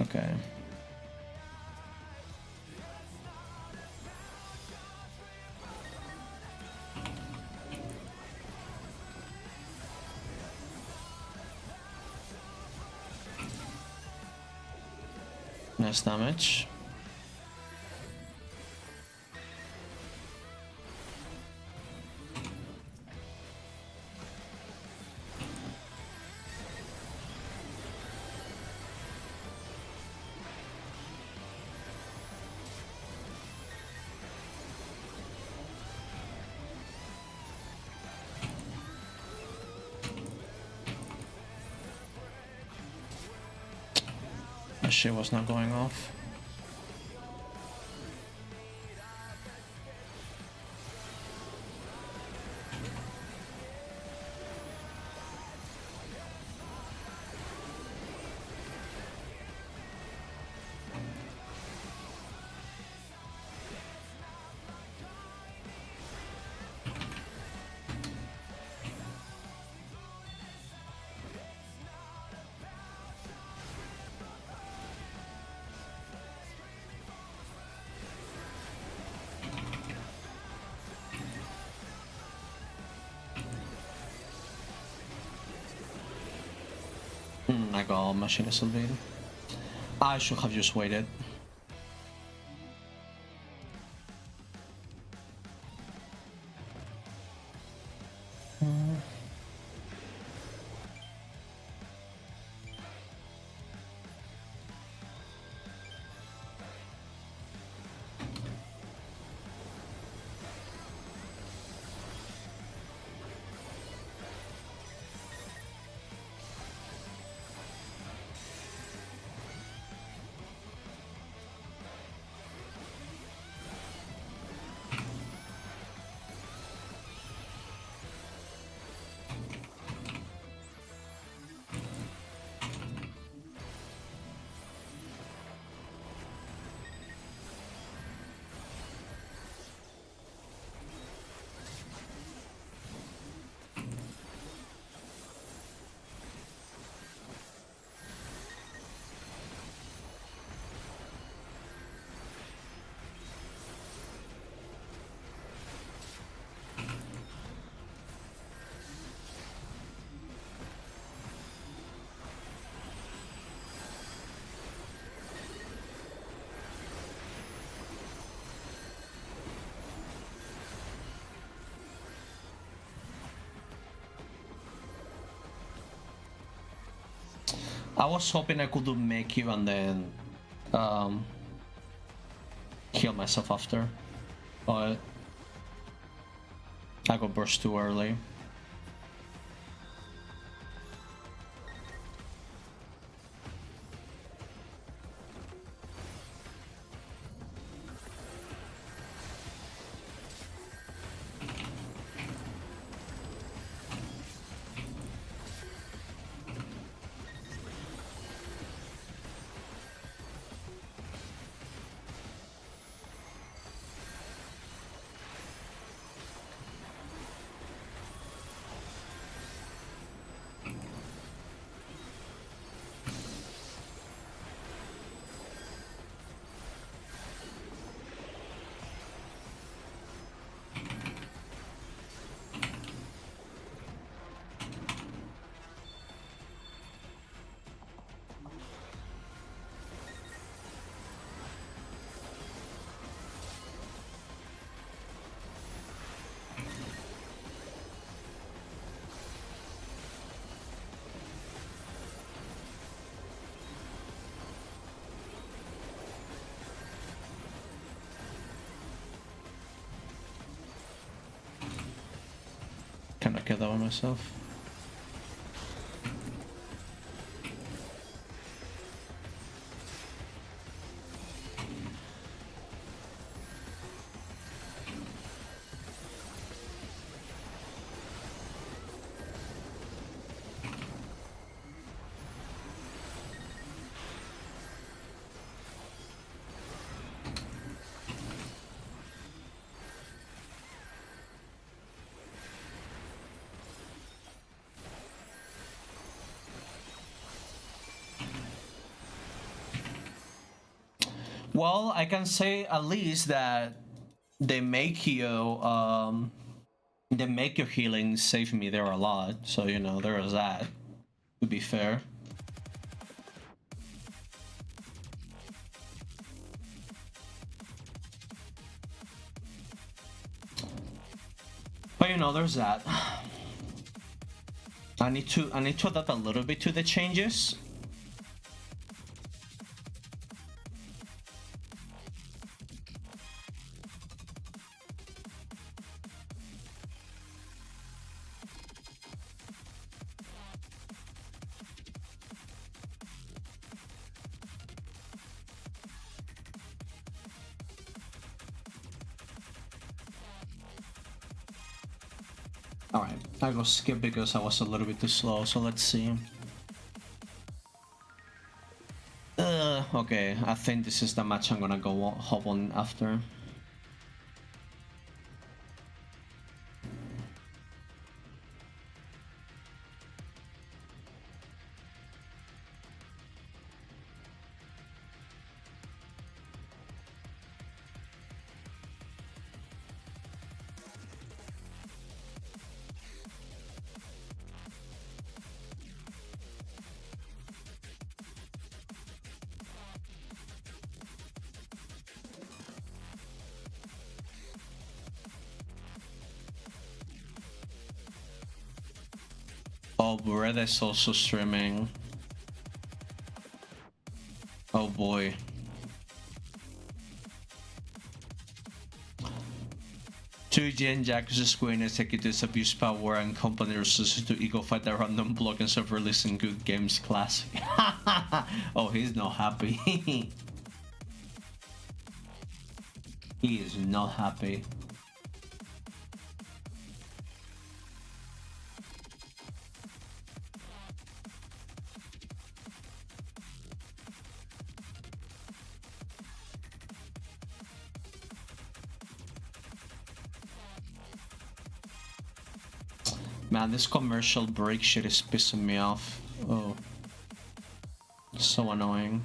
Okay. Nice damage. That shit was not going off. I got machine assaulted. I should have just waited. I was hoping I could do make you and then heal myself after, but I got burst too early. Can I kill that one myself? Well, I can say at least that they make you healing save me there a lot, so you know there is that, to be fair. But you know there's that. I need to adapt a little bit to the changes. Alright, I go skip because I was a little bit too slow, so let's see. Okay, I think this is the match I'm gonna go hop on after. Oh, Red is also streaming. Oh boy. Two Gen Jacks Square executives abuse power and company resources to ego fight a random block and of releasing good games classic. Oh, he's not happy. He is not happy. Man, this commercial break shit is pissing me off. Oh. So annoying.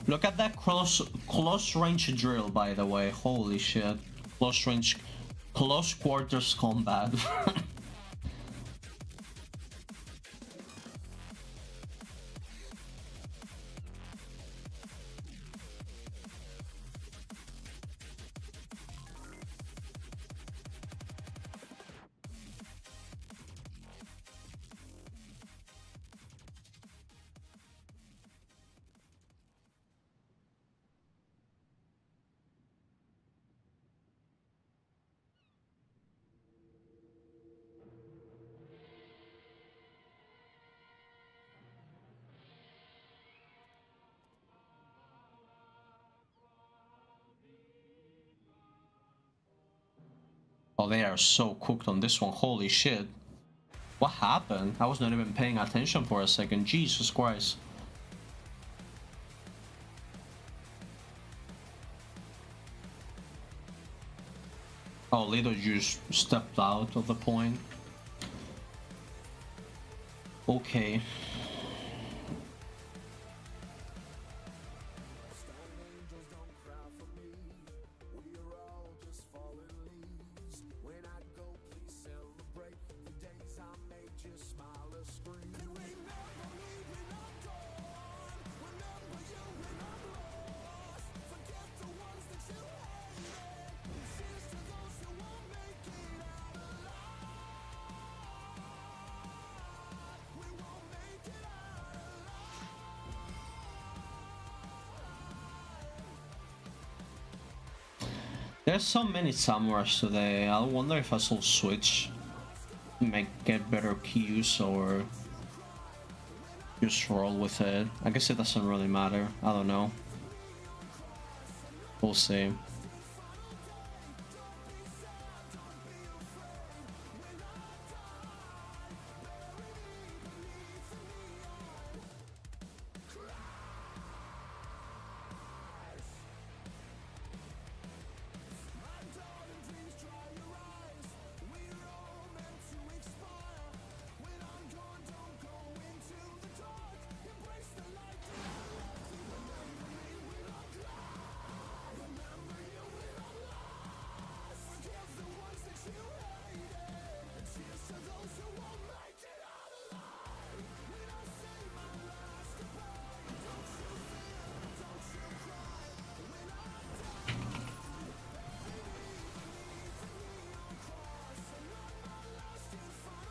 Look at that close range drill, by the way. Holy shit. Close range Close quarters combat. Oh, they are so cooked on this one. Holy shit. What happened? I was not even paying attention for a second. Jesus Christ. Oh, Lido just stepped out of the point. Okay. There's so many samurais today. I wonder if I should switch, get better cues, or just roll with it. I guess it doesn't really matter. I don't know. We'll see.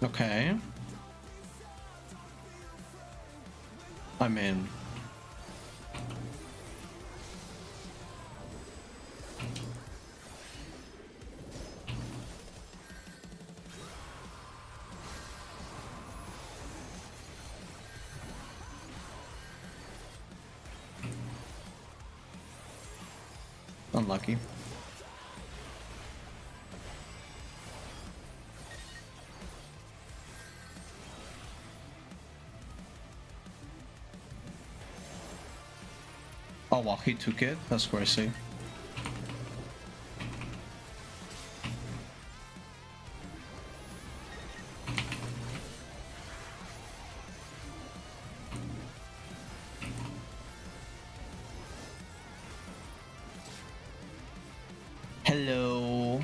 Okay. I'm in. Unlucky. Oh wow, he took it? That's crazy. Hello.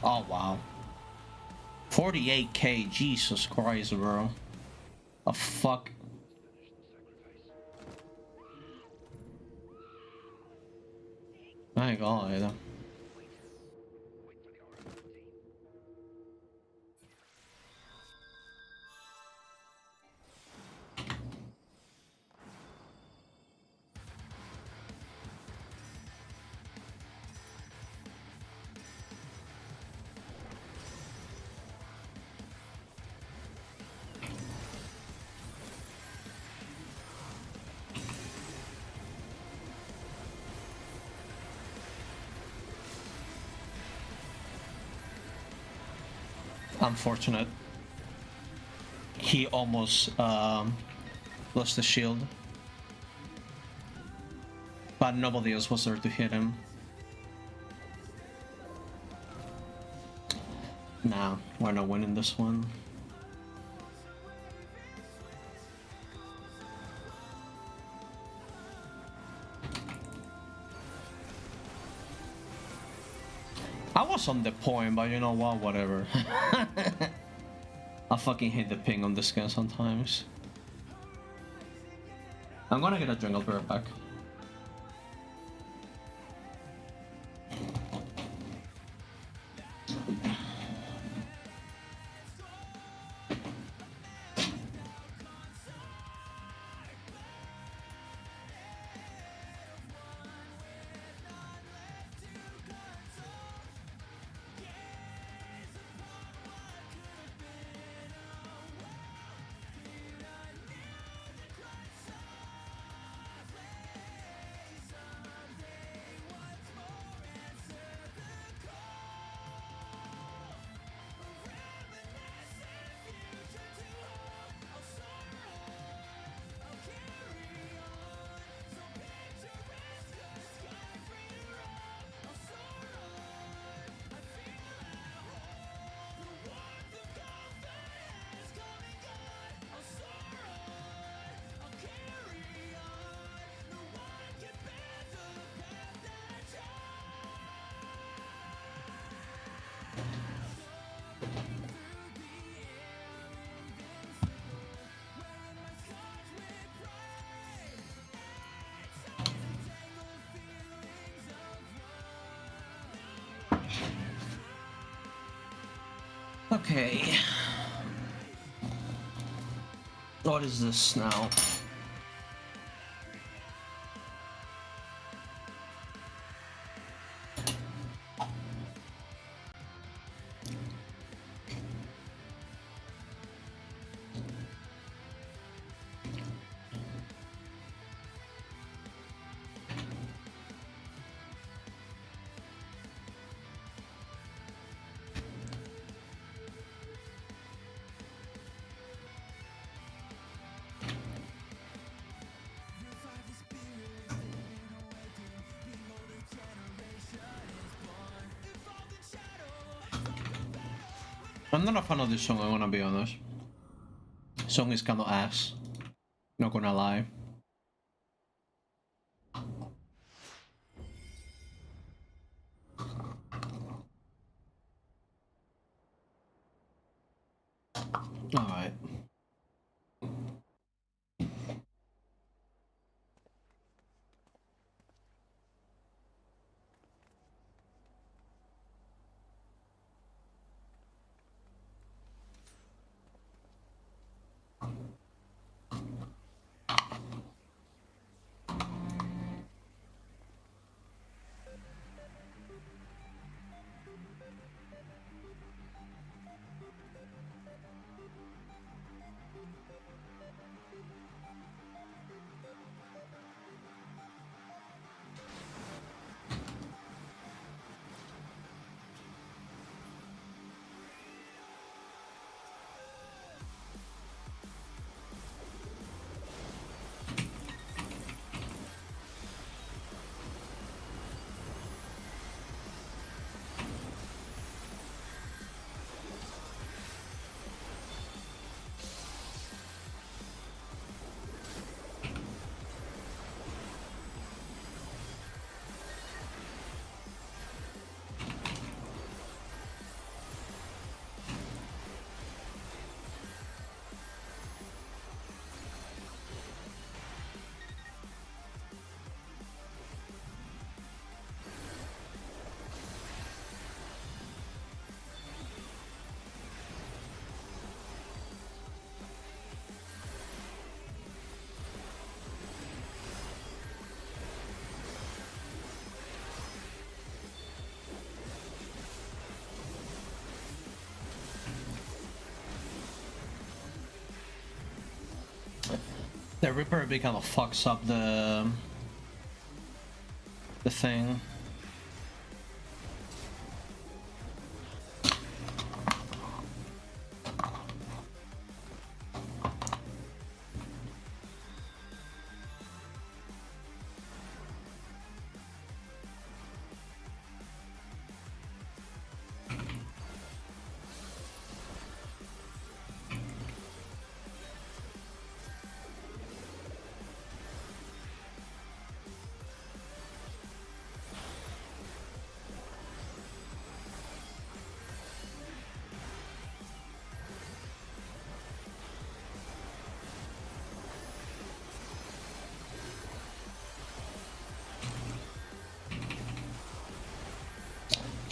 Oh wow. 48k, Jesus Christ, bro. A fuck. My god. Unfortunate. He almost lost the shield. But nobody else was there to hit him. Nah, we're not winning this one. I was on the point, but you know what, whatever. I fucking hate the ping on this gun sometimes. I'm gonna get a drink, I'll be right back. Okay. What is this now? I'm not a fan of this song, I'm gonna be honest. Song is kinda ass. Not gonna lie. Alright. The Reaper kind of fucks up the thing.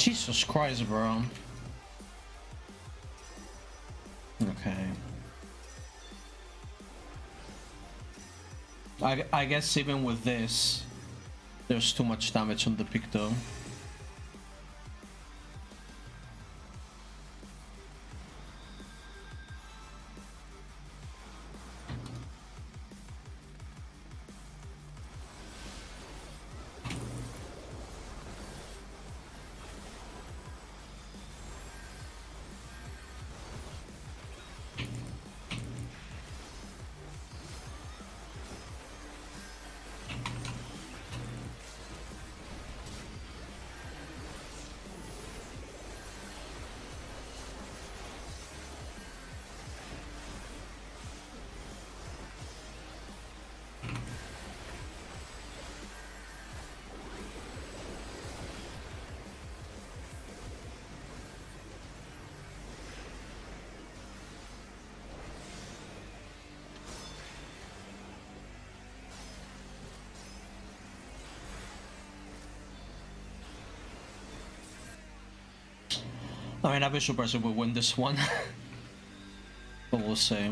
Jesus Christ, bro. Okay. I guess even with this, there's too much damage on the pick though. I mean, I'd be surprised if we win this one. But we'll see.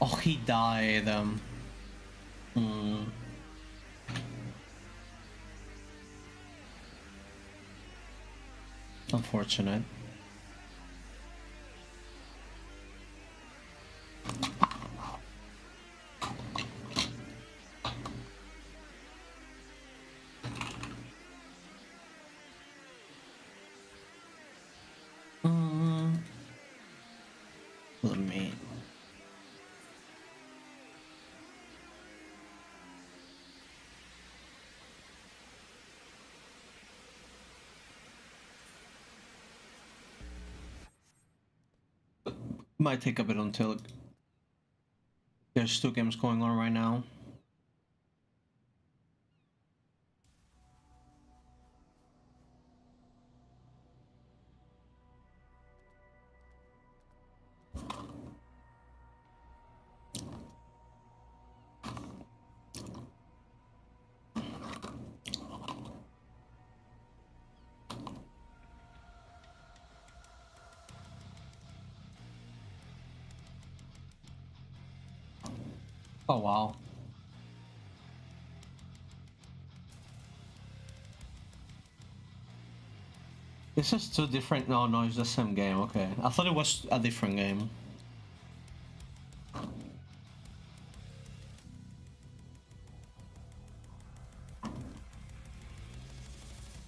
Oh, he died. Unfortunate. Let me. Might take a bit until there's 2 games going on right now. Oh wow. This is 2 different. No, it's the same game. Okay, I thought it was a different game.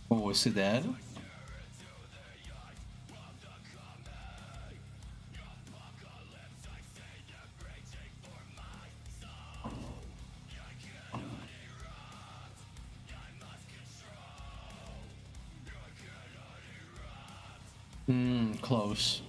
Oh, is he dead? Close.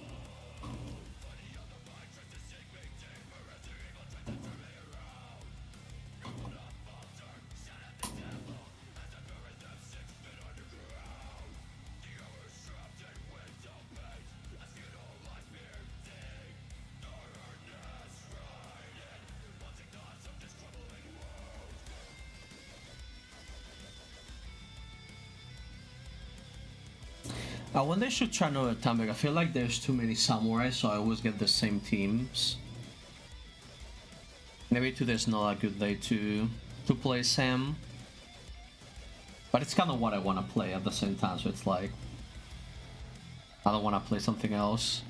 I wonder if they should try another time. I feel like there's too many samurais, so I always get the same teams. Maybe today's not a good day to play Sam. But it's kind of what I want to play at the same time, so it's like I don't want to play something else.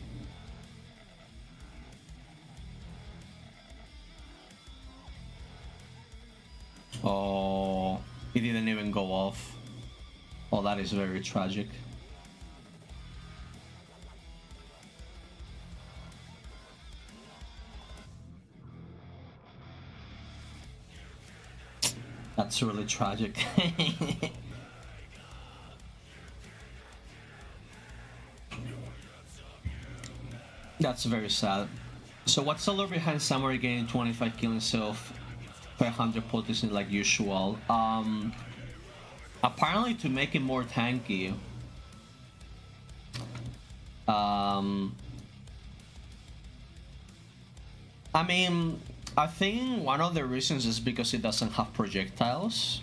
Oh, he didn't even go off. Oh, that is very tragic. That's really tragic. That's very sad. So what's the lore behind Samurai getting 25 killing himself, 500 potency like usual? Apparently to make it more tanky. I mean, I think one of the reasons is because it doesn't have projectiles,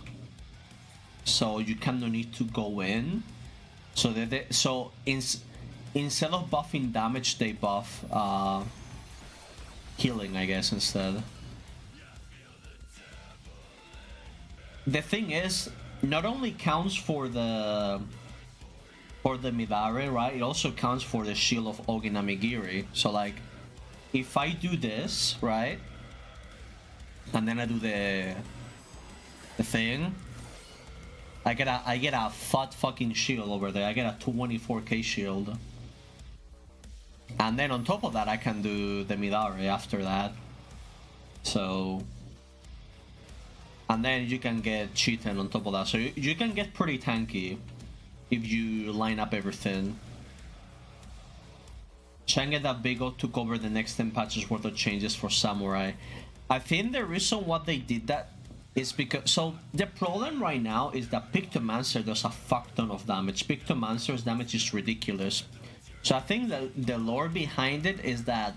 so you kind of need to go in. So instead of buffing damage, they buff healing, I guess, instead. The thing is, not only counts for the Midare, right? It also counts for the shield of Oginamigiri. So like, if I do this, right, and then I do the thing, I get a fat fucking shield over there. I get a 24k shield. And then on top of that, I can do the Midare after that. So... And then you can get Cheaten on top of that. So you can get pretty tanky if you line up everything. Try and get that big O to cover the next 10 patches worth of changes for Samurai. I think the reason why they did that is because... So the problem right now is that Pictomancer does a fuck ton of damage. Pictomancer's damage is ridiculous. So I think that the lore behind it is that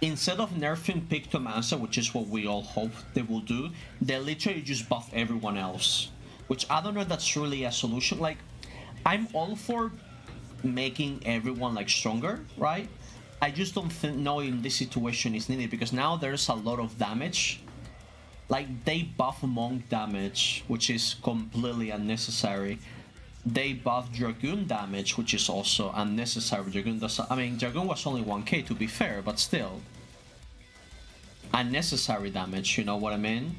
instead of nerfing Pictomancer, which is what we all hope they will do, they literally just buff everyone else. Which I don't know if that's really a solution. Like, I'm all for making everyone like stronger, right? I just don't know in this situation is needed, because now there's a lot of damage. Like, they buff Monk damage, which is completely unnecessary. They buff Dragoon damage, which is also unnecessary. Dragoon does... I mean, Dragoon was only 1k to be fair, but still. Unnecessary damage, you know what I mean?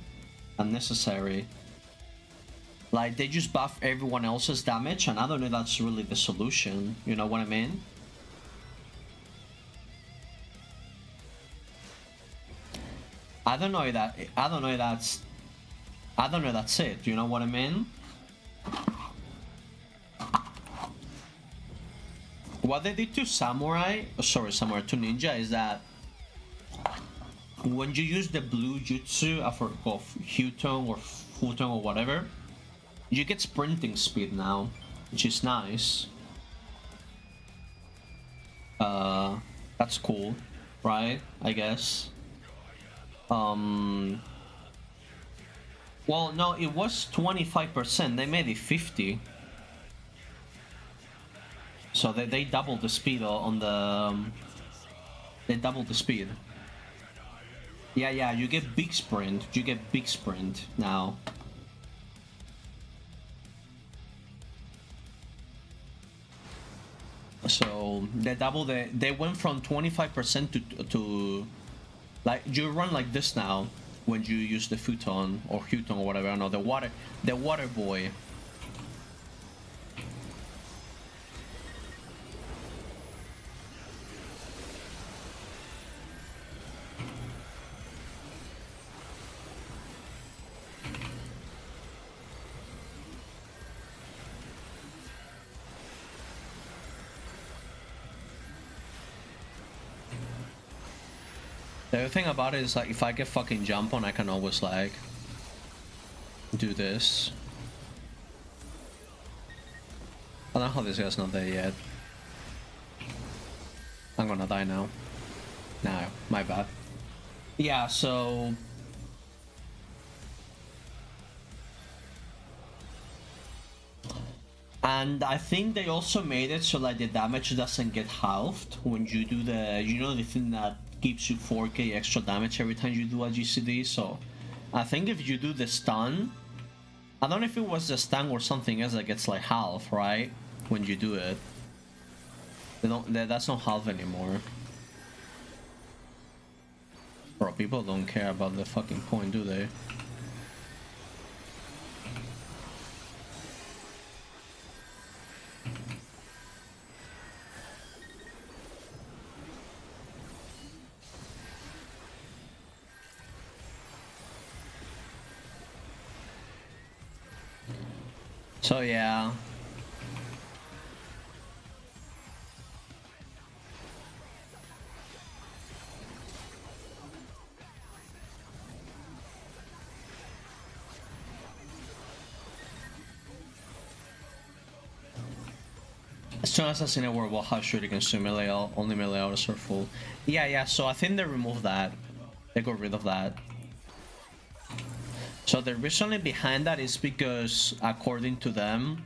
Unnecessary. Like, they just buff everyone else's damage, and I don't know if that's really the solution, you know what I mean? I don't know if that's it, you know what I mean? What they did to Samurai, to Ninja, is that when you use the blue jutsu of Huton or Futon or whatever, you get sprinting speed now, which is nice. That's cool, right? I guess. Well, no, it was 25%. They made it 50. So they doubled the speed on the... they doubled the speed. Yeah, you get big sprint. You get big sprint now. So they doubled they went from 25% to like, you run like this now when you use the futon or Huton or whatever. I don't know, the water boy. The other thing about it is, like, if I get fucking jump on, I can always, like, do this. I don't know how this guy's not there yet. I'm gonna die now. No, my bad. Yeah, so... And I think they also made it so like the damage doesn't get halved when you do the... You know, the thing that gives you 4k extra damage every time you do a GCD, so... I think if you do the stun... I don't know if it was the stun or something else that gets like half, right? When you do it. That's not half anymore. Bro, people don't care about the fucking point, do they? So yeah. Stone Assassinate War will have shooting and melee, only melee autos are full. Yeah, so I think they removed that. They got rid of that. So the reasoning behind that is because, according to them,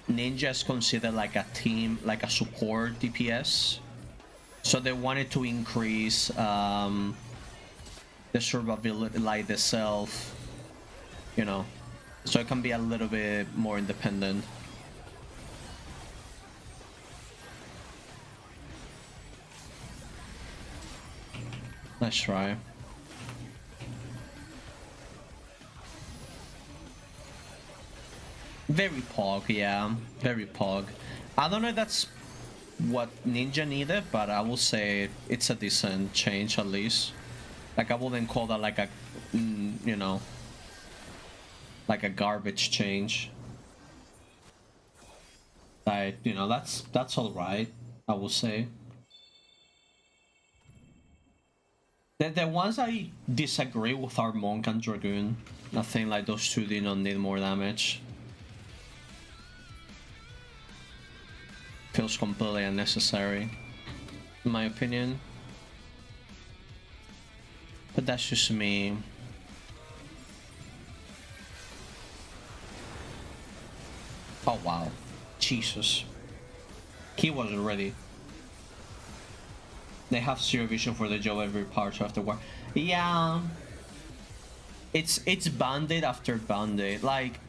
Ninja is considered like a team, like a support DPS. So they wanted to increase the survivability, like the self, you know, so it can be a little bit more independent. Let's try. Very pog, yeah. Very pog. I don't know if that's what Ninja needed, but I will say it's a decent change at least. Like, I wouldn't call that like a, you know, like a garbage change. But, you know, that's alright, I will say. The ones I disagree with are Monk and Dragoon. I think like those two do not need more damage. Feels completely unnecessary, in my opinion. But that's just me. Oh wow. Jesus. He wasn't ready. They have zero vision for the job every part after war. Yeah. It's bandit after bandit. Like,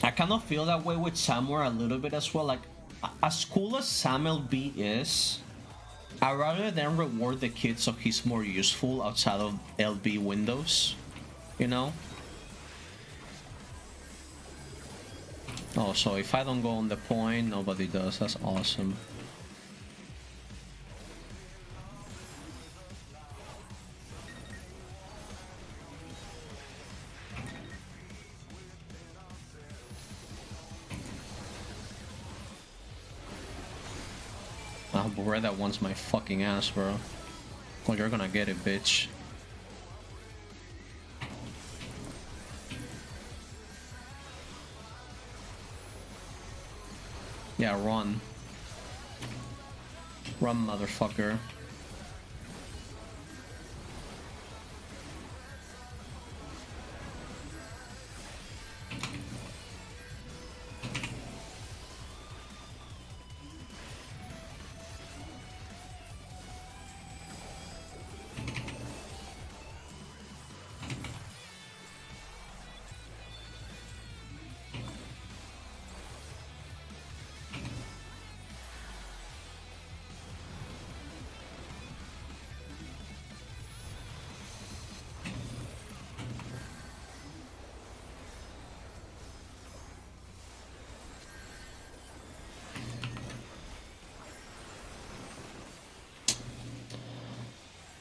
I kind of feel that way with Samuel a little bit as well. Like, as cool as Samuel B is, I'd rather than reward the kid so he's more useful outside of LB windows, you know? Oh, so if I don't go on the point, nobody does. That's awesome. Oh, Beretta wants my fucking ass, bro. Well, you're gonna get it, bitch. Yeah, run. Run, motherfucker.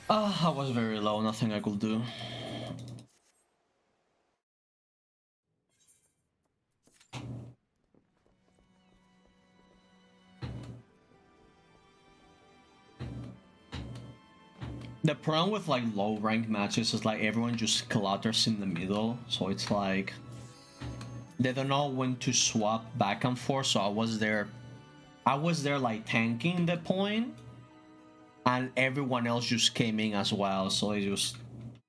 I was very low, nothing I could do. The problem with like low rank matches is like everyone just clatters in the middle, so it's like they don't know when to swap back and forth. So I was there like tanking the point, and everyone else just came in as well, so it just,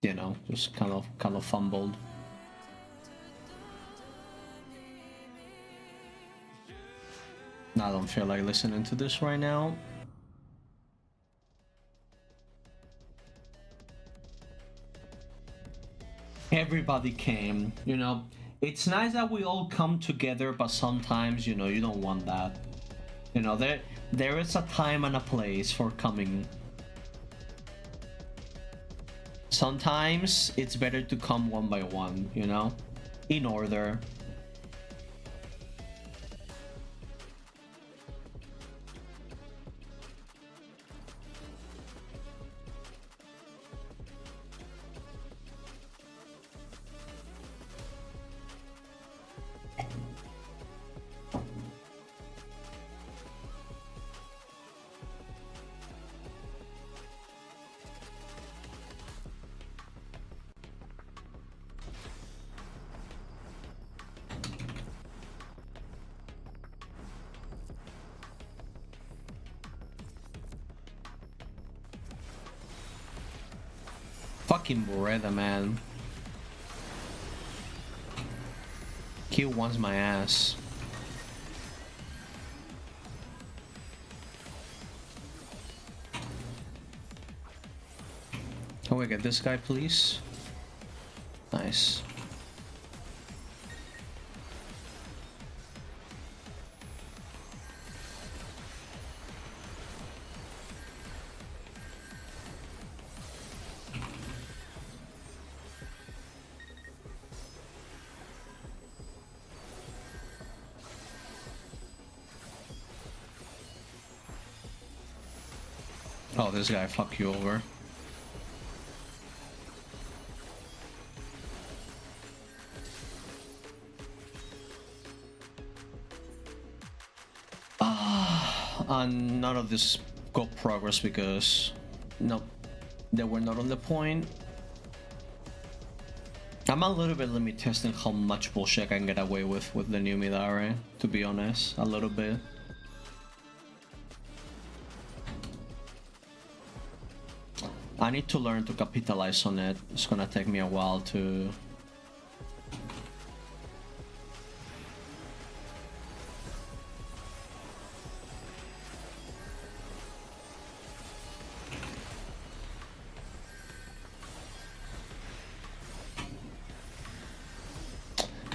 you know, just kind of fumbled. I don't feel like listening to this right now. Everybody came, you know. It's nice that we all come together, but sometimes, you know, you don't want that. You know, there is a time and a place for coming. Sometimes it's better to come one by one, you know, in order. Fucking Beretta, man. Q wants my ass. Can we get this guy, please? Nice. Oh, this guy fucked you over. And none of this got progress because no, they were not on the point. I'm a little bit limit testing how much bullshit I can get away with the new Midare, to be honest, a little bit. I need to learn to capitalize on it. It's gonna take me a while to...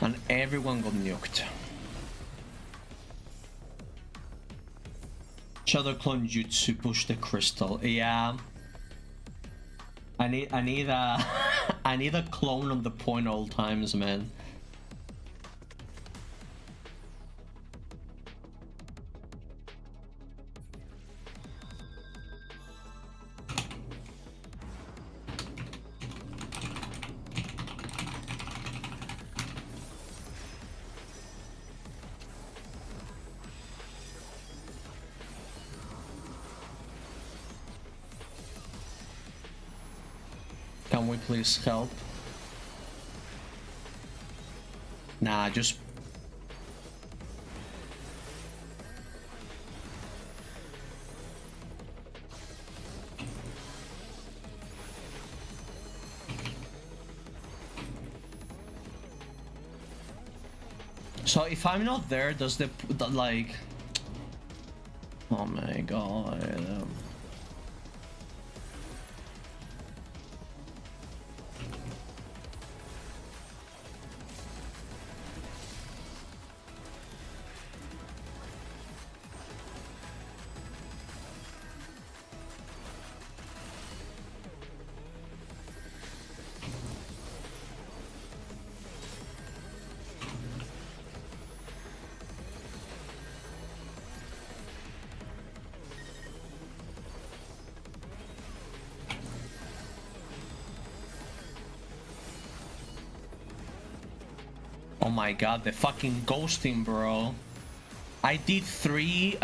And everyone got nuked. Shadow Clone Jutsu, push the crystal. Yeah. I need a I need a clone on the point all times, man. Can we please help? Nah, just... So if I'm not there, does the like... Oh my god... Oh my god, the fucking ghosting, bro. I did 3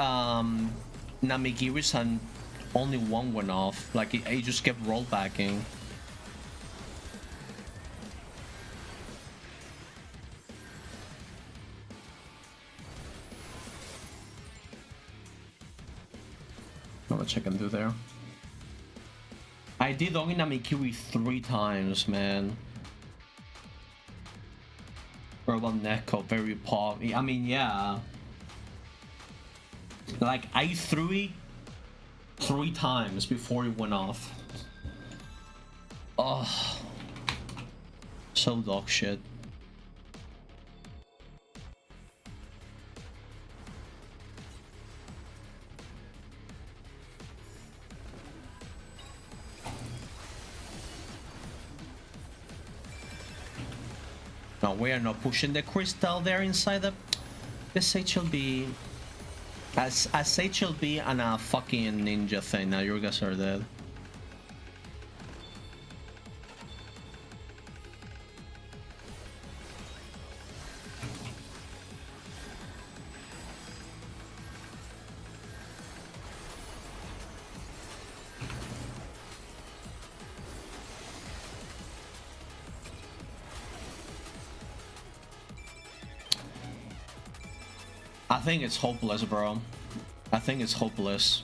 Namigiris and only 1 went off. Like, it just kept rollbacking. Not much I can do there. I did only Namikiri 3 times, man. Urban Neko, very pop. I mean, yeah. Like, I threw it 3 times before it went off. Oh. So dog shit. No, we are not pushing the crystal there inside the HLB. As HLB and a fucking ninja thing. Now your guys are dead. I think it's hopeless, bro. I think it's hopeless.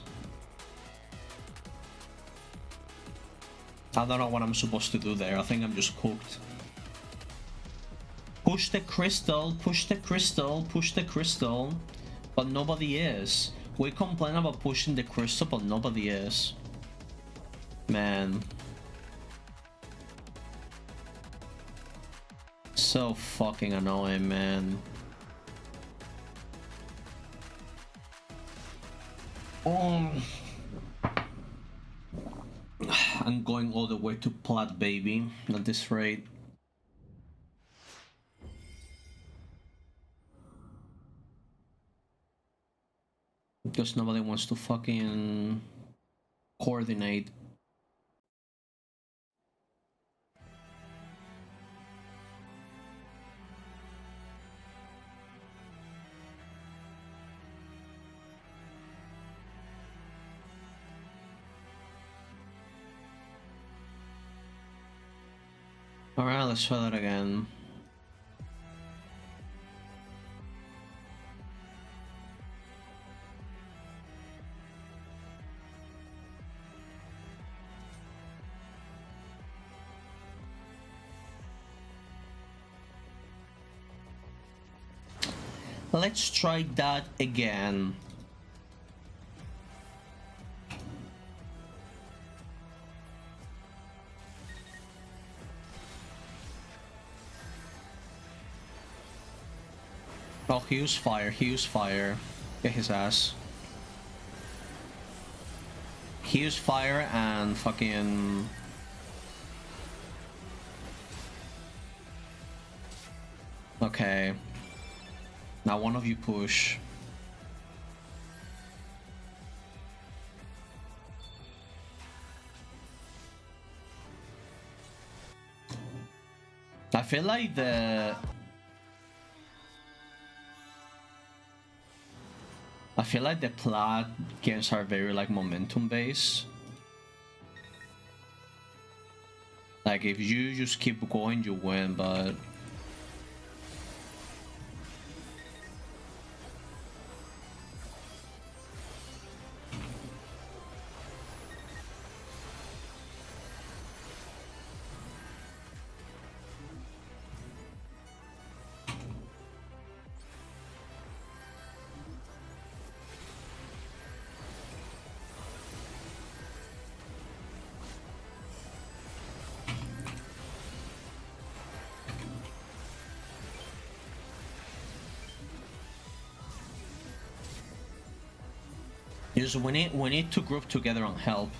I don't know what I'm supposed to do there. I think I'm just cooked. Push the crystal, push the crystal, push the crystal. But nobody is. We complain about pushing the crystal, but nobody is. Man. So fucking annoying, man. Oh. I'm going all the way to plat, baby, at this rate. Because nobody wants to fucking coordinate. Alright, let's try that again. Let's try that again. Oh, he used fire, he used fire. Get his ass. He used fire and fucking... Okay. Now one of you push. I feel like the... I feel like the plat games are very like momentum based. Like if you just keep going, you win, but... Just we need to group together and help.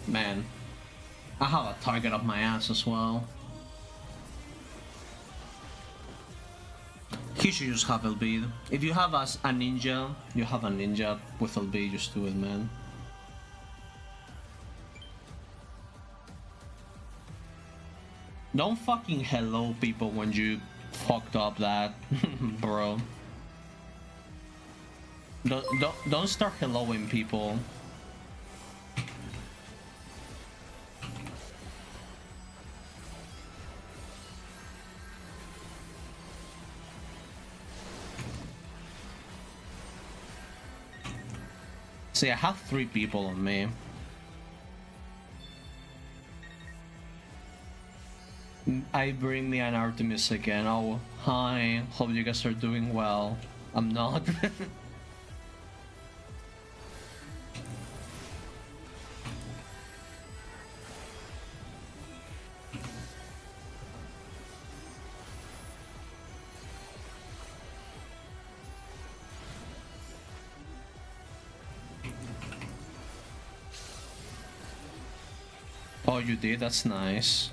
Man, I have a target up my ass as well. He should just have LB. If you have a ninja, you have a ninja with LB, just do it, man. Don't fucking hello people when you fucked up that, bro. Don't start helloing people. See, I have 3 people on me. I bring me an Artemis again. Oh, hi. Hope you guys are doing well. I'm not. Oh, you did? That's nice.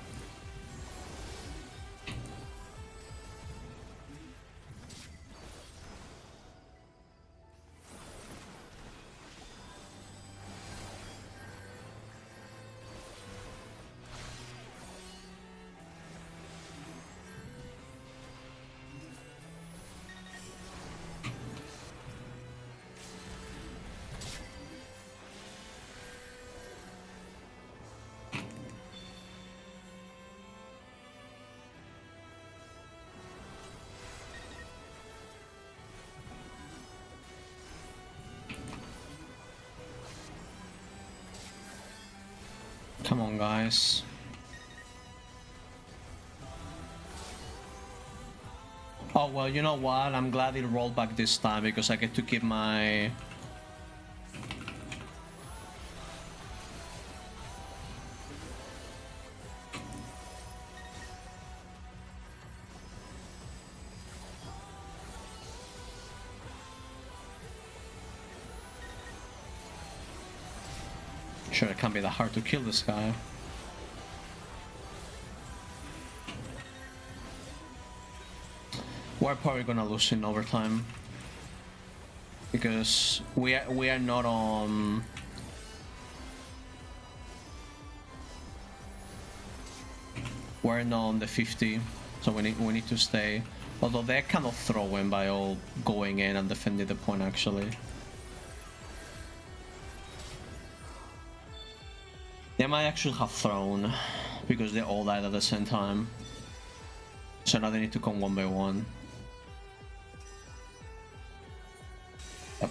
Come on, guys. Oh, well, you know what? I'm glad it rolled back this time because I get to keep my... Sure, it can't be that hard to kill this guy. We're probably gonna lose in overtime because we are not on. We're not on the 50, so we need to stay. Although they're kind of throwing by all going in and defending the point actually. They might actually have thrown because they all died at the same time. So now they need to come one by one. Yep.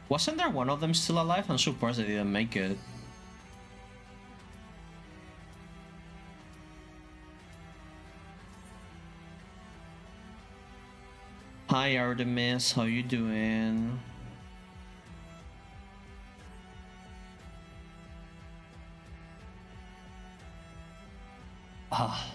Wasn't there one of them still alive? I'm surprised they didn't make it. Hi Artemis, how you doing? Ah.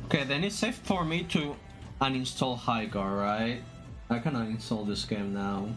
Okay, then it's safe for me to uninstall Hygar, right? I can uninstall this game now.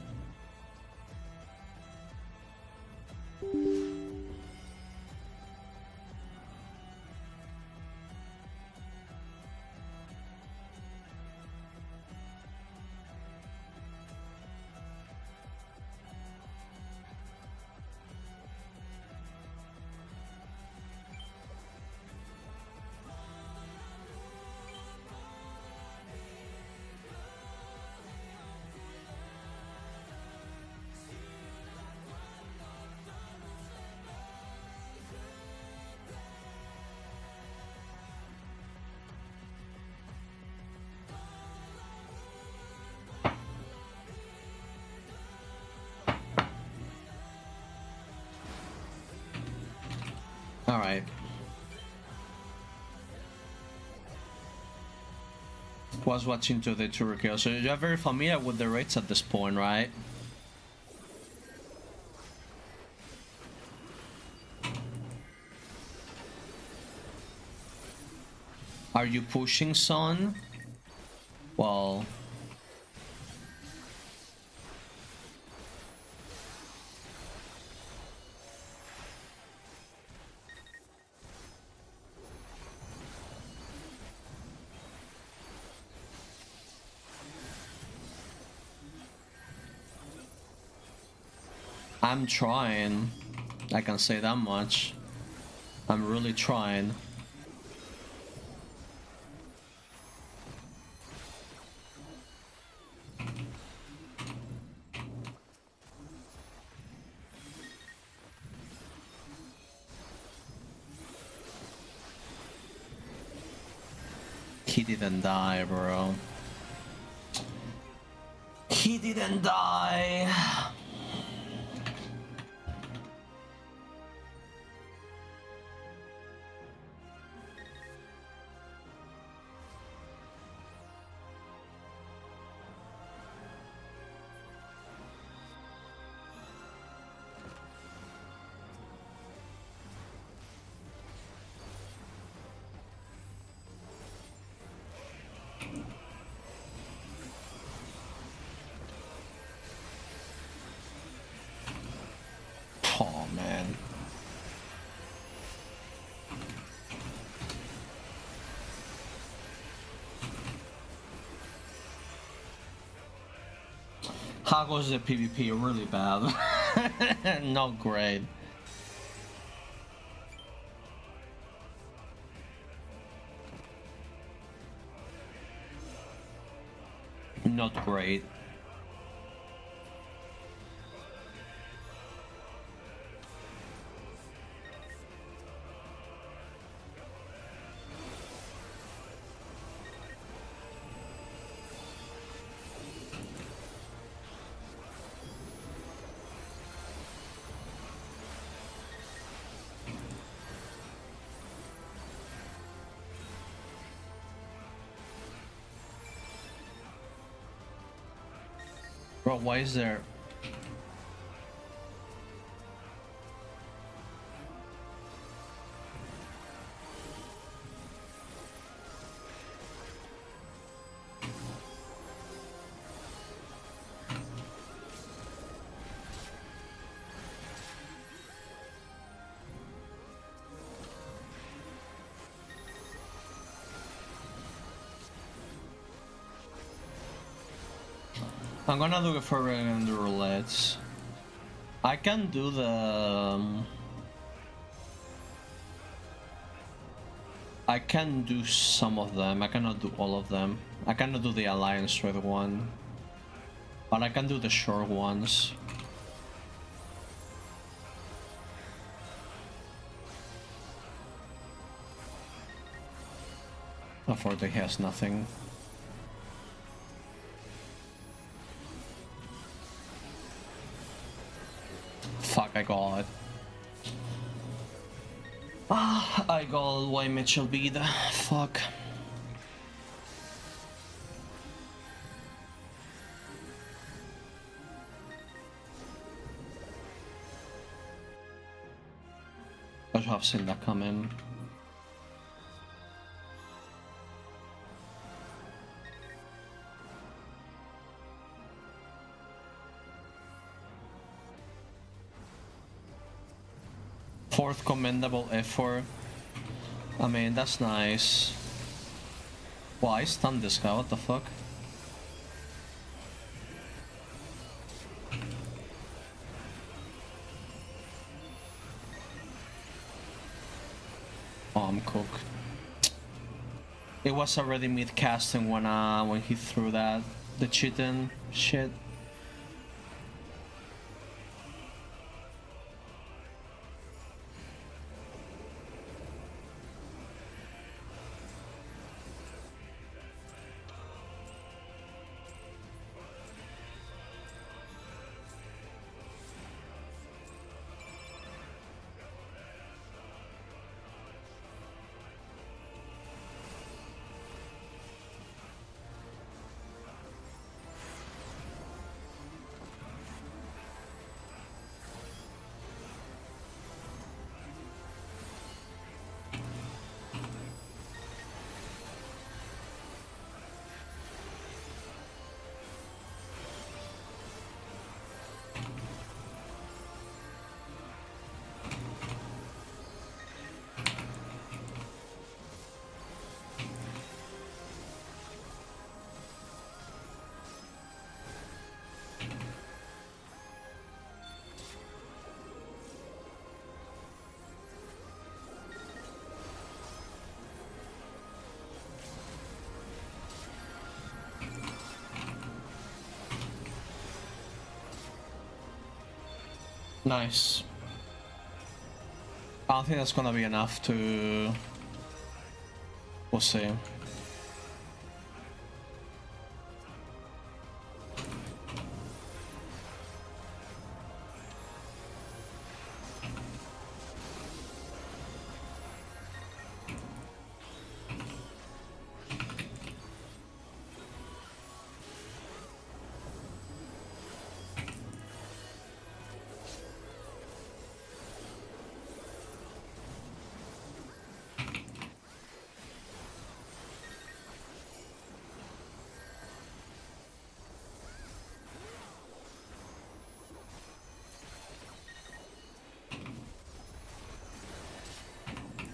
Alright. Was watching to the Turkey, so you're very familiar with the rates at this point, right? Are you pushing, son? Well... I'm trying. I can say that much. I'm really trying. He didn't die, bro. He didn't die. Oh, man. How goes the PvP? Really bad. Not great. Not great. Bro, why is there... I'm gonna do it for the roulettes. I can do the... I can do some of them, I cannot do all of them. I cannot do the alliance trade one. But I can do the short ones. Unfortunately, he has nothing. Fuck, I got it. Ah, I got why Mitchell be the fuck. I should have seen that coming. Fourth commendable effort. I mean, that's nice. Wow, I stunned this guy, what the fuck? Oh, I'm cooked. It was already mid-casting when he threw that, the cheating shit. Nice. I don't think that's gonna be enough to... We'll see.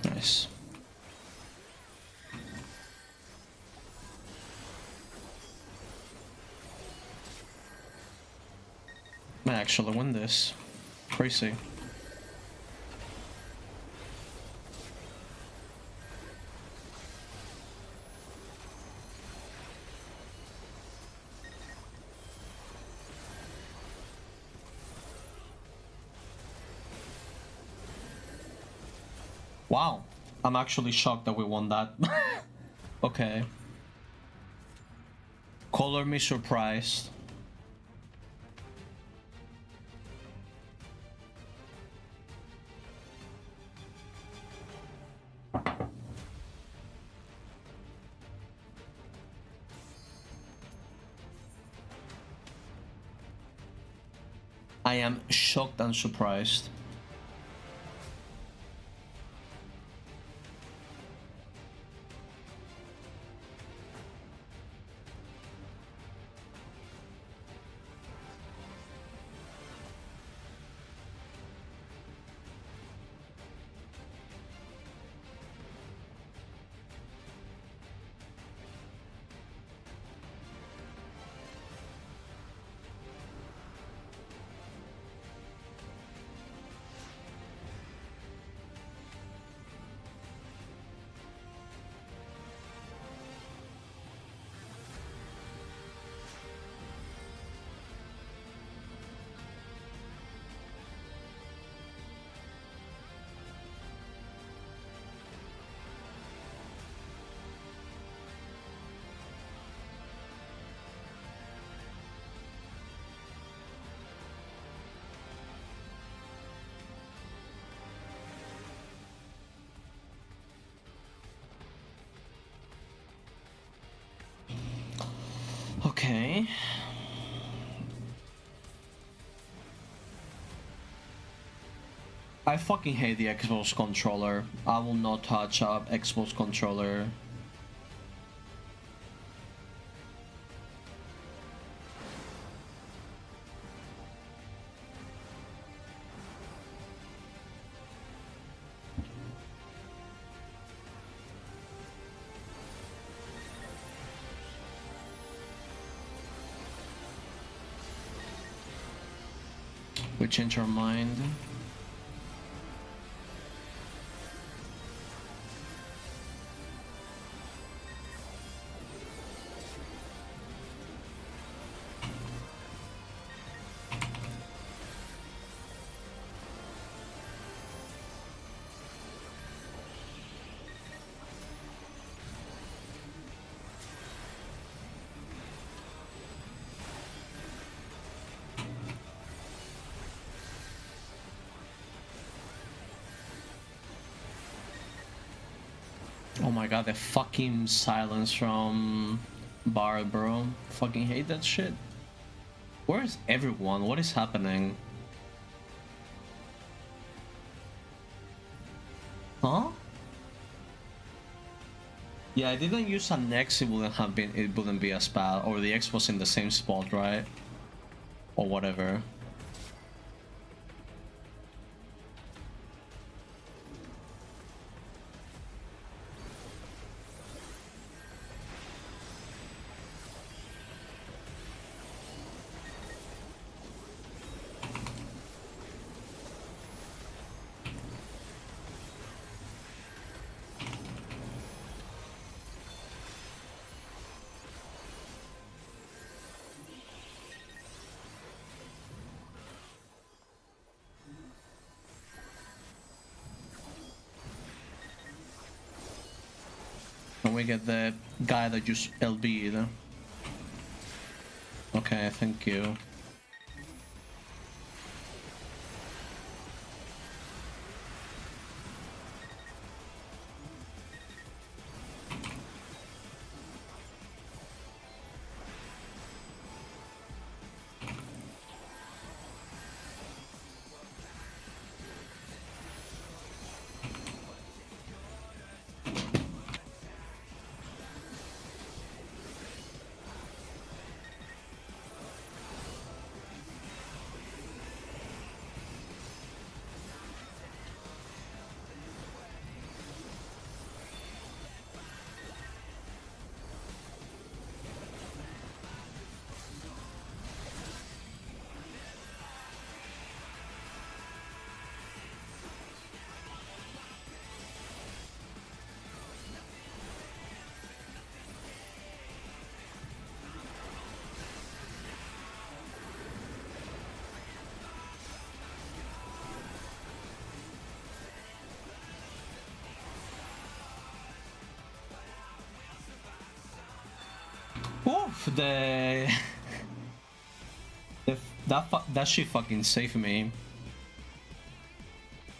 Nice. Might actually win this. Crazy. Wow, I'm actually shocked that we won that. Okay. Color me surprised. I am shocked and surprised. Okay. I fucking hate the Xbox controller. I will not touch up Xbox controller. We change our mind. Oh my god, the fucking silence from Bar, bro. Fucking hate that shit. Where is everyone? What is happening? Huh? Yeah, I didn't use an X, it wouldn't be as bad. Or the X was in the same spot, right? Or whatever. Can we get the guy that just LB'd? Okay, thank you. Oof, that shit fucking saved me.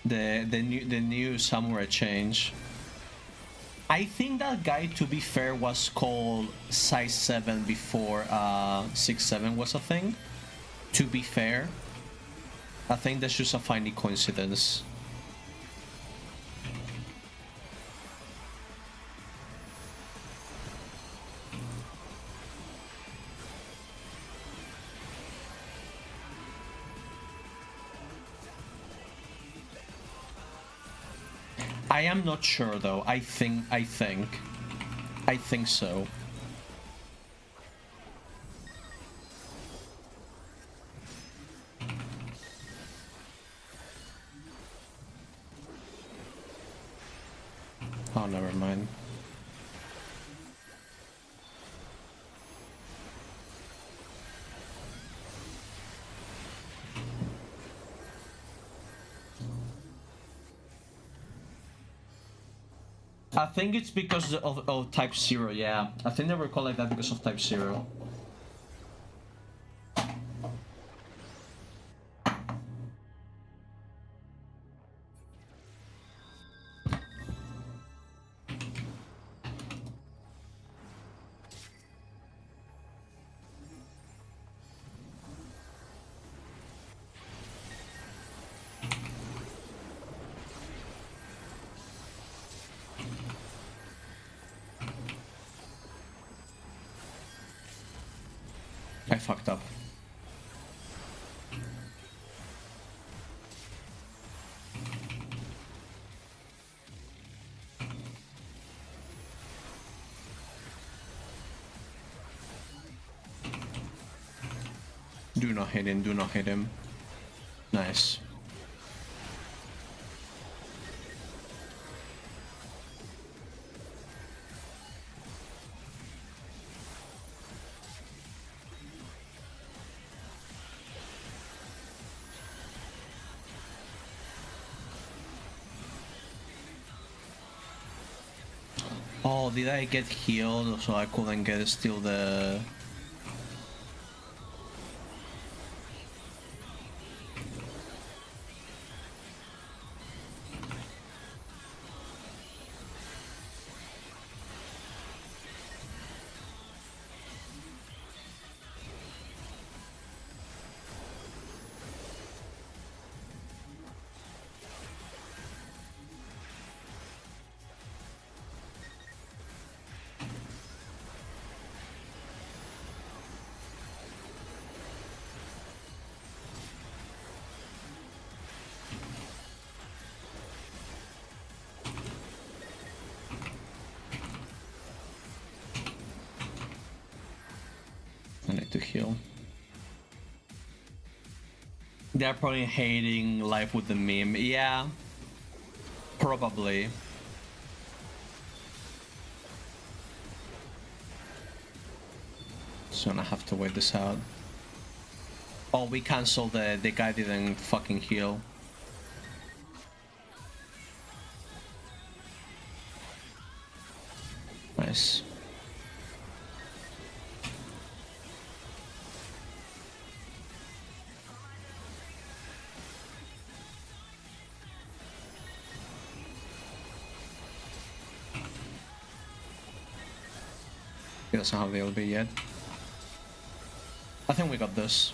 The new samurai change. I think that guy, to be fair, was called size 7 before 6-7 was a thing. To be fair, I think that's just a funny coincidence. I am not sure though. I think so. Oh, never mind. I think it's because of Type 0, yeah. I think they were called like that because of Type 0. I fucked up. Do not hit him, do not hit him. Nice. Oh, did I get healed so I couldn't get still the... I need to heal. They're probably hating life with the meme. Yeah. Probably. So I have to wait this out. Oh, we canceled the guy didn't fucking heal. Nice. He doesn't have the LB yet. I think we got this.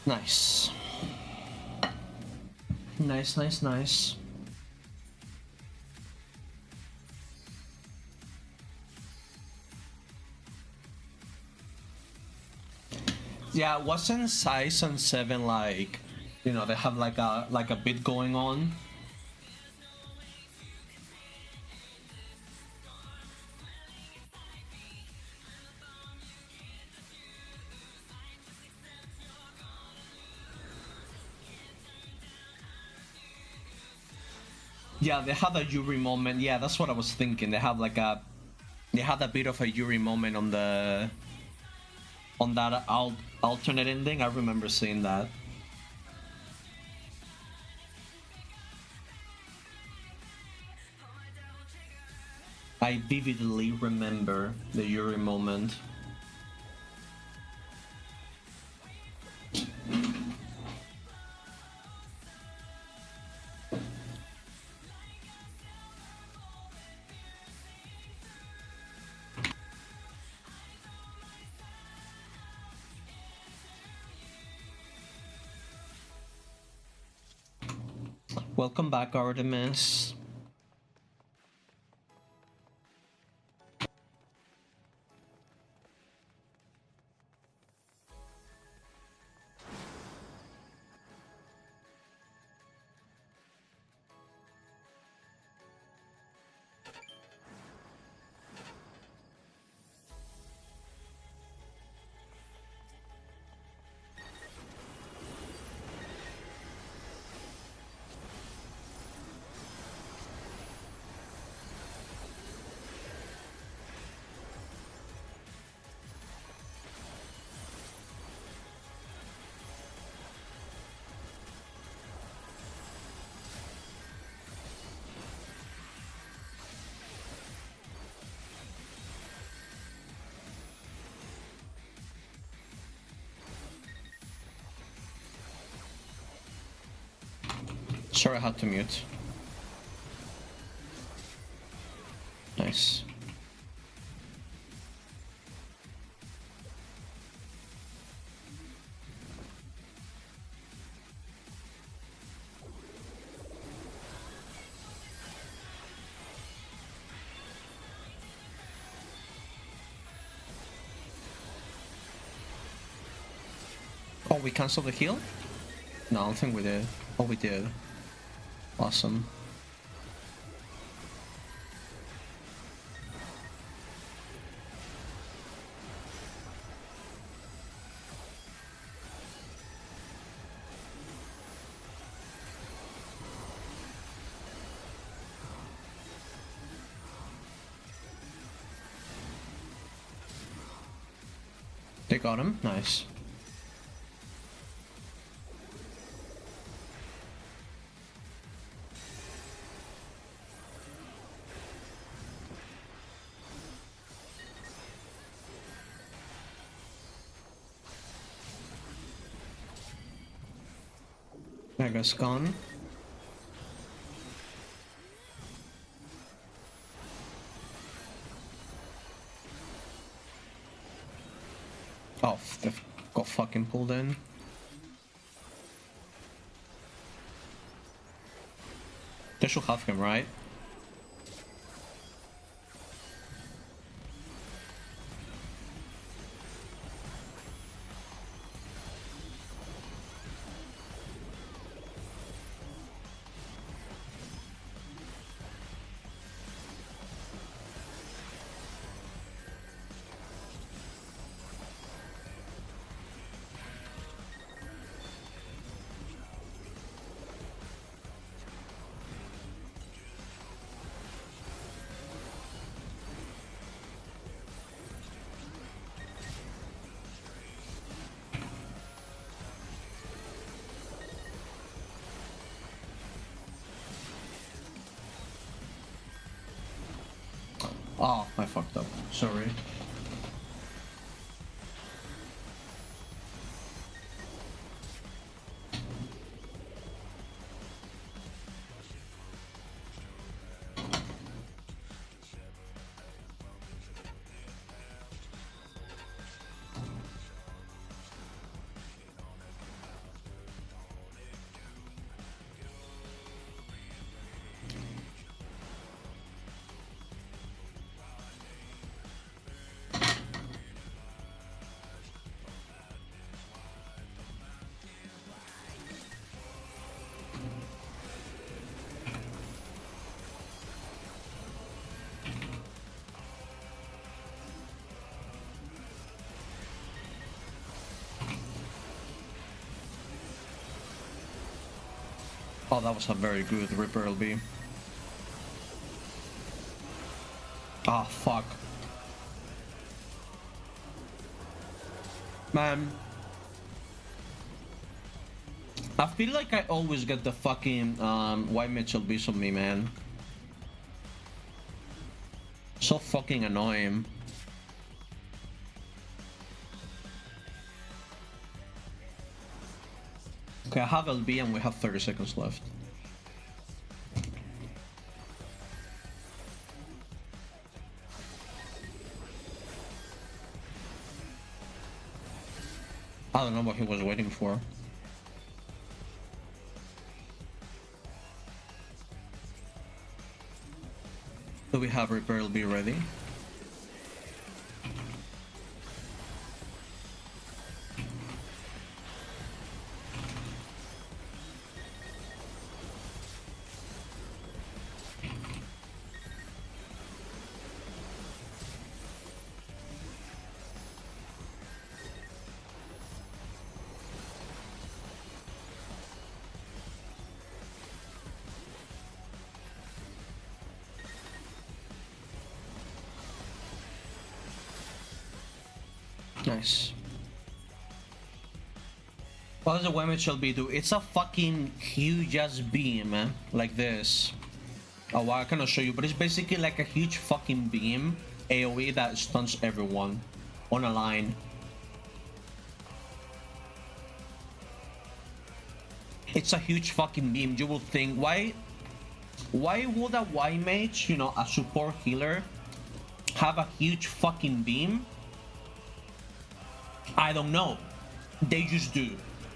Nice. Nice, nice, nice. Yeah, wasn't Size and 7 like, you know, they have like a bit going on? Yeah, they had a Yuri moment. Yeah, that's what I was thinking. They had a bit of a Yuri moment on that alternate ending. I remember seeing that. I vividly remember the Yuri moment. Welcome back, Artemis. Sorry, I had to mute. Nice. Oh, we canceled the heal? No, I don't think we did. Oh, we did. Awesome. They got him. Nice. Mega's gone. Oh, they've got fucking pulled in. They should have him, right? Oh, I fucked up. Sorry. Oh, that was a very good Ripper LB. Ah, fuck. Man. I feel like I always get the fucking white Mitchell Beast on me, man. So fucking annoying. Okay, I have LB and we have 30 seconds left. I don't know what he was waiting for. Do we have Reaper be ready? Nice. What does the damage LB do? It's a fucking huge ass beam, man. Like this. Oh, well, I cannot show you, but it's basically like a huge fucking beam AoE that stuns everyone on a line. It's a huge fucking beam. You will think, why would a Y mage, you know, a support healer, have a huge fucking beam? I don't know. They just do.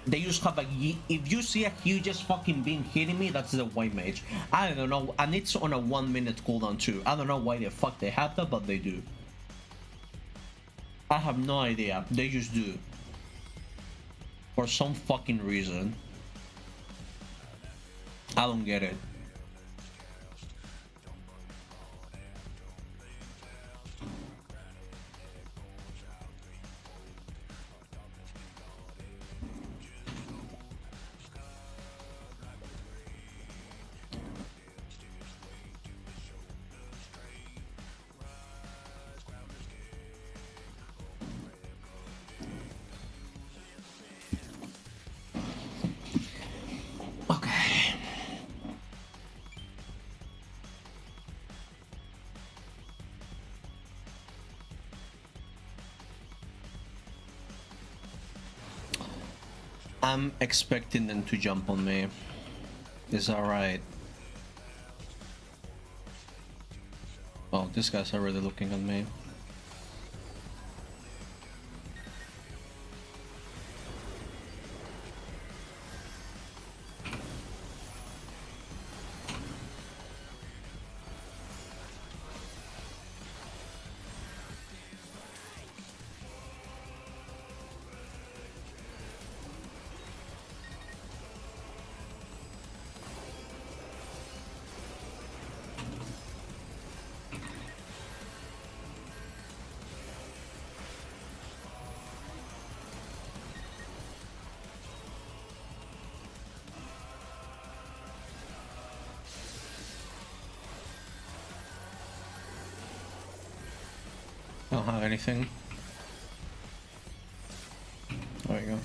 They just have a... If you see a huge fucking beam hitting me, that's the white mage. I don't know. And it's on a 1 minute cooldown too. I don't know why the fuck they have that, but they do. I have no idea. They just do. For some fucking reason. I don't get it. I'm expecting them to jump on me. It's alright. Oh, this guy's already looking at me. I don't have anything. There you go.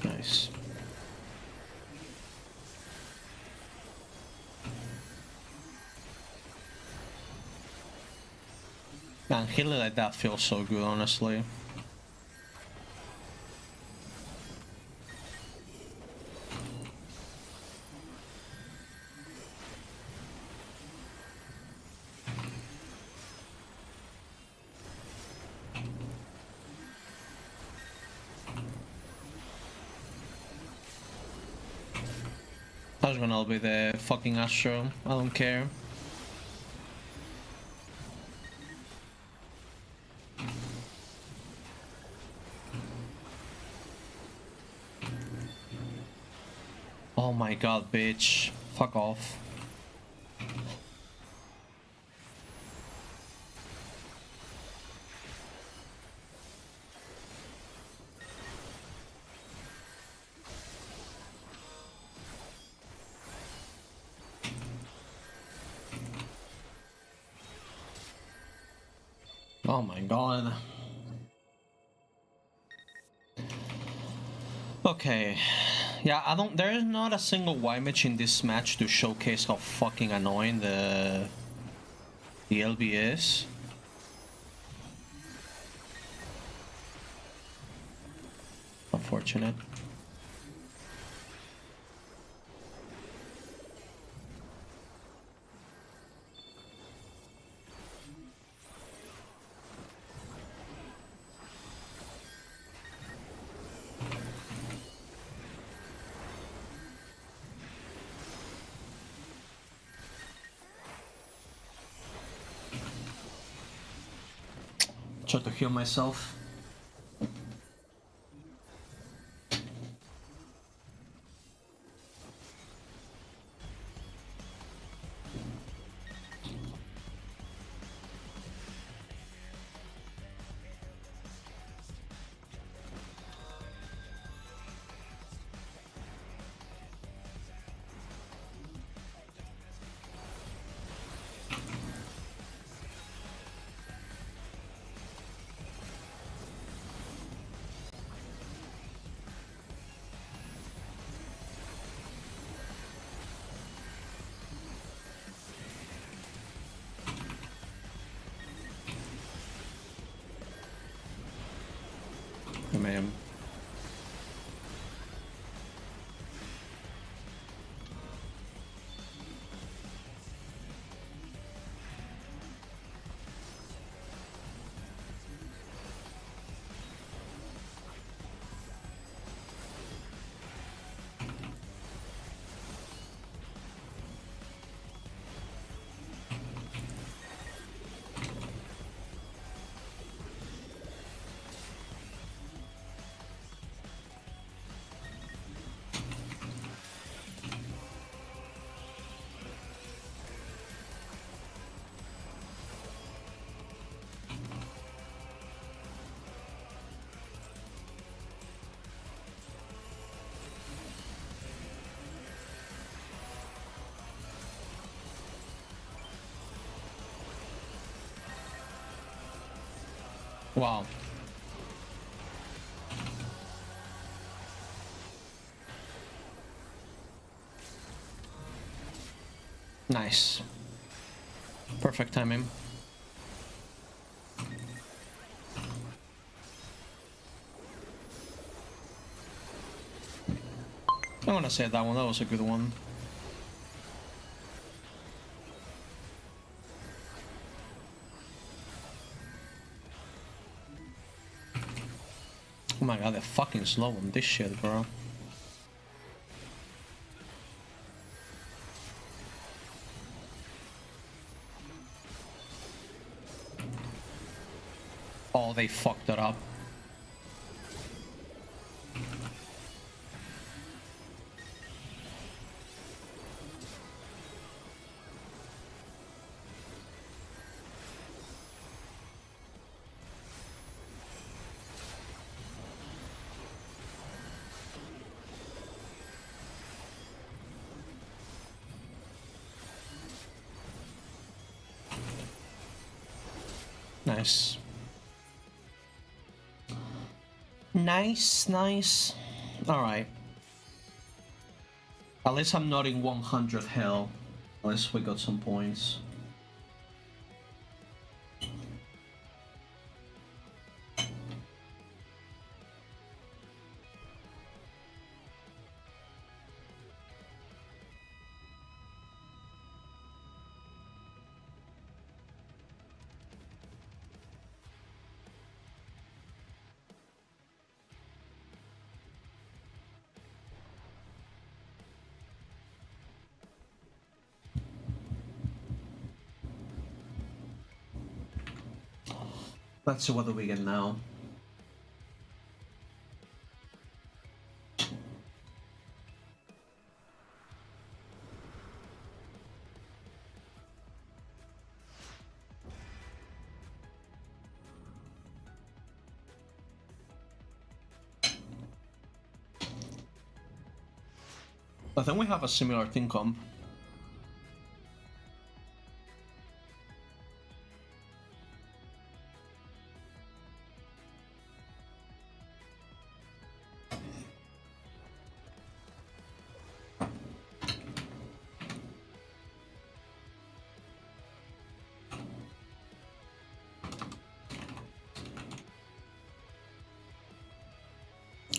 Nice. Man, healing like that feels so good, honestly. That's gonna be the fucking Astro. I don't care. Oh my god, bitch. Fuck off. Oh my god. Okay. Yeah, I don't... There is not a single Y-match in this match to showcase how fucking annoying the LB is. Unfortunate. Try to heal myself. Man. Wow. Nice. Perfect timing. I want to say that one. That was a good one. Oh my god, they're fucking slow on this shit, bro. Oh, they fucked it up. Nice. Nice, nice. Alright. At least I'm not in 100 hell. At least we got some points. Let's see what do we get now. I think we have a similar team comp.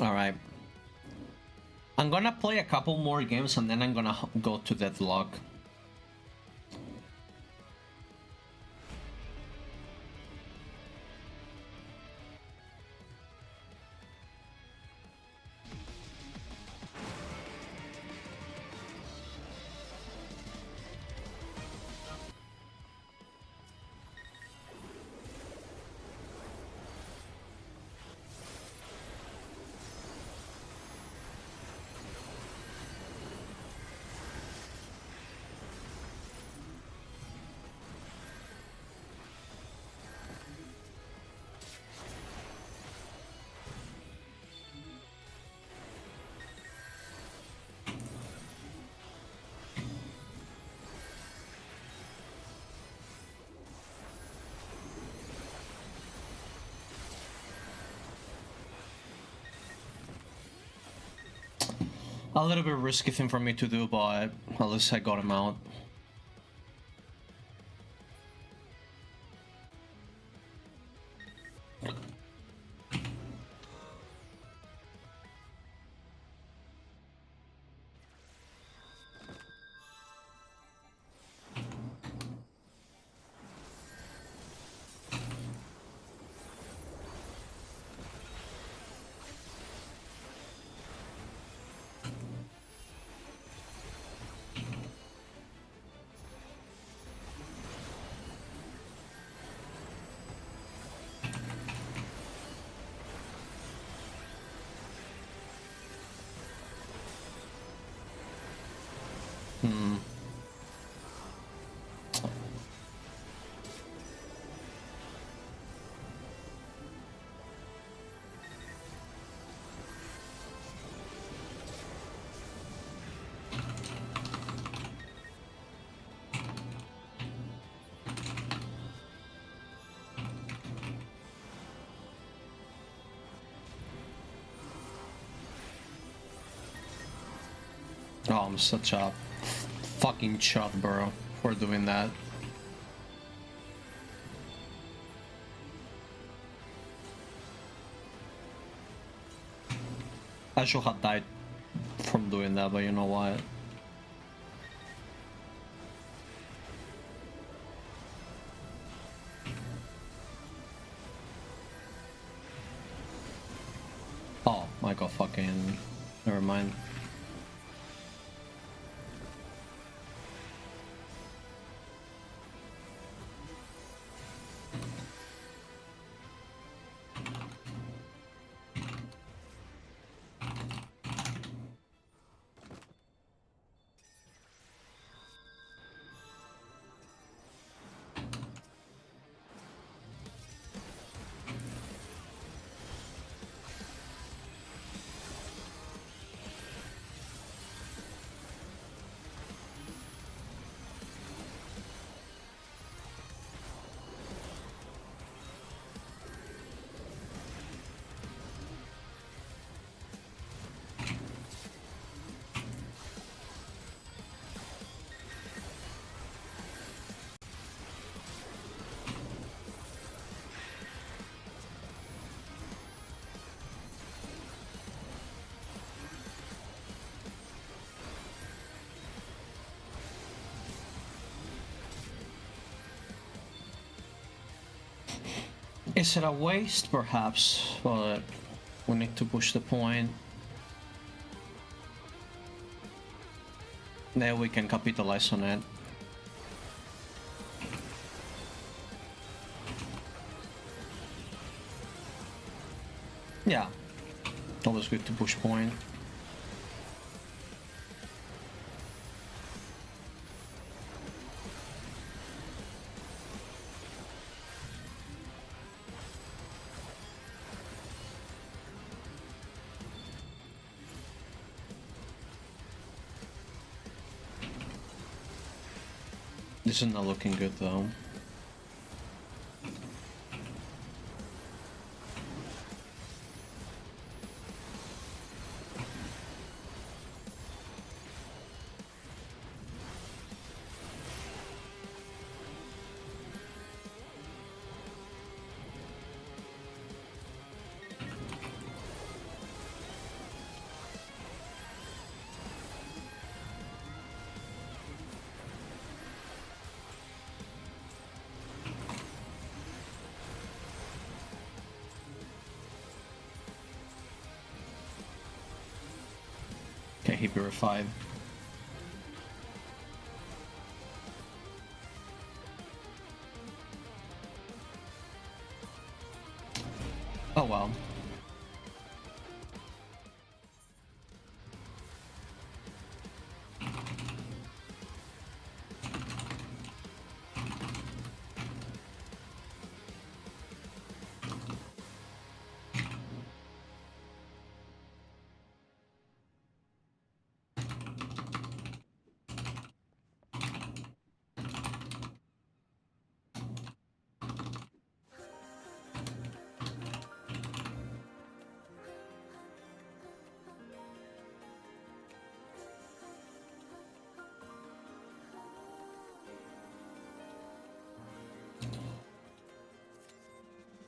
Alright. I'm gonna play a couple more games and then I'm gonna go to Deadlock. A little bit risky thing for me to do, but at least I got him out. Oh, I'm such a fucking chud, bro, for doing that. I should have died from doing that, but you know what? Oh, my god, fucking... Never mind. Is it a waste? Perhaps, but we need to push the point. Then we can capitalize on it. Yeah, always good to push point. This is not looking good though. Okay, he purified. Oh well.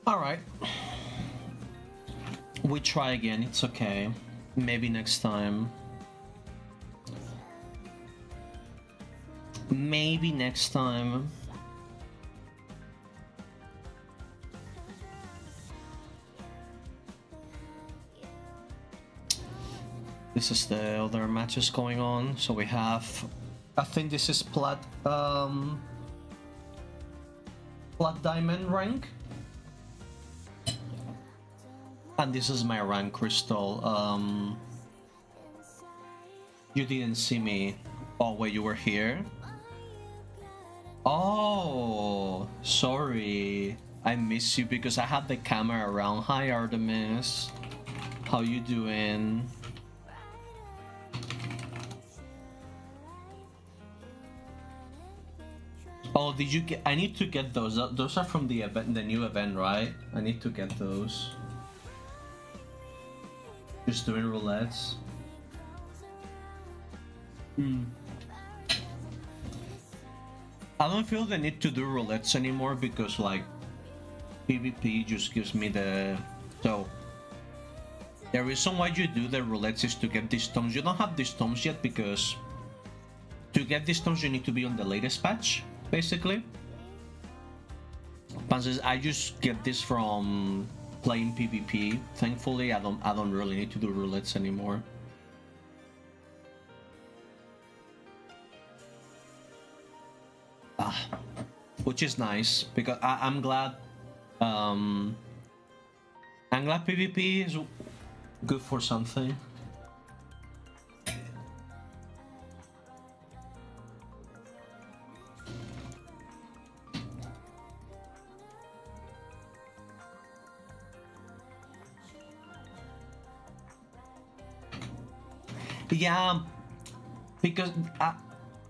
Alright. We try again, it's okay. Maybe next time. Maybe next time. This is the other matches going on. So we have, I think this is plat diamond rank. And this is my rank, Crystal. You didn't see me. Oh, wait, you were here? Oh, sorry. I miss you because I had the camera around. Hi, Artemis. How you doing? Oh, did you get? I need to get those. Those are from the event, the new event, right? I need to get those. Just doing roulettes. I don't feel the need to do roulettes anymore because like PvP just gives me the the reason why you do the roulettes is to get these stones. You don't have these stones yet because to get these stones you need to be on the latest patch, basically. But I just get this from playing PvP. Thankfully, I don't really need to do roulettes anymore. Which is nice because I'm glad. I'm glad PvP is good for something. Yeah, because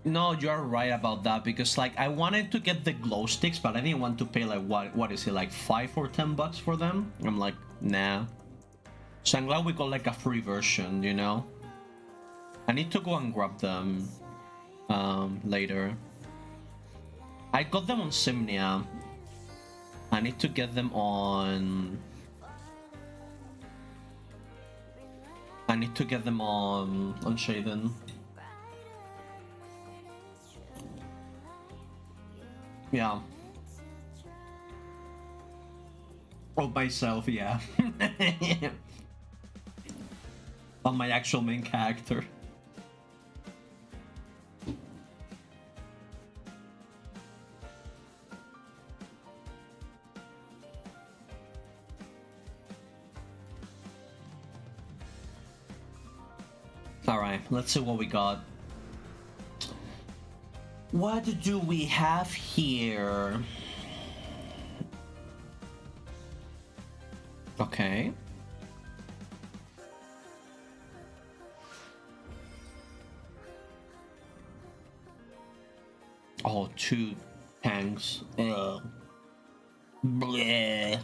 no, you're right about that because like I wanted to get the glow sticks, but I didn't want to pay like what is it, like $5 or $10 for them? I'm like, nah. So I'm glad we got like a free version, you know. I need to go and grab them later. I got them on Simnia. I need to get them on. I need to get them on Shaden. Yeah. Oh, myself, yeah. On my actual main character. Alright, let's see what we got. What do we have here? Okay. Oh, 2 tanks. Ugh. Bleh.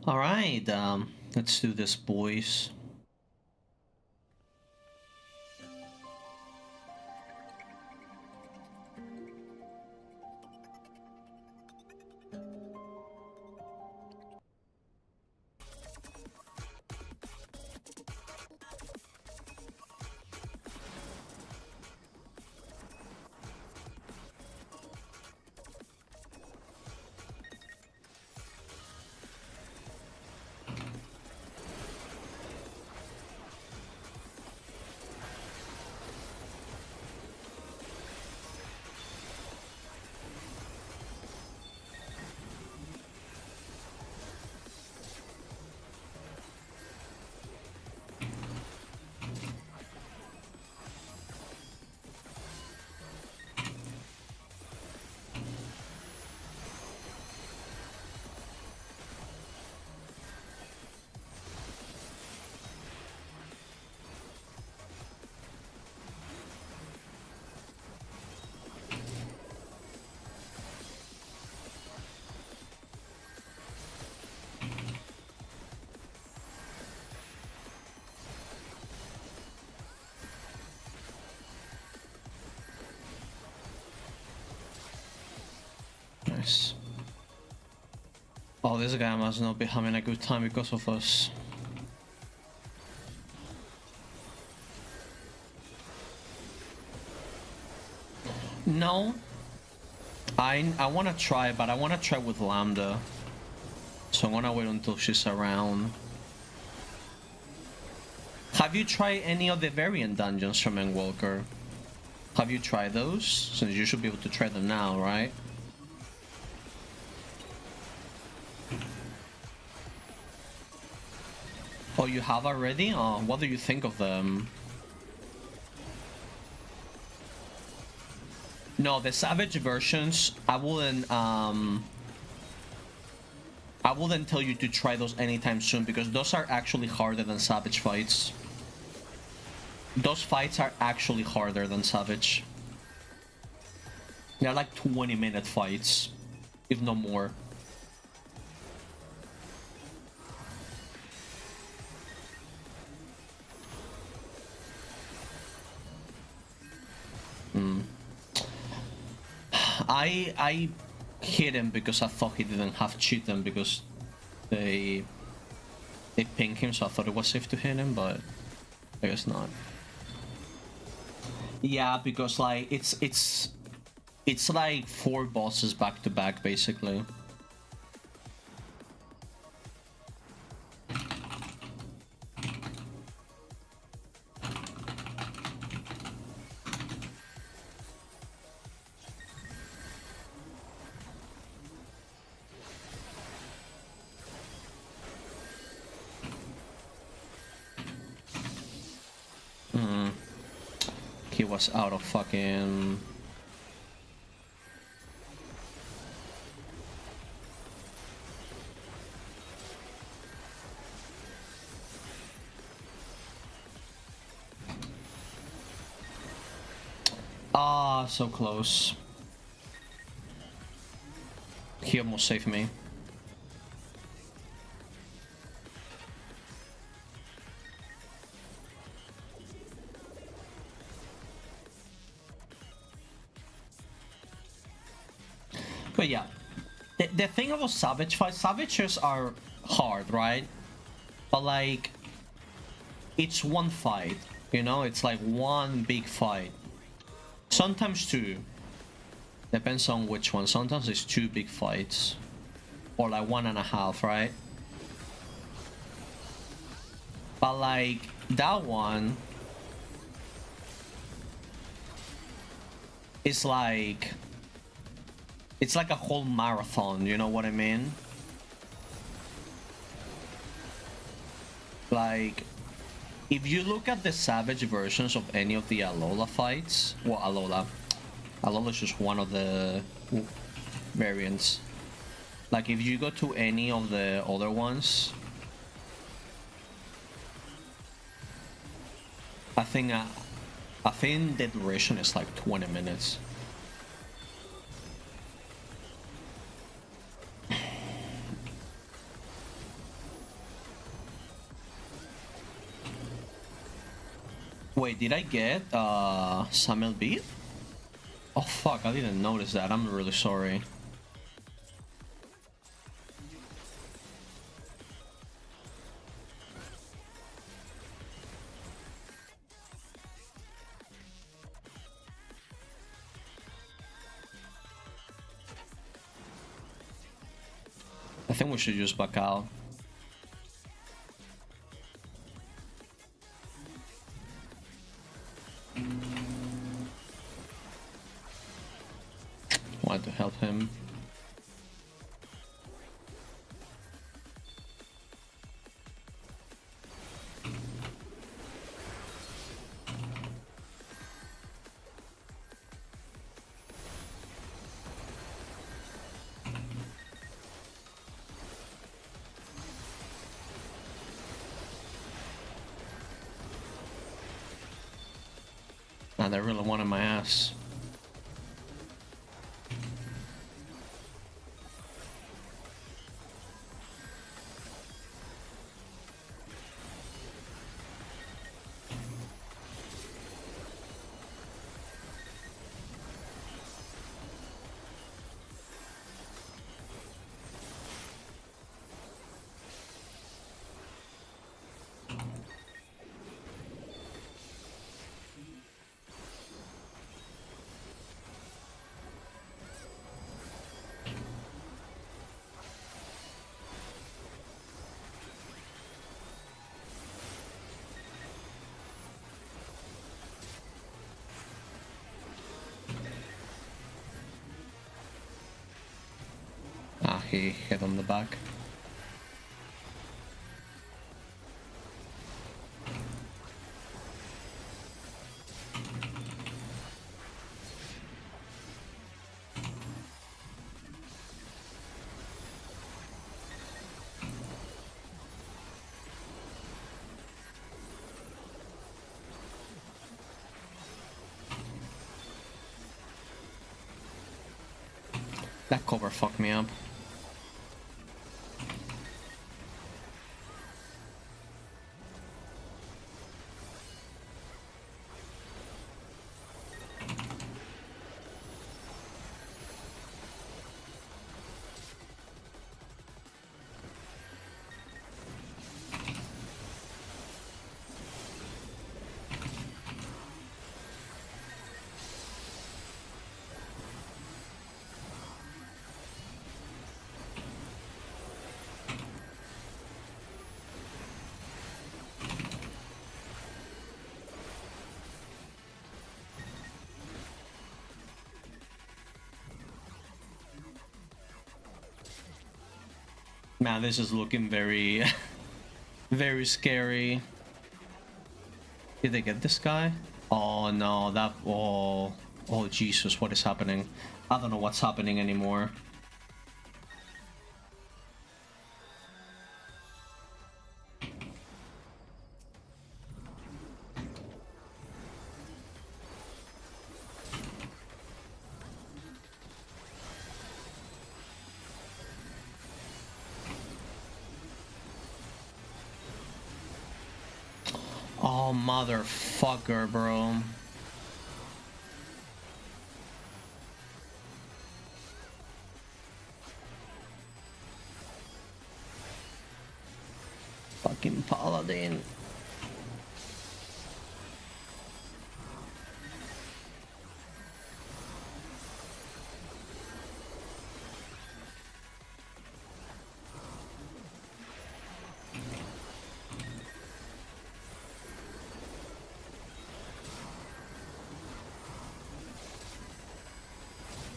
All right, let's do this, boys. Nice. Oh, this guy must not be having a good time because of us. No. I want to try, but I want to try with Lambda. So I'm gonna wait until she's around. Have you tried any of the variant dungeons from Endwalker? Have you tried those? Since you should be able to try them now, right? Oh, you have already? Oh, what do you think of them? No, the Savage versions, I wouldn't tell you to try those anytime soon because those are actually harder than Savage fights. Those fights are actually harder than Savage. They're like 20-minute fights, if no more. I hit him because I thought he didn't have cheat them because they pinged him, so I thought it was safe to hit him, but I guess not. Yeah, because like it's like 4 bosses back to back basically. He was out of fucking... Ah, so close. He almost saved me. But yeah, the thing about Savage fights, Savages are hard, right? But like, it's one fight, you know? It's like one big fight. Sometimes 2. Depends on which one. Sometimes it's 2 big fights. Or like 1.5, right? But like, that one is like... It's like a whole marathon, you know what I mean? Like, if you look at the Savage versions of any of the Alola fights... Well, Alola is just one of the variants. Like, if you go to any of the other ones... I think the duration is like 20 minutes. Wait, did I get Samuel Beef? Oh fuck, I didn't notice that. I'm really sorry. I think we should just back out. Wanted to help him. Nah, they really wanted my ass. he hit on the back. That cover fucked me up. Man, this is looking very, very scary. Did they get this guy? Oh no, that... Oh, oh Jesus, what is happening? I don't know what's happening anymore. Oh, motherfucker, bro. Fucking paladin.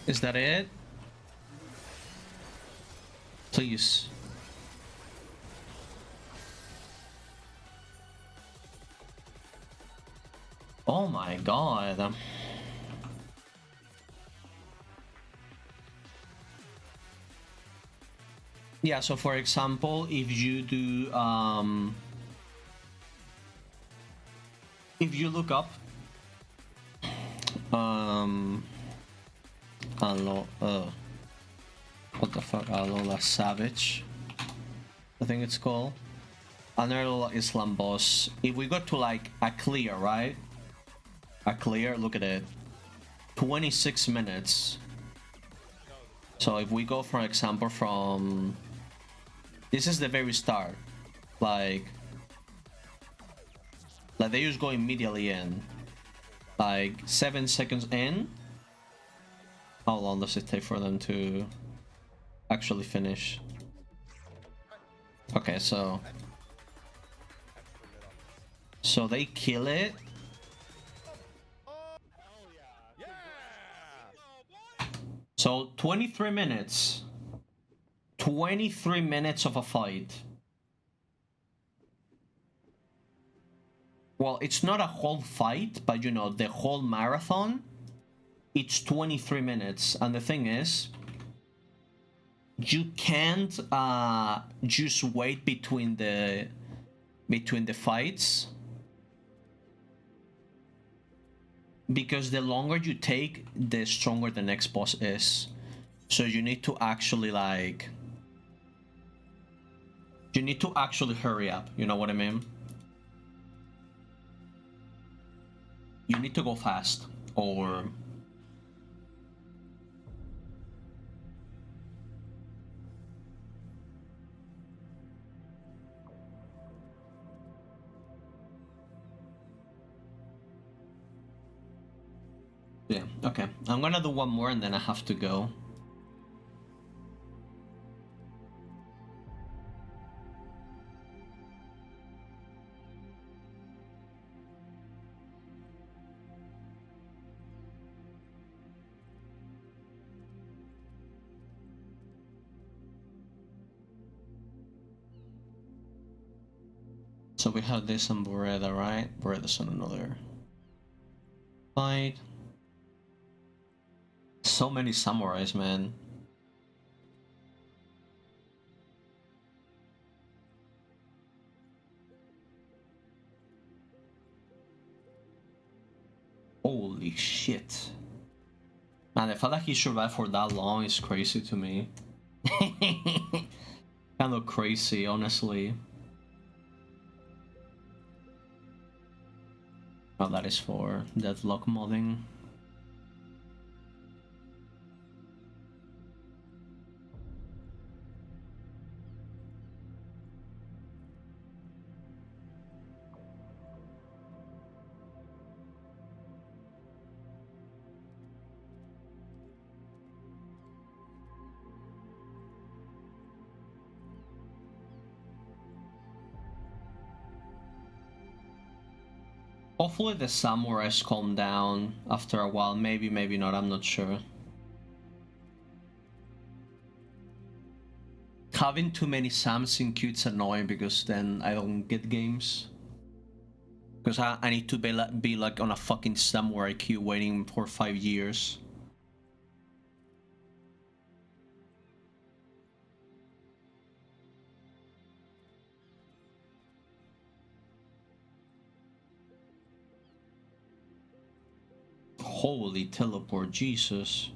Is that it? Please. Oh my god. Yeah, so for example, if you do if you look up what the fuck, Alola Savage, I think it's called. Another Islam boss. If we go to like a clear, right? A clear, look at it. 26 minutes. So if we go, for example, from... This is the very start. Like they just go immediately in. Like 7 seconds in. How long does it take for them to actually finish? Okay, so they kill it. So 23 minutes. 23 minutes of a fight. Well, it's not a whole fight, but you know, the whole marathon, it's 23 minutes. And the thing is, you can't just wait between the fights, because the longer you take, the stronger the next boss is. So you need to actually like... You need to actually hurry up, you know what I mean? You need to go fast, or... Yeah, okay. I'm gonna do one more and then I have to go. So we have this on Beretta, right? Beretta's on another fight. So many samurais, man. Holy shit. Man, the fact that he survived for that long is crazy to me. Kind of crazy, honestly. Oh, that is for deadlock modding. Hopefully the samurais calm down after a while. Maybe, maybe not, I'm not sure. Having too many Sams in queue is annoying because then I don't get games. Because I need to be like on a fucking samurai queue waiting for 5 years. Holy teleport, Jesus.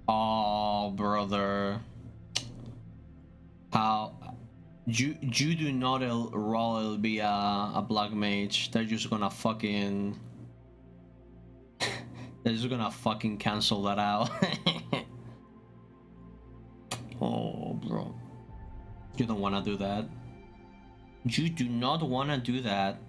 Oh, brother. How? You do not roll be a black mage. They're just gonna fucking... They're just gonna fucking cancel that out. Oh, bro. You don't wanna do that. You do not wanna do that.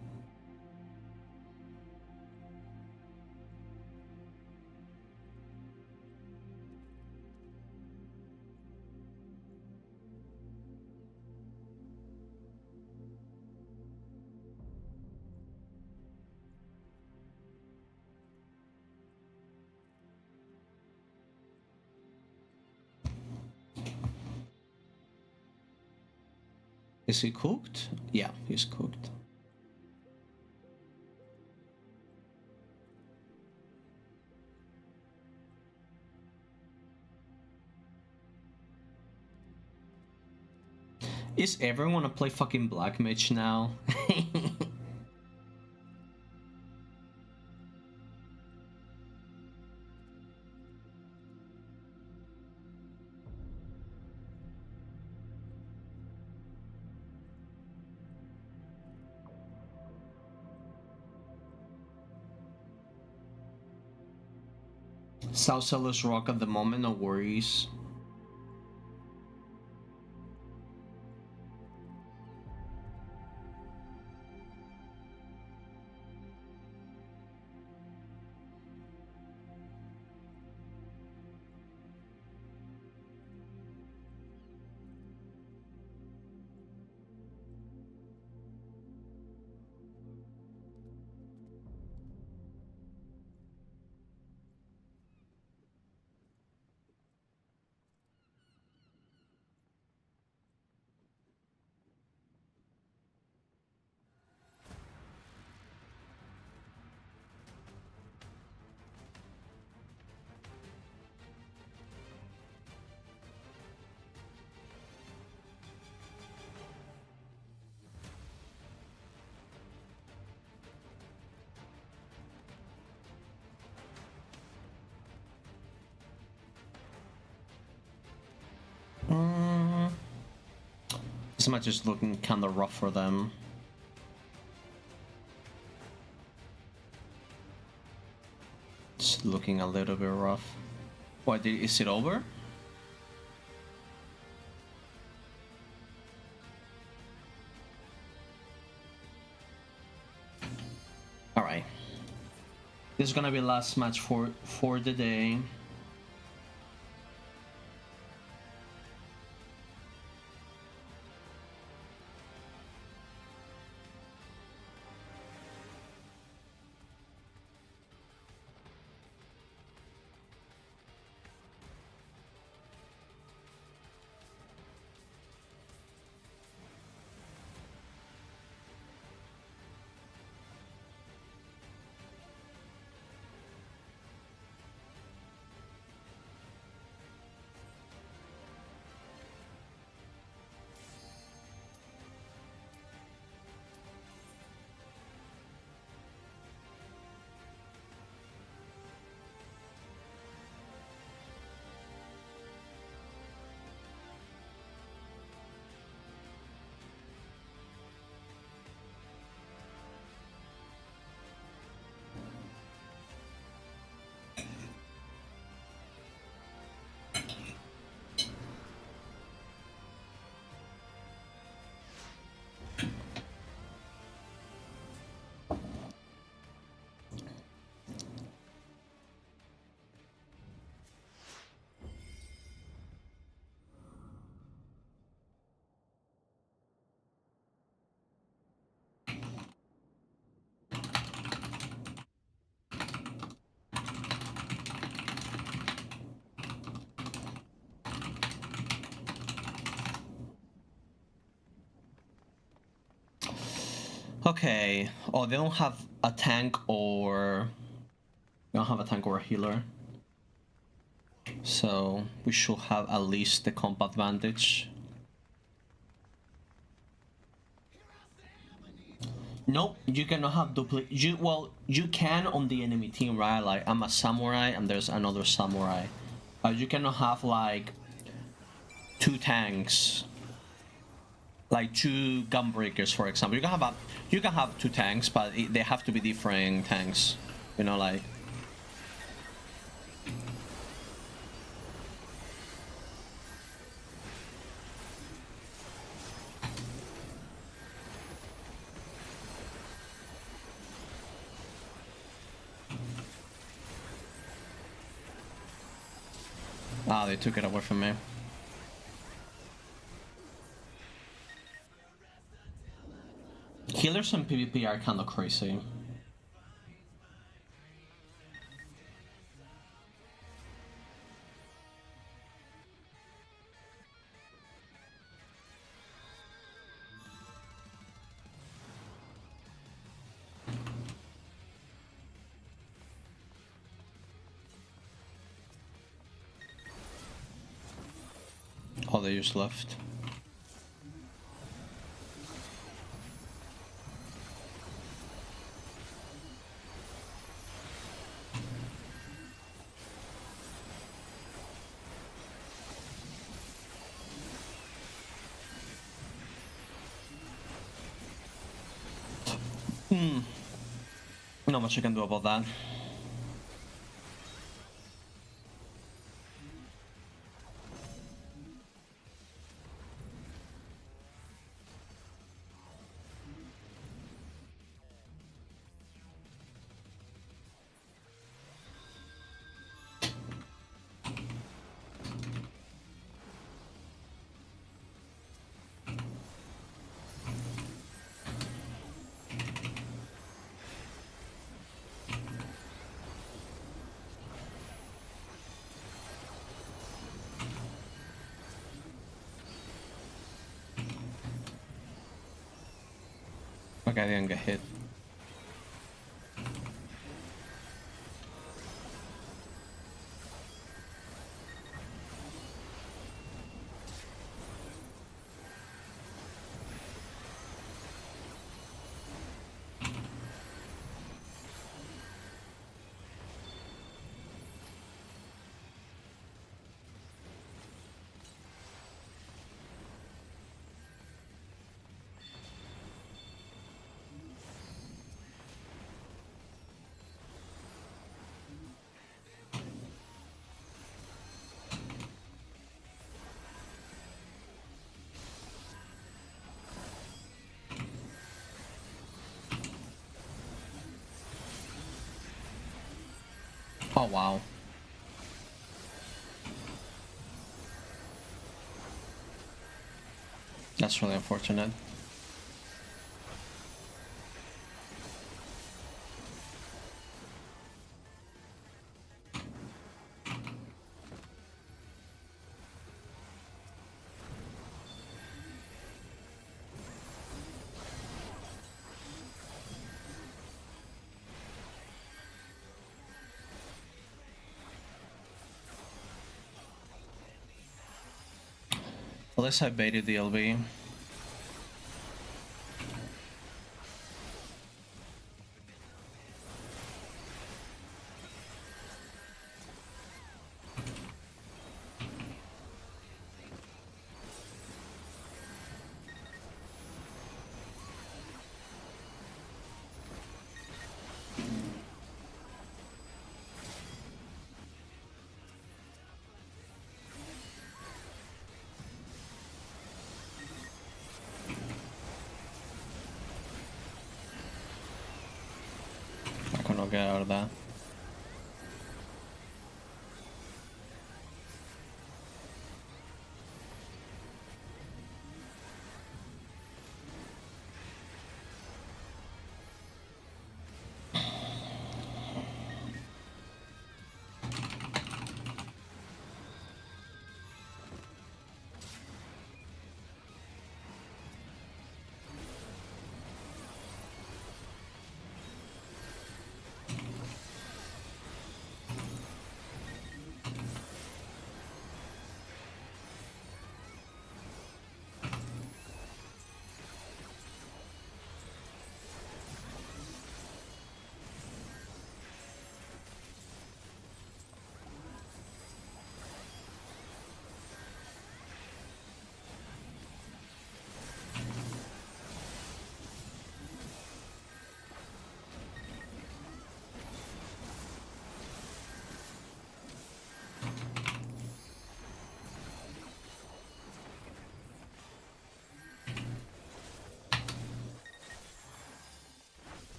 Is he cooked? Yeah, he's cooked. Is everyone gonna play fucking black mage now? South Sellers rock at the moment, no worries. This match is looking kinda rough for them. It's looking a little bit rough. What, is it over? Alright. This is gonna be the last match for the day. Okay. Oh, they don't have a tank or... They don't have a tank or a healer. So we should have at least the comp advantage. Nope, you cannot have duplicate. Well, you can on the enemy team, right? Like, I'm a samurai and there's another samurai. You cannot have, like, two tanks. Like, two gunbreakers, for example. You can have two tanks, but they have to be different tanks. You know, like... Ah, they took it away from me. Healers in PvP are kind of crazy. Oh, they just left. Not much I can do about that. Okay, I didn't get hit. Oh, wow. That's really unfortunate. At least I baited the LB. I cannot get out of that.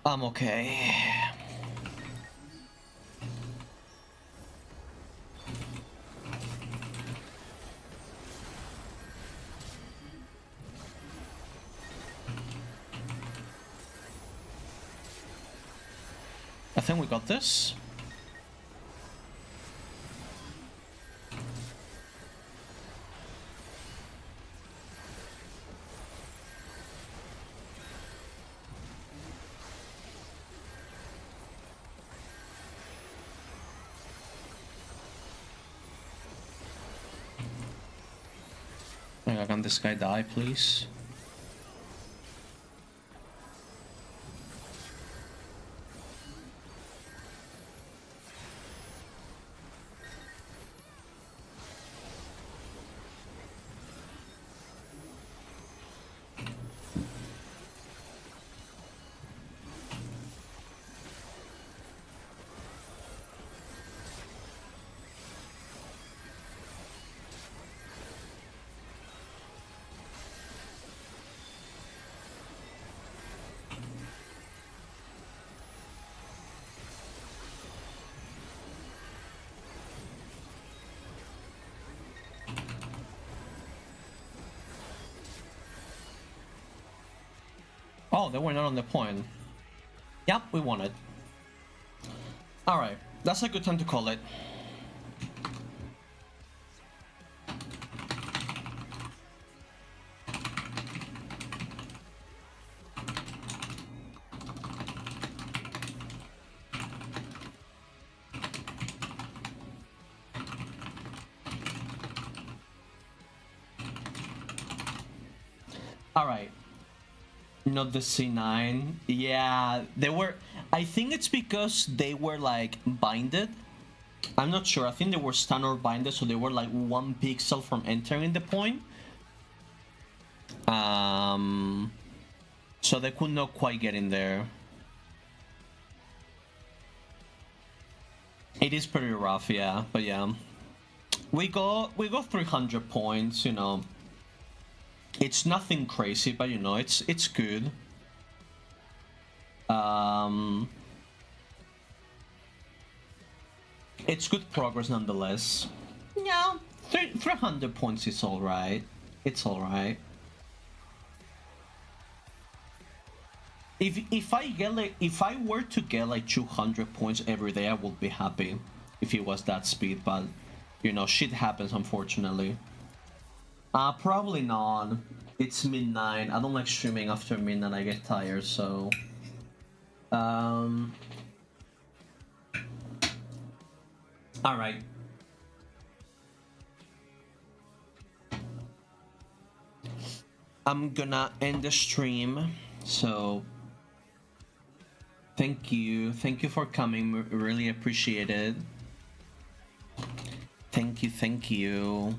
I'm okay. I think we got this. Can this guy die, please? Oh, they were not on the point. Yep, we won it. Alright, that's a good time to call it. Alright. Not the C9. Yeah, they were... I think it's because they were, like, binded. I'm not sure. I think they were stun or binded, so they were, like, 1 pixel from entering the point. So they could not quite get in there. It is pretty rough, yeah. But, yeah. We got 300 points, you know. It's nothing crazy, but you know, it's good. It's good progress nonetheless. Yeah, 300 points is alright. It's alright. If I were to get like 200 points every day, I would be happy if it was that speed, but you know, shit happens unfortunately. Probably not. It's midnight. I don't like streaming after midnight. I get tired, so... Alright. I'm gonna end the stream, so... Thank you. Thank you for coming. Really appreciate it. Thank you, thank you.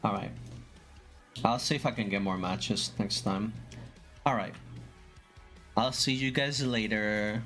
Alright. I'll see if I can get more matches next time. Alright. I'll see you guys later.